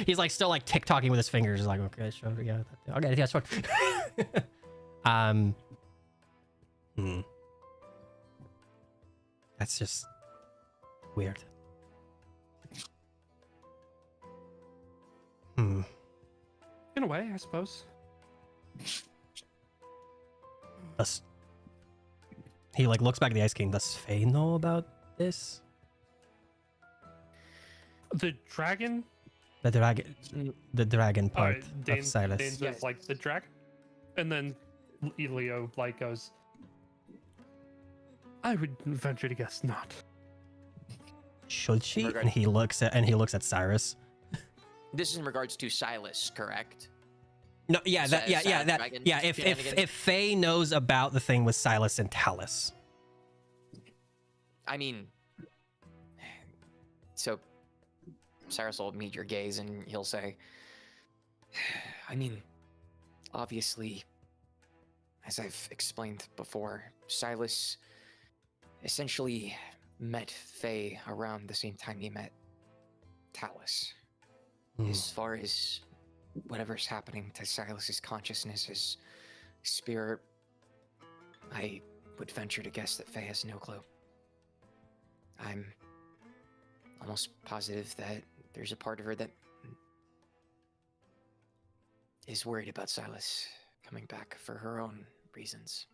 He's like still like tick-tocking with his fingers. He's like, okay, sure, yeah, okay, yeah, sure. Hmm. That's just weird. Hmm. In a way, I suppose. He like looks back at the Ice King. Does Faye know about this? The dragon? The dragon part Dane, of Silas. Dane says, like, the dragon? And then Leo, like, goes, I would venture to guess not. Should she? Regard- And he looks at Cyrus. this is in regards to Silas, correct? No, yeah, that, yeah, yeah, that, Dragon yeah. If shenanigans? Faye knows about the thing with Silas and Talus, I mean, so Cyrus will meet your gaze and he'll say, I mean, obviously, as I've explained before, Silas essentially met Faye around the same time he met Talus. As far as whatever's happening to Silas's consciousness, his spirit, I would venture to guess that Faye has no clue. I'm almost positive that there's a part of her that is worried about Silas coming back for her own reasons.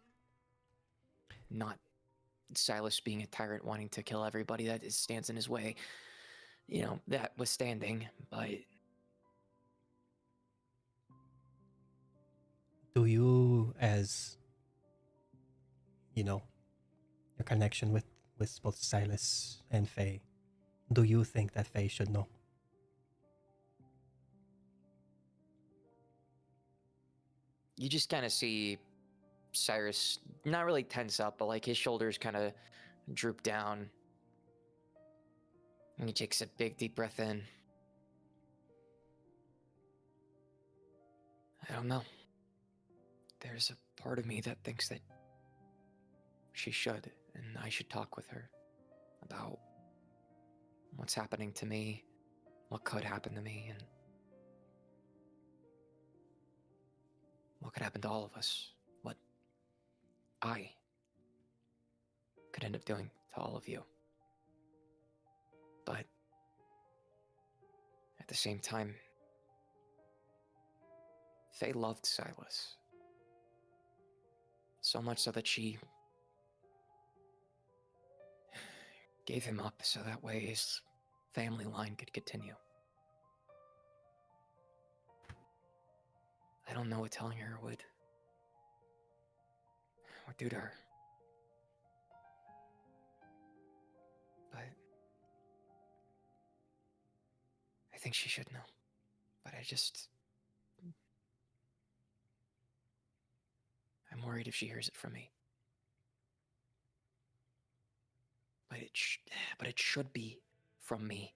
Not Silas being a tyrant wanting to kill everybody that stands in his way. You know, that withstanding, but do you, as you know, your connection with both Silas and Faye, do you think that Faye should know? You just kind of see Cyrus not really tense up, but like his shoulders kind of droop down. And he takes a big deep breath in. I don't know. There's a part of me that thinks that she should, and I should talk with her about what's happening to me, what could happen to me, and what could happen to all of us. What I could end up doing to all of you. But at the same time, Faye loved Silas. So much so that she gave him up so that way his family line could continue. I don't know what telling her would do to her. But I think she should know. But I'm worried if she hears it from me. But it should be from me.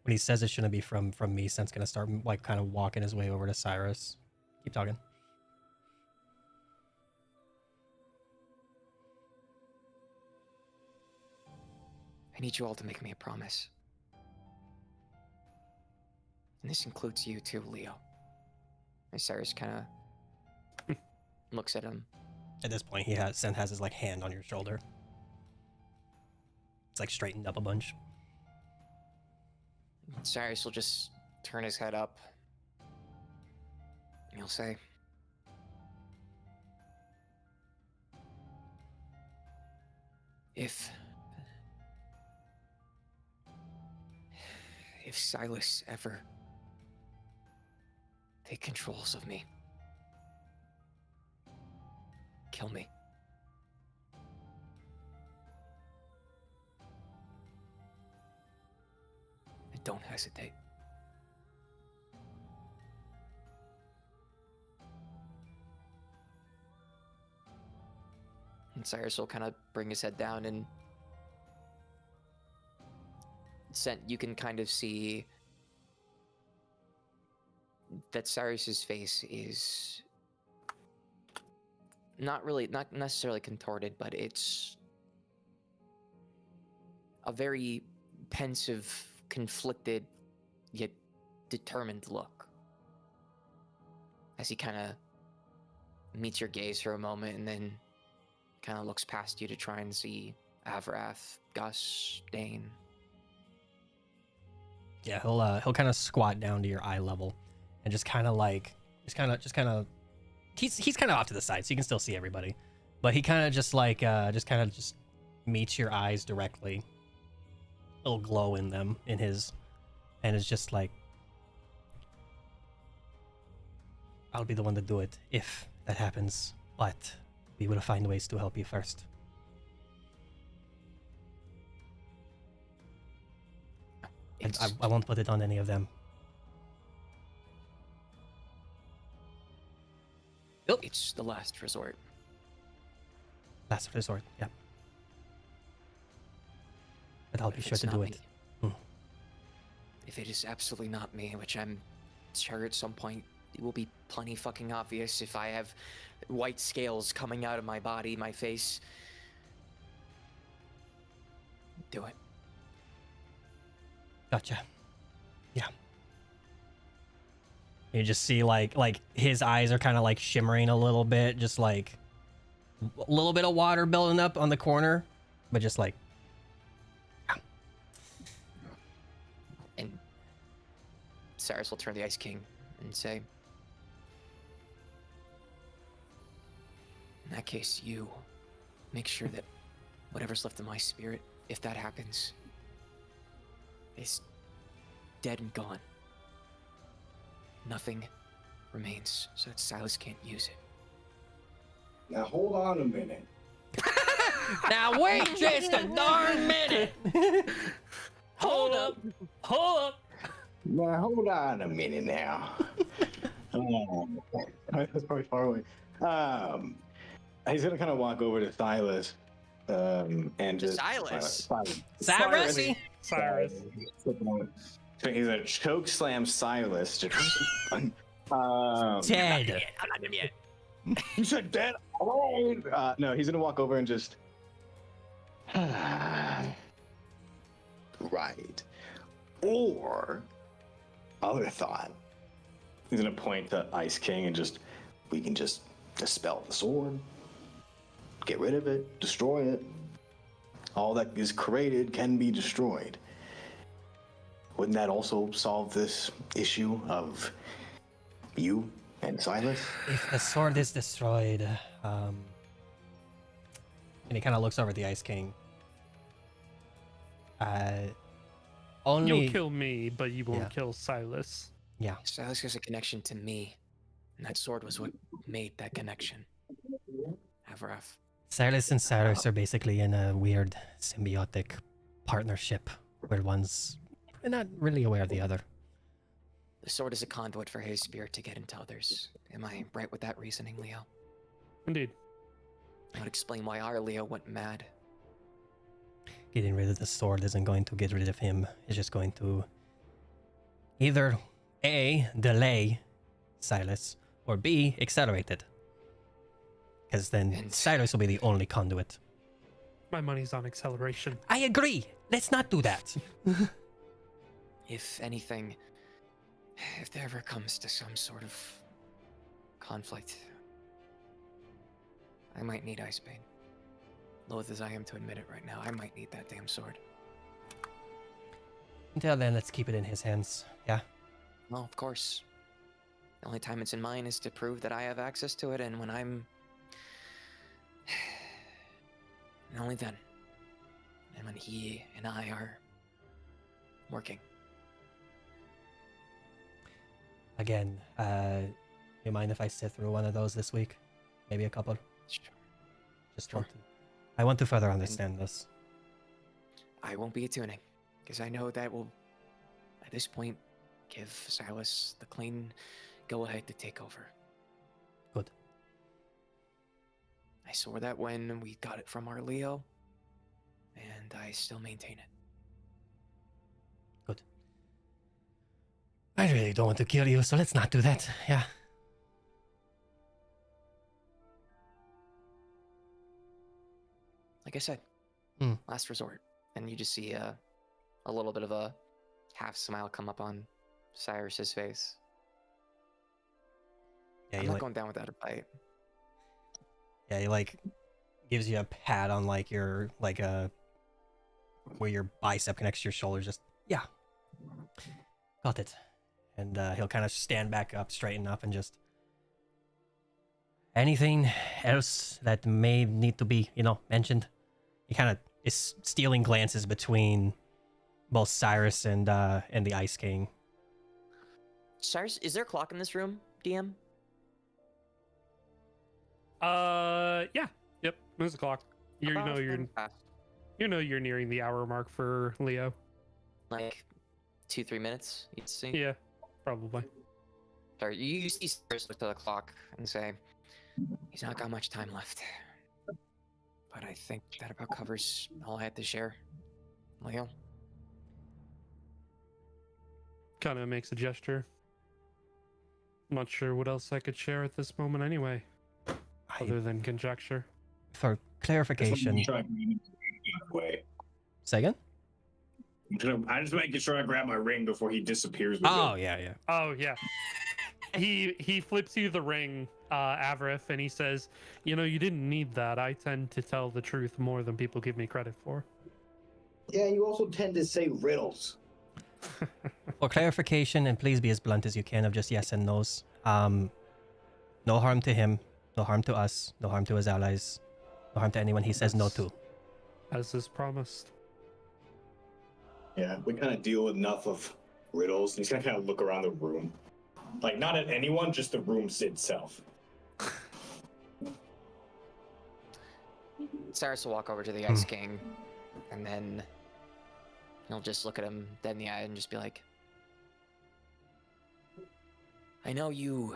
When he says it shouldn't be from me, Sent's gonna start like kind of walking his way over to Cyrus. Keep talking. I need you all to make me a promise. And this includes you too, Leo. And Cyrus kind of looks at him. At this point, Sent has his like hand on your shoulder. It's like straightened up a bunch. Cyrus will just turn his head up. And he'll say, If Silas ever take controls of me, kill me. And don't hesitate. And Cyrus will kind of bring his head down, and you can kind of see that Cyrus's face is not necessarily contorted, but it's a very pensive, conflicted, yet determined look. As he kind of meets your gaze for a moment and then kind of looks past you to try and see Avrath, Gus, Dane. Yeah, he'll kind of squat down to your eye level and just kind of he's kind of off to the side, so you can still see everybody, but he kind of just meets your eyes directly, a little glow in them, and is just like, I'll be the one to do it if that happens, but we will find ways to help you first. And I won't put it on any of them. It's the last resort. Last resort, yeah. But I'll be sure to do it. If it is absolutely not me, which I'm sure at some point it will be plenty fucking obvious if I have white scales coming out of my body, my face. Do it. Gotcha. Yeah. You just see like his eyes are kind of like shimmering a little bit, just like a little bit of water building up on the corner, but just like, yeah. And Cyrus will turn to the Ice King and say, in that case, you make sure that whatever's left of my spirit, if that happens, is dead and gone. Nothing remains so that Silas can't use it. Now hold on a minute. Now wait just a darn minute. Hold up. Hold up. Now hold on a minute now. That's probably far away. He's gonna kind of walk over to Silas, and just Silas? Cyrus. Cyrus. So he's gonna choke slam Silas. Dead. I'm not dead yet. You said dead. No, he's gonna walk over and just. Right. Or other thought. He's gonna point to Ice King and just, we can just dispel the sword, get rid of it, destroy it. All that is created can be destroyed. Wouldn't that also solve this issue of you and Silas? If the sword is destroyed, and he kind of looks over at the Ice King. Only You'll kill me, but you won't kill Silas. Yeah. Silas has a connection to me, and that sword was what made that connection. Avaraf. Silas and Cyrus are basically in a weird symbiotic partnership where one's not really aware of the other. The sword is a conduit for his spirit to get into others. Am I right with that reasoning, Leo? Indeed. That would explain why our Leo went mad. Getting rid of the sword isn't going to get rid of him. It's just going to either A, delay Silas, or B, accelerate it. Because then And- Cyrus will be the only conduit. My money's on acceleration. I agree. Let's not do that. If anything, if there ever comes to some sort of conflict, I might need Icebane. Loath as I am to admit it right now, I might need that damn sword. Until then, let's keep it in his hands. Yeah. Well, of course. The only time it's in mine is to prove that I have access to it, and when I'm... and only then. And when he and I are working. Again, you mind if I sit through one of those this week? Maybe a couple? Sure. Just want to, I want to further understand this. I won't be attuning, because I know that will, at this point, give Silas the clean go-ahead to take over. Good. I swore that when we got it from our Leo, and I still maintain it. Good. I really don't want to kill you, so let's not do that. Yeah. Like I said, last resort. And you just see a little bit of a half smile come up on Cyrus's face. Yeah, I'm he not like, going down without a fight. yeah, he like gives you a pat on like your where your bicep connects to your shoulder. Just yeah, got it. And he'll kind of stand back up, straighten up, and just anything else that may need to be, mentioned. He kind of is stealing glances between both Cyrus and the Ice King. Cyrus, is there a clock in this room, DM? Yeah. Yep. There's a clock. You know you're nearing the hour mark for Leo. Like 2-3 minutes, you'd see. Yeah, probably. Sorry, you see Cyrus look at the clock and say, He's not got much time left. But I think that about covers all I had to share. Leo? Kind of makes a gesture. Not sure what else I could share at this moment anyway, other than conjecture. For clarification, Way. say again? I'm just making sure I grab my ring before he disappears. Oh yeah. Oh yeah. He flips you the ring, Avarif, and he says, "You didn't need that. I tend to tell the truth more than people give me credit for." Yeah, you also tend to say riddles. For clarification, and please be as blunt as you can of just yes and no's. No harm to him, no harm to us, no harm to his allies, no harm to anyone he says no to. As is promised. Yeah, we kind of deal with enough of riddles. He's gonna kind of look around the room, like not at anyone, just the room itself. Cyrus will walk over to the Ice King, and then he'll just look at him dead in the eye and just be like, I know you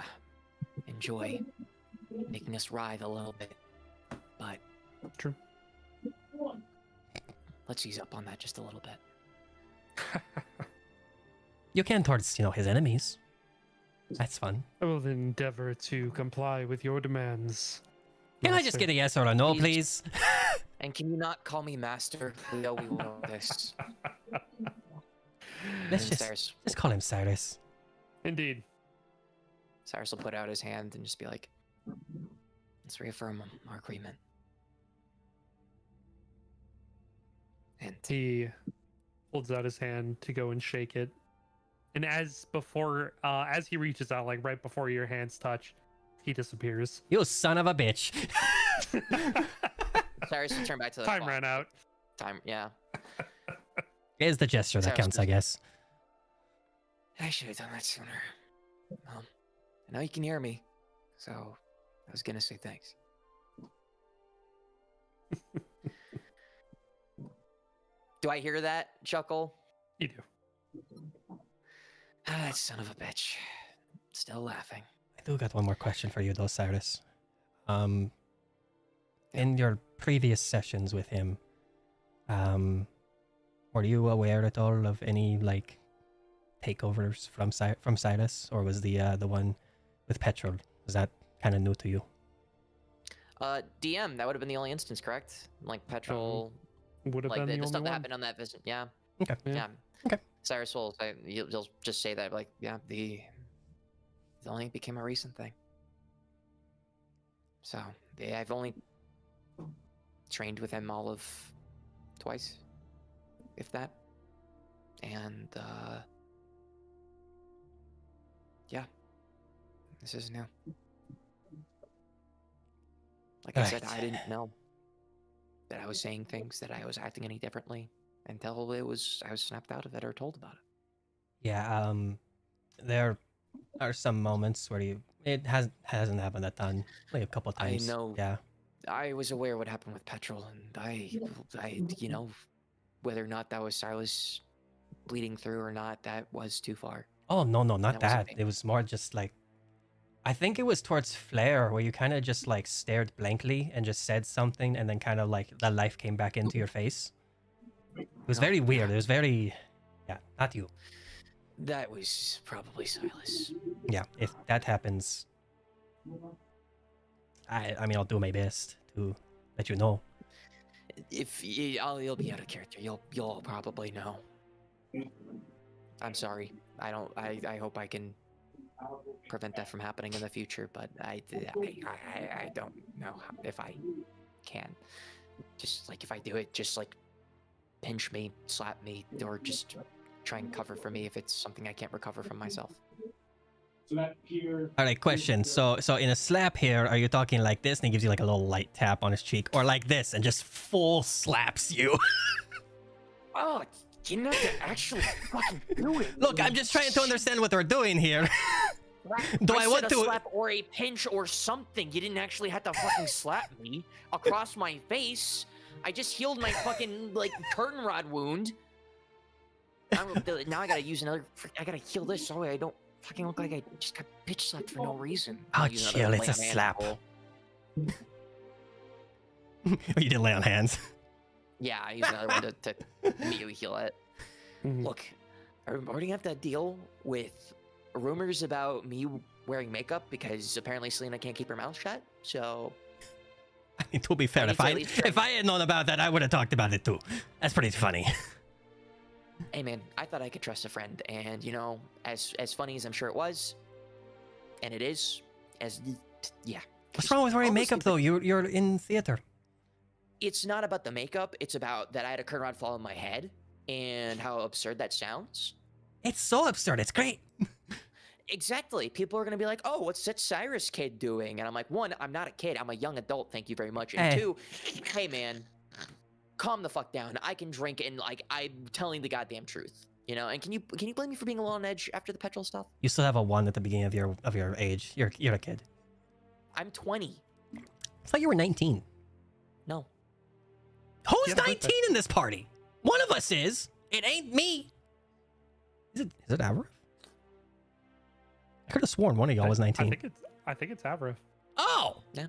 enjoy making us writhe a little bit, but True. let's ease up on that just a little bit. You can towards, his enemies. That's fun. I will endeavor to comply with your demands. Can I just get a yes or a no, please? And can you not call me master? We know we know this. Let's And just Cyrus, call him Cyrus. Indeed. Cyrus will put out his hand and just be like, let's reaffirm our agreement. And He holds out his hand to go and shake it. And as he reaches out, like right before your hands touch, he disappears. You son of a bitch. Cyrus will turn back to the Time clock. ran out. Time, yeah. It is the gesture that Cyrus counts, I guess. I should have done that sooner. I know you can hear me, so I was gonna say thanks. Do I hear that chuckle? You do. That son of a bitch. Still laughing. I do got one more question for you, though, Cyrus. In your previous sessions with him, were you aware at all of any takeovers from Cyrus, or was the one with Petrol, was that kind of new to you? DM, that would have been the only instance, correct? Like Petrol, Would have like been the the stuff only that one. happened on that visit. Yeah. Okay. Yeah. Okay. Cyrus will say, he'll just say that, like, yeah, it only became a recent thing. So, yeah, I've only trained with him all of twice, if that. And, yeah, this is new. Like I said, Right. I didn't know that I was saying things, that I was acting any differently until I was snapped out of it or told about it. Yeah, there are some moments where it hasn't happened a ton, like a couple I times. know. Yeah. I was aware what happened with Petrol, and I, whether or not that was Silas bleeding through or not, that was too far. Oh no, not That wasn't that. me. It was more just I think it was towards Flair where you kind of just stared blankly and just said something, and then kind of the life came back into your face. It was No, very weird. It was very, not you. That was probably Silas. Yeah, if that happens, I mean, I'll do my best to let you know. If you'll be out of character, you'll probably know. I'm sorry. I hope I can prevent that from happening in the future, but I don't know if I can. Just if I do it, just pinch me, slap me, or just try and cover for me if it's something I can't recover from myself. All right, question. So in a slap here, are you talking like this and he gives you a little light tap on his cheek, or like this and just full slaps you? Oh, you didn't have to actually fucking do it. Look, I'm just trying to understand what we're doing here. Do I want said to- a slap or a pinch or something? You didn't actually have to fucking slap me across my face. I just healed my fucking curtain rod wound. Now I gotta use another. I gotta heal this so I don't fucking look like I just got bitch slapped for no reason. Oh, I'll use another chill, lay it's a on hands slap. roll. You didn't lay on hands. Yeah, I use another one to immediately heal it. Mhm. Look, I'm already gonna have to deal with rumors about me wearing makeup because apparently Selena can't keep her mouth shut. So I mean, to be fair, need if to at I least try. if I had known about that, I would have talked about it too. That's pretty funny. Hey man, I thought I could trust a friend, and as funny as I'm sure it was, and it is, yeah. What's wrong with wearing All those makeup things- though? You're in theater. It's not about the makeup. It's about that I had a curtain rod fall on my head, and how absurd that sounds. It's so absurd. It's great. Exactly. People are gonna be like, "Oh, what's that Cyrus kid doing?" And I'm like, one, I'm not a kid. I'm a young adult. Thank you very much. And Hey. two, hey man, calm the fuck down. I can drink, and I'm telling the goddamn truth. And can you blame me for being a little on edge after the petrol stuff? You still have a 1 at the beginning of your age. You're a kid. I'm 20. I thought you were 19. No, Who's Yeah, 19 in this party? One of us is. It ain't me. Is it Avrith? I could have sworn one of y'all was 19. I think it's Avrith. Oh. Yeah.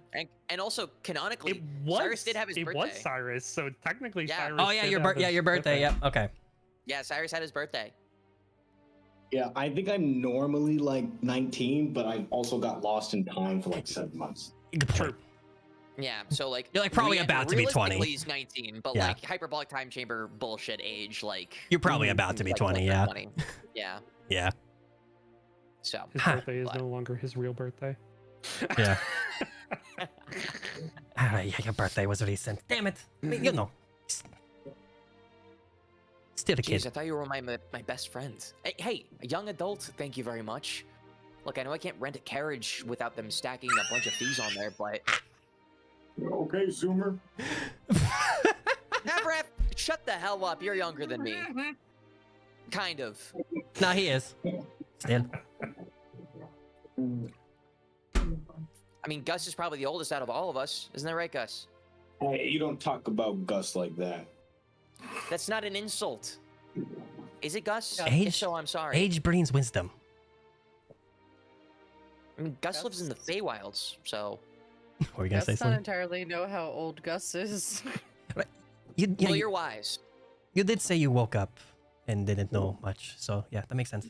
And also canonically, It was Cyrus did have his birthday. It was Cyrus, so technically Yeah. Cyrus. Oh yeah, did your have his your birthday. Yep. Okay. Yeah, Cyrus had his birthday. Yeah, I think I'm normally like 19, but I also got lost in time for like 7 months. Good point. True. Yeah, so like You're like probably about to be 20. realistically he's 19, but Yeah. like hyperbolic time chamber bullshit age, like You're probably about to be like, 20. like Yeah. 20. Yeah. Yeah. So His Huh. birthday is no longer his real birthday. Yeah. Yeah, your birthday was recent. Damn it. I mean, you know. Still a Jeez, kid. I thought you were my best friend. Hey, a young adult, thank you very much. Look, I know I can't rent a carriage without them stacking a bunch of fees on there, but Okay, Zoomer. Avrith, shut the hell up. You're younger than me. Kind of. Nah, he is. Still. I mean, Gus is probably the oldest out of all of us. Isn't that right, Gus? Hey, you don't talk about Gus like that. That's not an insult. Is it, Gus? Age- If so, I'm sorry. Age brings wisdom. I mean, Gus lives in the Feywilds, so... What were you gonna say Gus not something? entirely know how old Gus is. Well, you're wise. you did say you woke up and didn't know much, so yeah, that makes sense.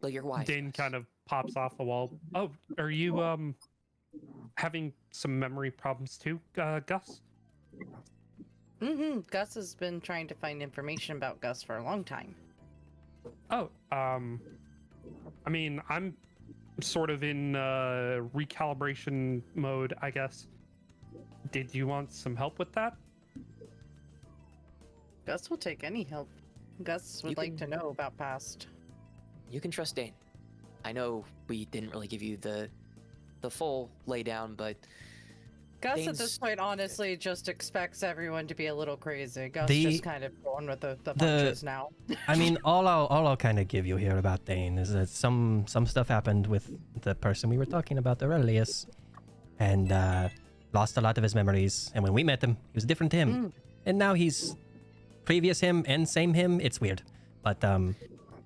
Well, you're wise. Dane kind of pops off the wall. Oh, are you having some memory problems too, Gus? Gus has been trying to find information about Gus for a long time. Oh, I mean, I'm sort of in recalibration mode, I guess. Did you want some help with that? Gus will take any help. Gus would You like to can- know about past. You can trust Dane. I know we didn't really give you the full laydown, but Gus at Dane's- this point honestly just expects everyone to be a little crazy. Gus The- just kind of going with the punches now. I mean, all I'll kind of give you here about Dane is that some stuff happened with the person we were talking about earliest, and lost a lot of his memories. And when we met him, he was different to him, and now he's previous him and same him. It's weird, but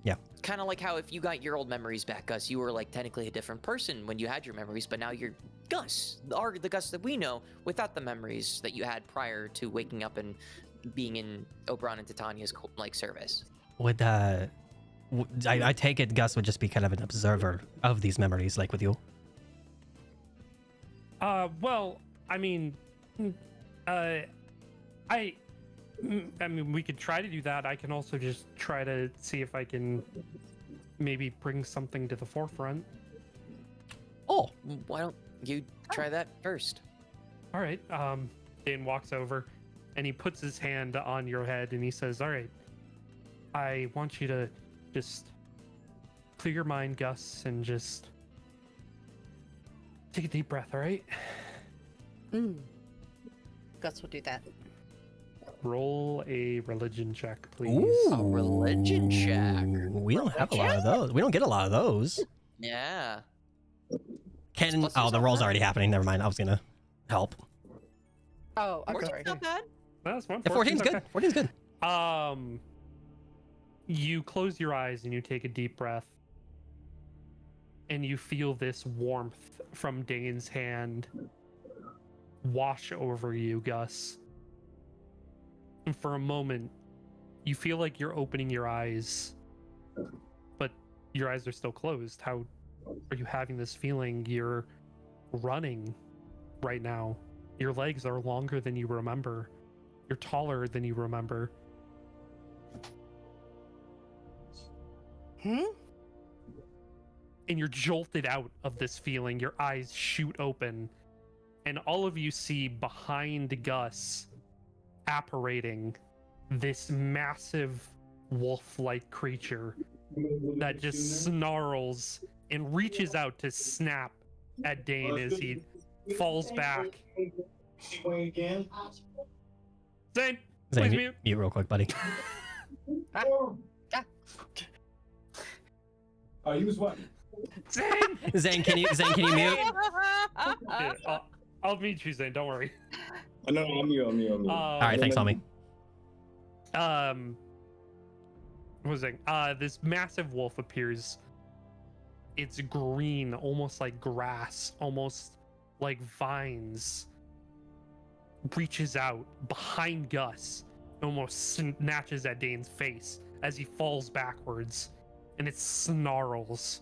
yeah. kind of like how if you got your old memories back, Gus, you were like technically a different person when you had your memories, but now you're Gus, the Gus that we know without the memories that you had prior to waking up and being in Oberon and Titania's like service. Would I take it Gus would just be kind of an observer of these memories, like with you? Well, I mean, I mean, we could try to do that. I can also just try to see if I can maybe bring something to the forefront. Oh, Why don't you try that first? All right. Dane walks over and he puts his hand on your head and he says, "All right, I want you to just clear your mind, Gus, and just take a deep breath, all right? Gus will do that. Roll a religion check, please." ooh, A religion check. We don't have a lot of those. We don't get a lot of those. Yeah. Can Plus oh, it's the not roll's bad. already happening. Never mind. I was gonna help. Oh, I'm 14's sorry. not bad. That's one. Yeah, 14's good. okay. 14's good. You close your eyes and you take a deep breath, and you feel this warmth from Dane's hand wash over you, Gus. And for a moment, you feel like you're opening your eyes, but your eyes are still closed. How are you having this feeling? You're running right now. Your legs are longer than you remember. You're taller than you remember. And you're jolted out of this feeling. Your eyes shoot open, and all of you see behind Gus apparating this massive wolf-like creature that just snarls and reaches out to snap at Dane as he falls back. Zane, Zane, please mute, mute. mute real quick, buddy. Use what? Zane! Zane, can you mute? Yeah, I'll mute you, Zane. Don't worry. No, I'm you. All right, thanks, homie. What was it? This massive wolf appears. It's green, almost like grass, almost like vines. Reaches out behind Gus, almost snatches at Dane's face as he falls backwards, and it snarls.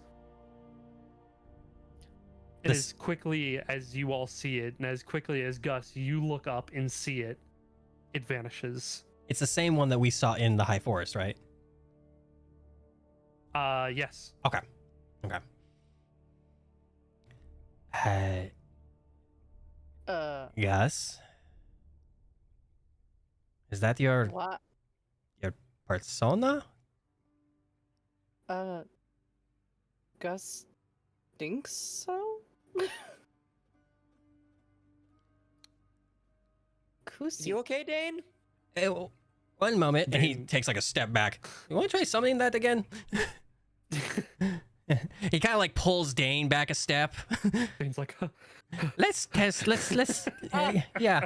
And as quickly as you all see it, and as quickly as Gus, you look up and see it, it vanishes. It's the same one that we saw in the High Forest, right? Yes. Okay. Gus? Is that your What? persona? Gus thinks so? Kusi. You okay, Dane? One moment, and he Dane. takes like a step back. You want to try summoning that again? He kind of like pulls Dane back a step. Dane's like, Let's test. Let's. Yeah.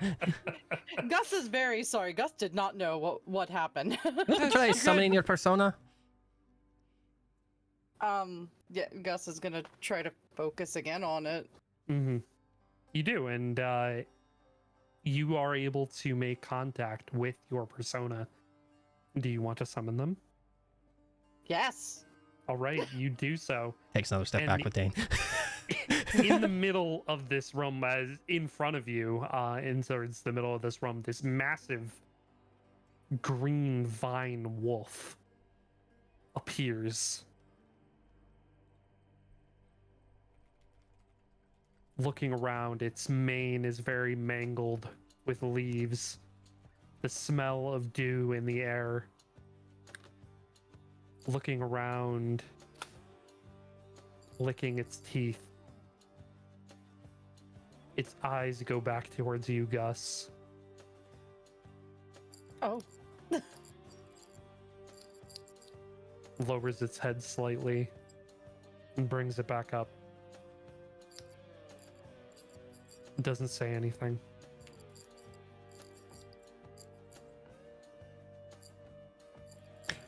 Gus is very sorry. Gus did not know what happened. Want to try summoning your persona? Yeah, Gus is gonna try to focus again on it. mm-hmm. You do, and you are able to make contact with your persona. Do you want to summon them? Yes. All right, you do so. Takes another step back with Dane. In the middle of this room, as in front of you, in towards the middle of this room, this massive green vine wolf appears. Looking around, its mane is very mangled with leaves. The smell of dew in the air. Looking around, licking its teeth. Its eyes go back towards you, Gus. Oh. Lowers its head slightly and brings it back up. Doesn't say anything.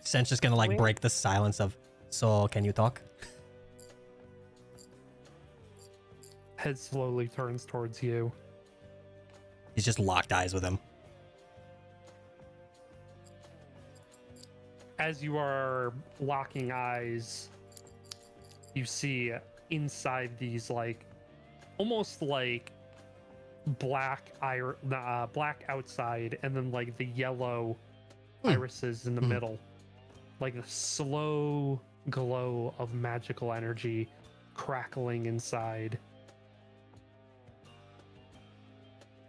Sen's just gonna like Wait. break the silence of, so can you talk? Head slowly turns towards you. He's just locked eyes with him. As you are locking eyes, you see inside these like almost like black black outside, and then like the yellow irises in the middle, like the slow glow of magical energy crackling inside.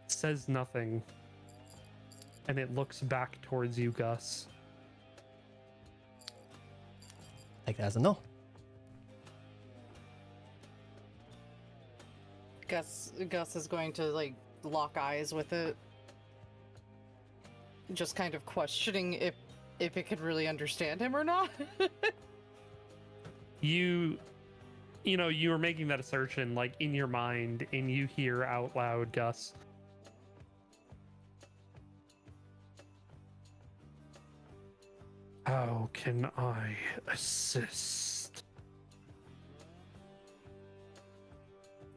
Says nothing, and it looks back towards you, Gus. Take that as a no. Gus is going to like lock eyes with it, just kind of questioning if it could really understand him or not. You know, you were making that assertion like in your mind, and you hear out loud, Gus. How can I assist?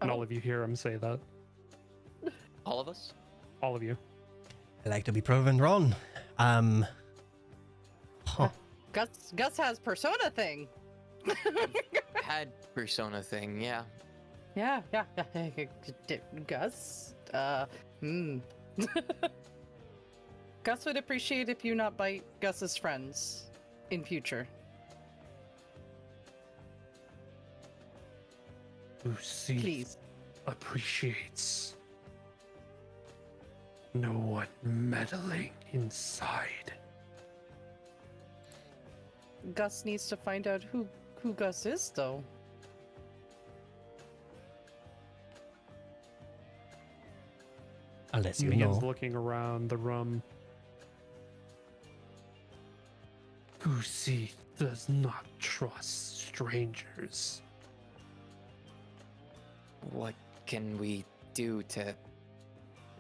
And all of you hear him say that. All of us? All of you. I like to be proven wrong. Huh. Gus has persona thing. Had persona thing, yeah. Yeah. Gus, Gus would appreciate if you not bite Gus's friends in future. Lucy Please. appreciates no one meddling inside. Gus needs to find out who Gus is, though. Unless He you begins know. looking around the room. Lucy does not trust strangers. What can we do to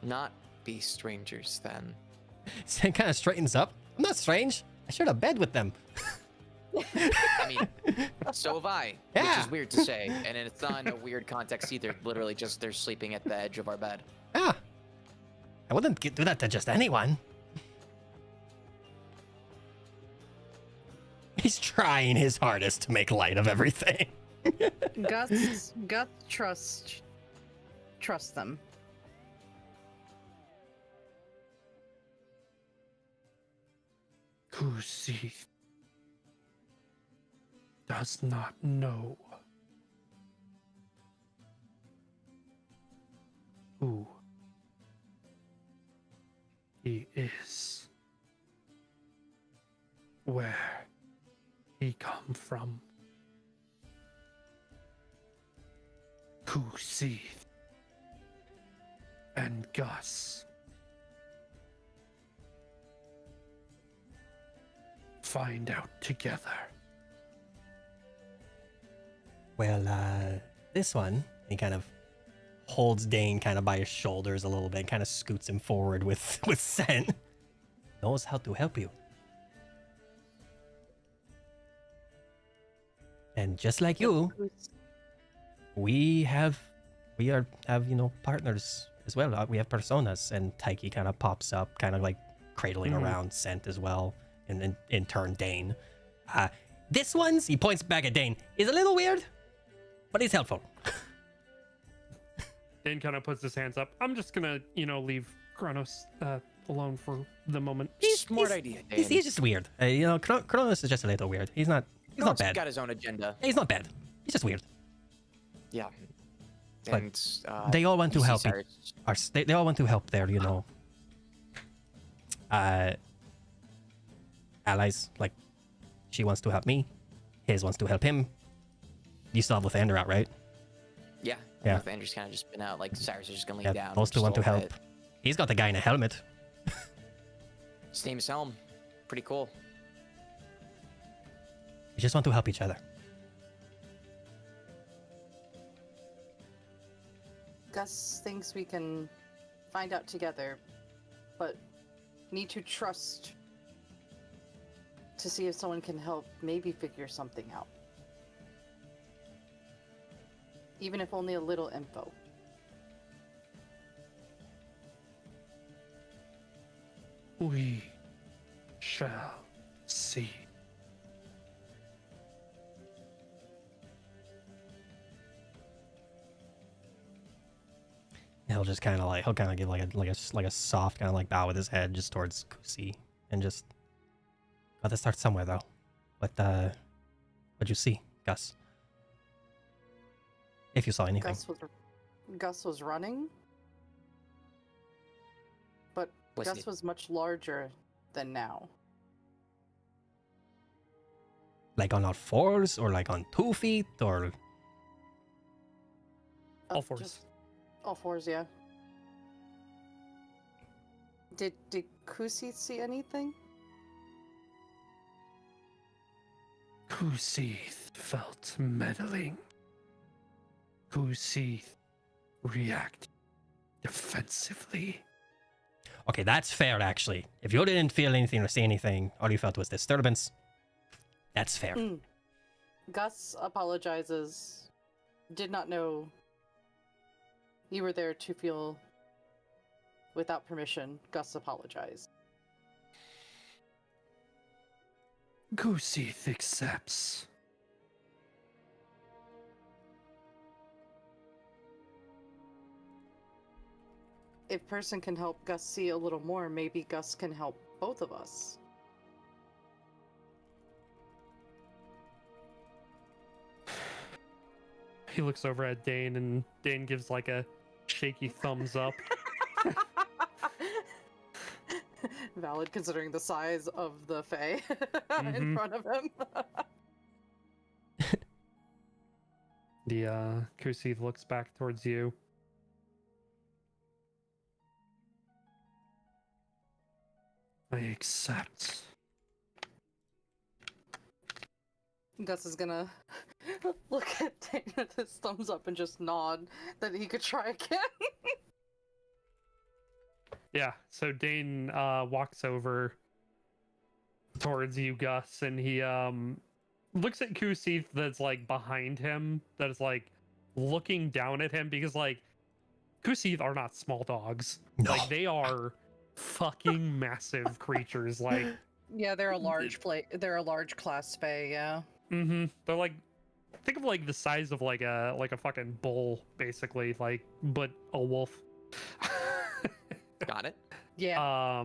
not be strangers then. Sen kind of straightens up. I'm not strange. I shared a bed with them. I mean, so have I, which Yeah. is weird to say, and it's not in a weird context either. Literally, just they're sleeping at the edge of our bed. Yeah. I wouldn't do that to just anyone. He's trying his hardest to make light of everything. Gus trust them. Kusi does not know who he is, where he come from. Kusi and Gus find out together. Well, this one, he kind of holds Dane kind of by his shoulders a little bit, kind of scoots him forward with scent. Knows how to help you. And just like you, we have partners as well. We have personas, and Taiki kind of pops up, kind of like cradling around Scent as well, and then in turn Dane. This one's, he points back at Dane, is a little weird, but he's helpful. Dane kind of puts his hands up. I'm just gonna, leave Kronos alone for the moment. Smart idea, Dane. He's just weird. Kronos is just a little weird. He's not Kronos bad. got his own agenda. He's not bad. He's just weird. Yeah. But And they all want to you see help. Cyrus- They all want to help their, allies. Like, she wants to help me. His wants to help him. You still have Lathander out, right? Yeah. Yeah. Andrew's kind of just been out. Like Cyrus is just gonna lay Yeah, down. those which two is want a to little help. bit- He's got the guy in a helmet. His name's Helm. Pretty cool. We just want to help each other. Gus thinks we can find out together, but need to trust to see if someone can help maybe figure something out. Even if only a little info. We shall see. He'll just kind of give like a soft kind of like bow with his head just towards Kusi, and just gotta start somewhere though. What'd you see, Gus? If you saw anything. Gus was running, but Was Gus he? was much larger than now. Like on all fours, or like on 2 feet, or All fours. Just all fours, yeah. Did Kusi see anything? Kuseeth felt meddling. Kuseeth react defensively. okay, that's fair actually. If you didn't feel anything or see anything, all you felt was disturbance. That's fair. Gus apologizes. Did not know you were there to feel without permission. Gus apologized. Kuseeth accepts. If person can help Gus see a little more, maybe Gus can help both of us. He looks over at Dane, and Dane gives like a shaky thumbs up. Valid, considering the size of the Fae in Mhm. front of him. The Kuseeth looks back towards you. I accept. Gus is gonna look at Dane with his thumbs up and just nod that he could try again. Yeah. So Dane walks over towards you, Gus, and he looks at Kusith that's like behind him, that is like looking down at him, because like Kusith are not small dogs. No. Like they are fucking massive creatures. Like Yeah, they're a they're a large class spay, yeah. they're like, think of like the size of like a fucking bull, basically, like, but a wolf. Got it. Yeah.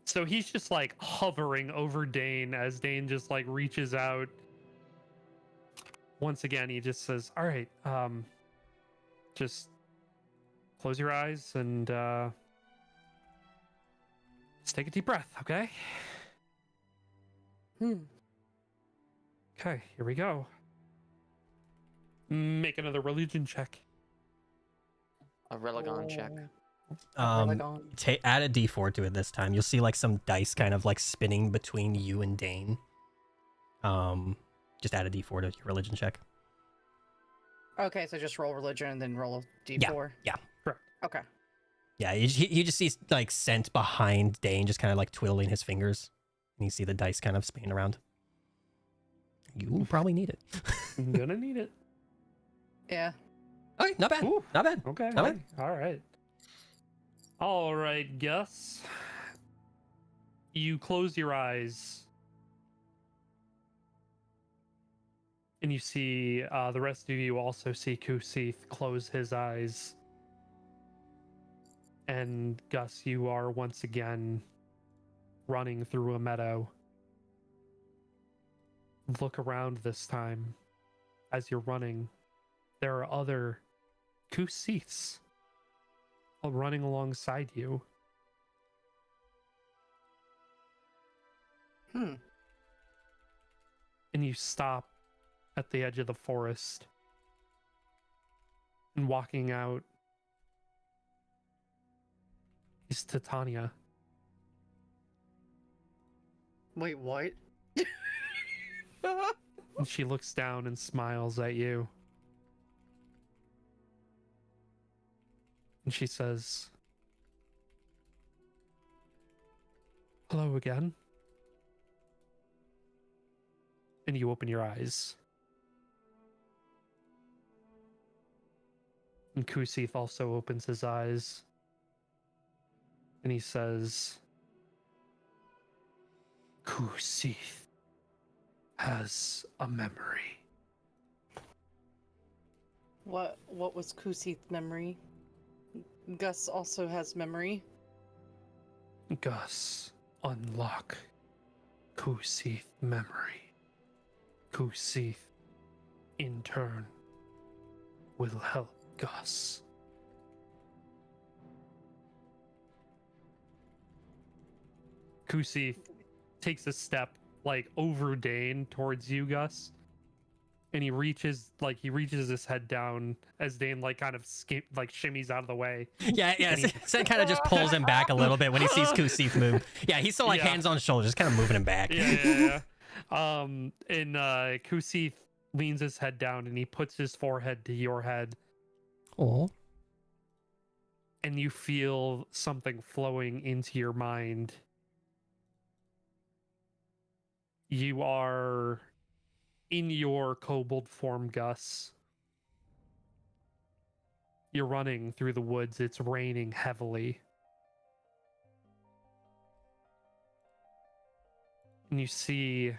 So he's just like hovering over Dane as Dane just like reaches out. Once again, he just says, "All right, just close your eyes and just take a deep breath, okay?" Okay, here we go. Make another religion check. A Religon check. Add a d4 to it this time. You'll see like some dice kind of like spinning between you and Dane. Just add a d4 to your religion check. Okay, so just roll religion and then roll a d4. Yeah. Correct. Okay. Yeah, you just see like scent behind Dane, just kind of like twiddling his fingers, and you see the dice kind of spinning around. You will probably need it. I'm gonna need it. Yeah. Okay, not bad. Ooh, Not bad. Okay. Not bad. All right. All right, Gus. You close your eyes. And you see the rest of you also see Kusith close his eyes. And Gus, you are once again running through a meadow. Look around this time. As you're running, there are other Kusiths running alongside you. Hmm. And you stop at the edge of the forest. And walking out is Titania. Wait, what? And she looks down and smiles at you. And she says, "Hello again." And you open your eyes. And Kusith also opens his eyes. And he says, "Kusith has a memory." What was Kusith's memory? Gus also has memory. Gus, unlock Kusith memory. Kusith, in turn, will help Gus. Kusith takes a step like over Dane towards you, Gus, and he reaches his head down as Dane like kind of shimmies out of the way. Yeah. Sen kind of just pulls him back a little bit when he sees Kusith move. Yeah, he's still like hands on shoulders, just kind of moving him back. Yeah. And Kusith leans his head down and he puts his forehead to your head. Oh. And you feel something flowing into your mind. You are in your kobold form, Gus. You're running through the woods. It's raining heavily. And you see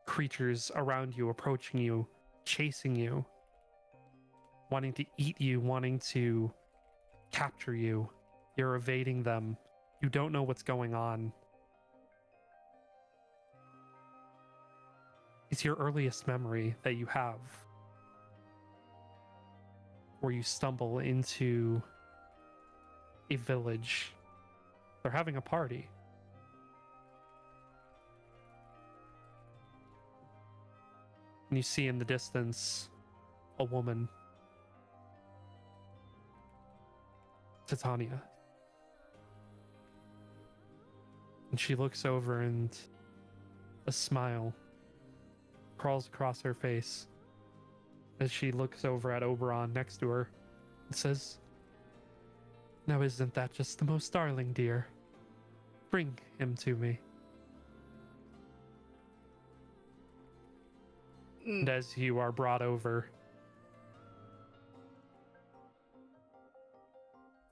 creatures around you approaching you, chasing you, wanting to eat you, wanting to capture you. You're evading them. You don't know what's going on. It's your earliest memory that you have, where you stumble into a village. They're having a party. And you see in the distance a woman, Titania. And she looks over and a smile crawls across her face as she looks over at Oberon next to her and says, Now isn't that just the most darling, dear? Bring him to me. And as you are brought over,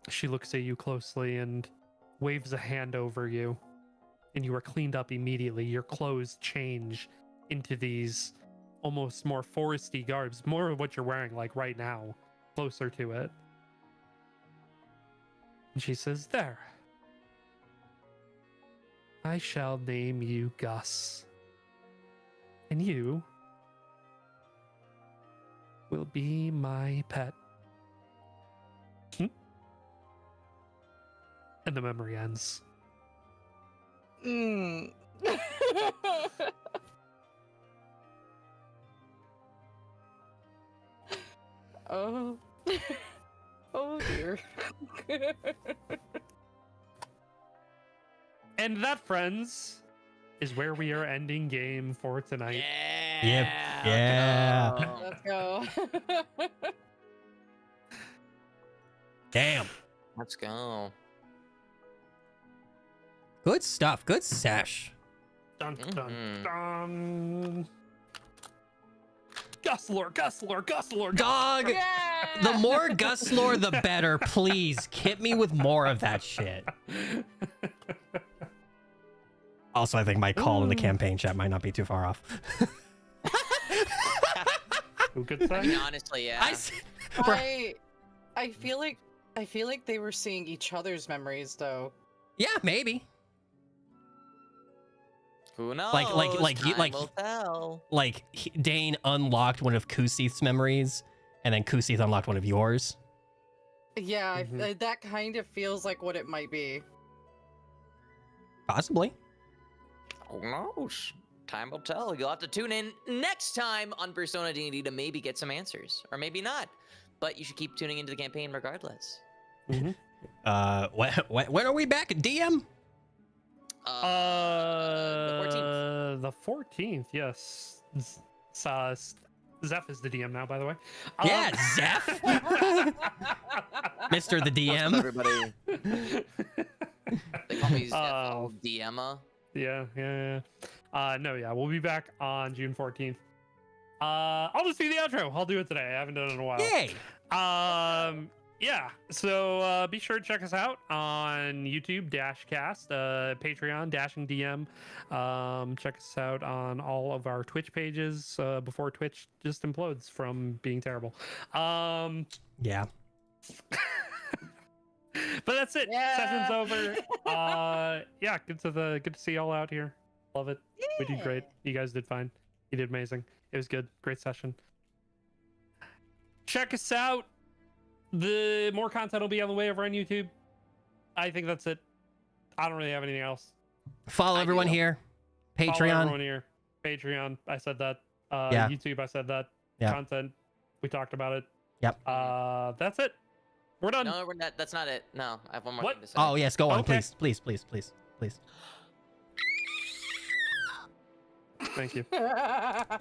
she looks at you closely and waves a hand over you, and you are cleaned up immediately. Your clothes change into these almost more foresty garbs, more of what you're wearing like right now, closer to it. And she says, "There. I shall name you Gus. And you will be my pet." And the memory ends. Mm. Oh. Oh dear. And that, friends, is where we are ending game for tonight. Yep. Yeah. Let's go. Damn. Let's go. Good stuff. Good sesh. Dun, dun, Mhm. dun. Guslore, Guslore, Guslore, Dog. Yeah! The more Gus lore, the better. Please hit me with more of that shit. Also, I think my call in the campaign chat might not be too far off. Who could say? I mean, honestly, yeah. I feel like they were seeing each other's memories though. Yeah, maybe. Who knows? Time will tell. Dane unlocked one of Kusith's memories, and then Kusith unlocked one of yours. Yeah, that kind of feels like what it might be. Possibly. Who knows? Time will tell. You'll have to tune in next time on Persona D&D to maybe get some answers, or maybe not. But you should keep tuning into the campaign regardless. When are we back? DM? The 14th, yes. Zeph is the DM now, by the way. Yeah, Zeph. Mr. the DM. Everybody. They call me Zeph DM-a. Yeah. No, yeah, we'll be back on June 14th. I'll just do the outro. I'll do it today. I haven't done it in a while. Yay. Yeah, so be sure to check us out on YouTube, Dashcast, Patreon, Dashing DM. Check us out on all of our Twitch pages before Twitch just implodes from being terrible. Yeah. But that's it. Yeah. Session's over. Yeah, good to see y'all out here. Love it. We did great. You guys did fine. You did amazing. It was good. Great session. Check us out. The more content will be on the way over on YouTube. I think that's it. I don't really have anything else. Follow everyone here. Follow Patreon. everyone here. Patreon. I said that. Yeah. YouTube. I said that. Yeah. Content. We talked about it. Yep. That's it. We're done. No, we're not. That's not it. No, I have one more What? thing to say. Oh, yes. Go on, Okay. please. Thank you. Goodbye,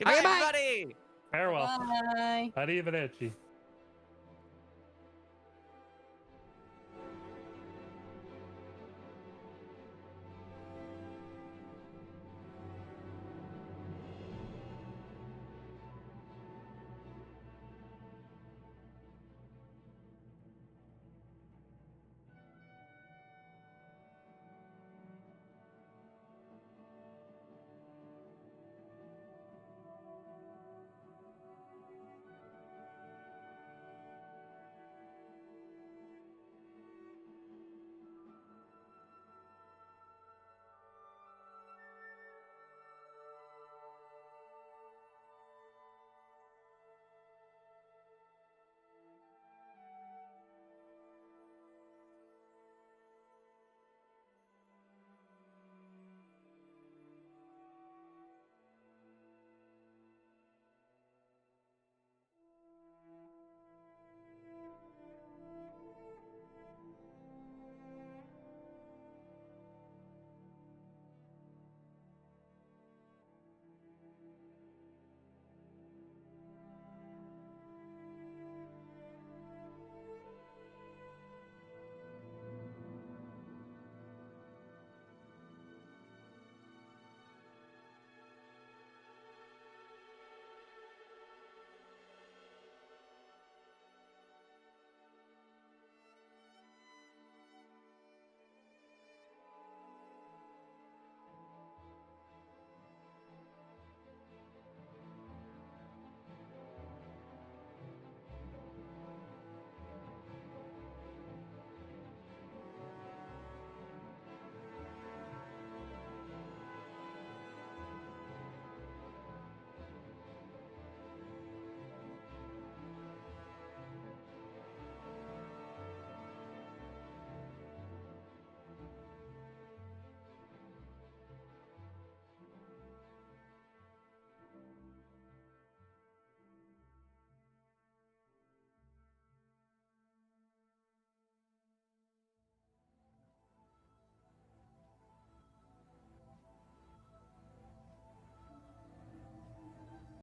Bye-bye. everybody. Farewell. Bye. Arrivederci.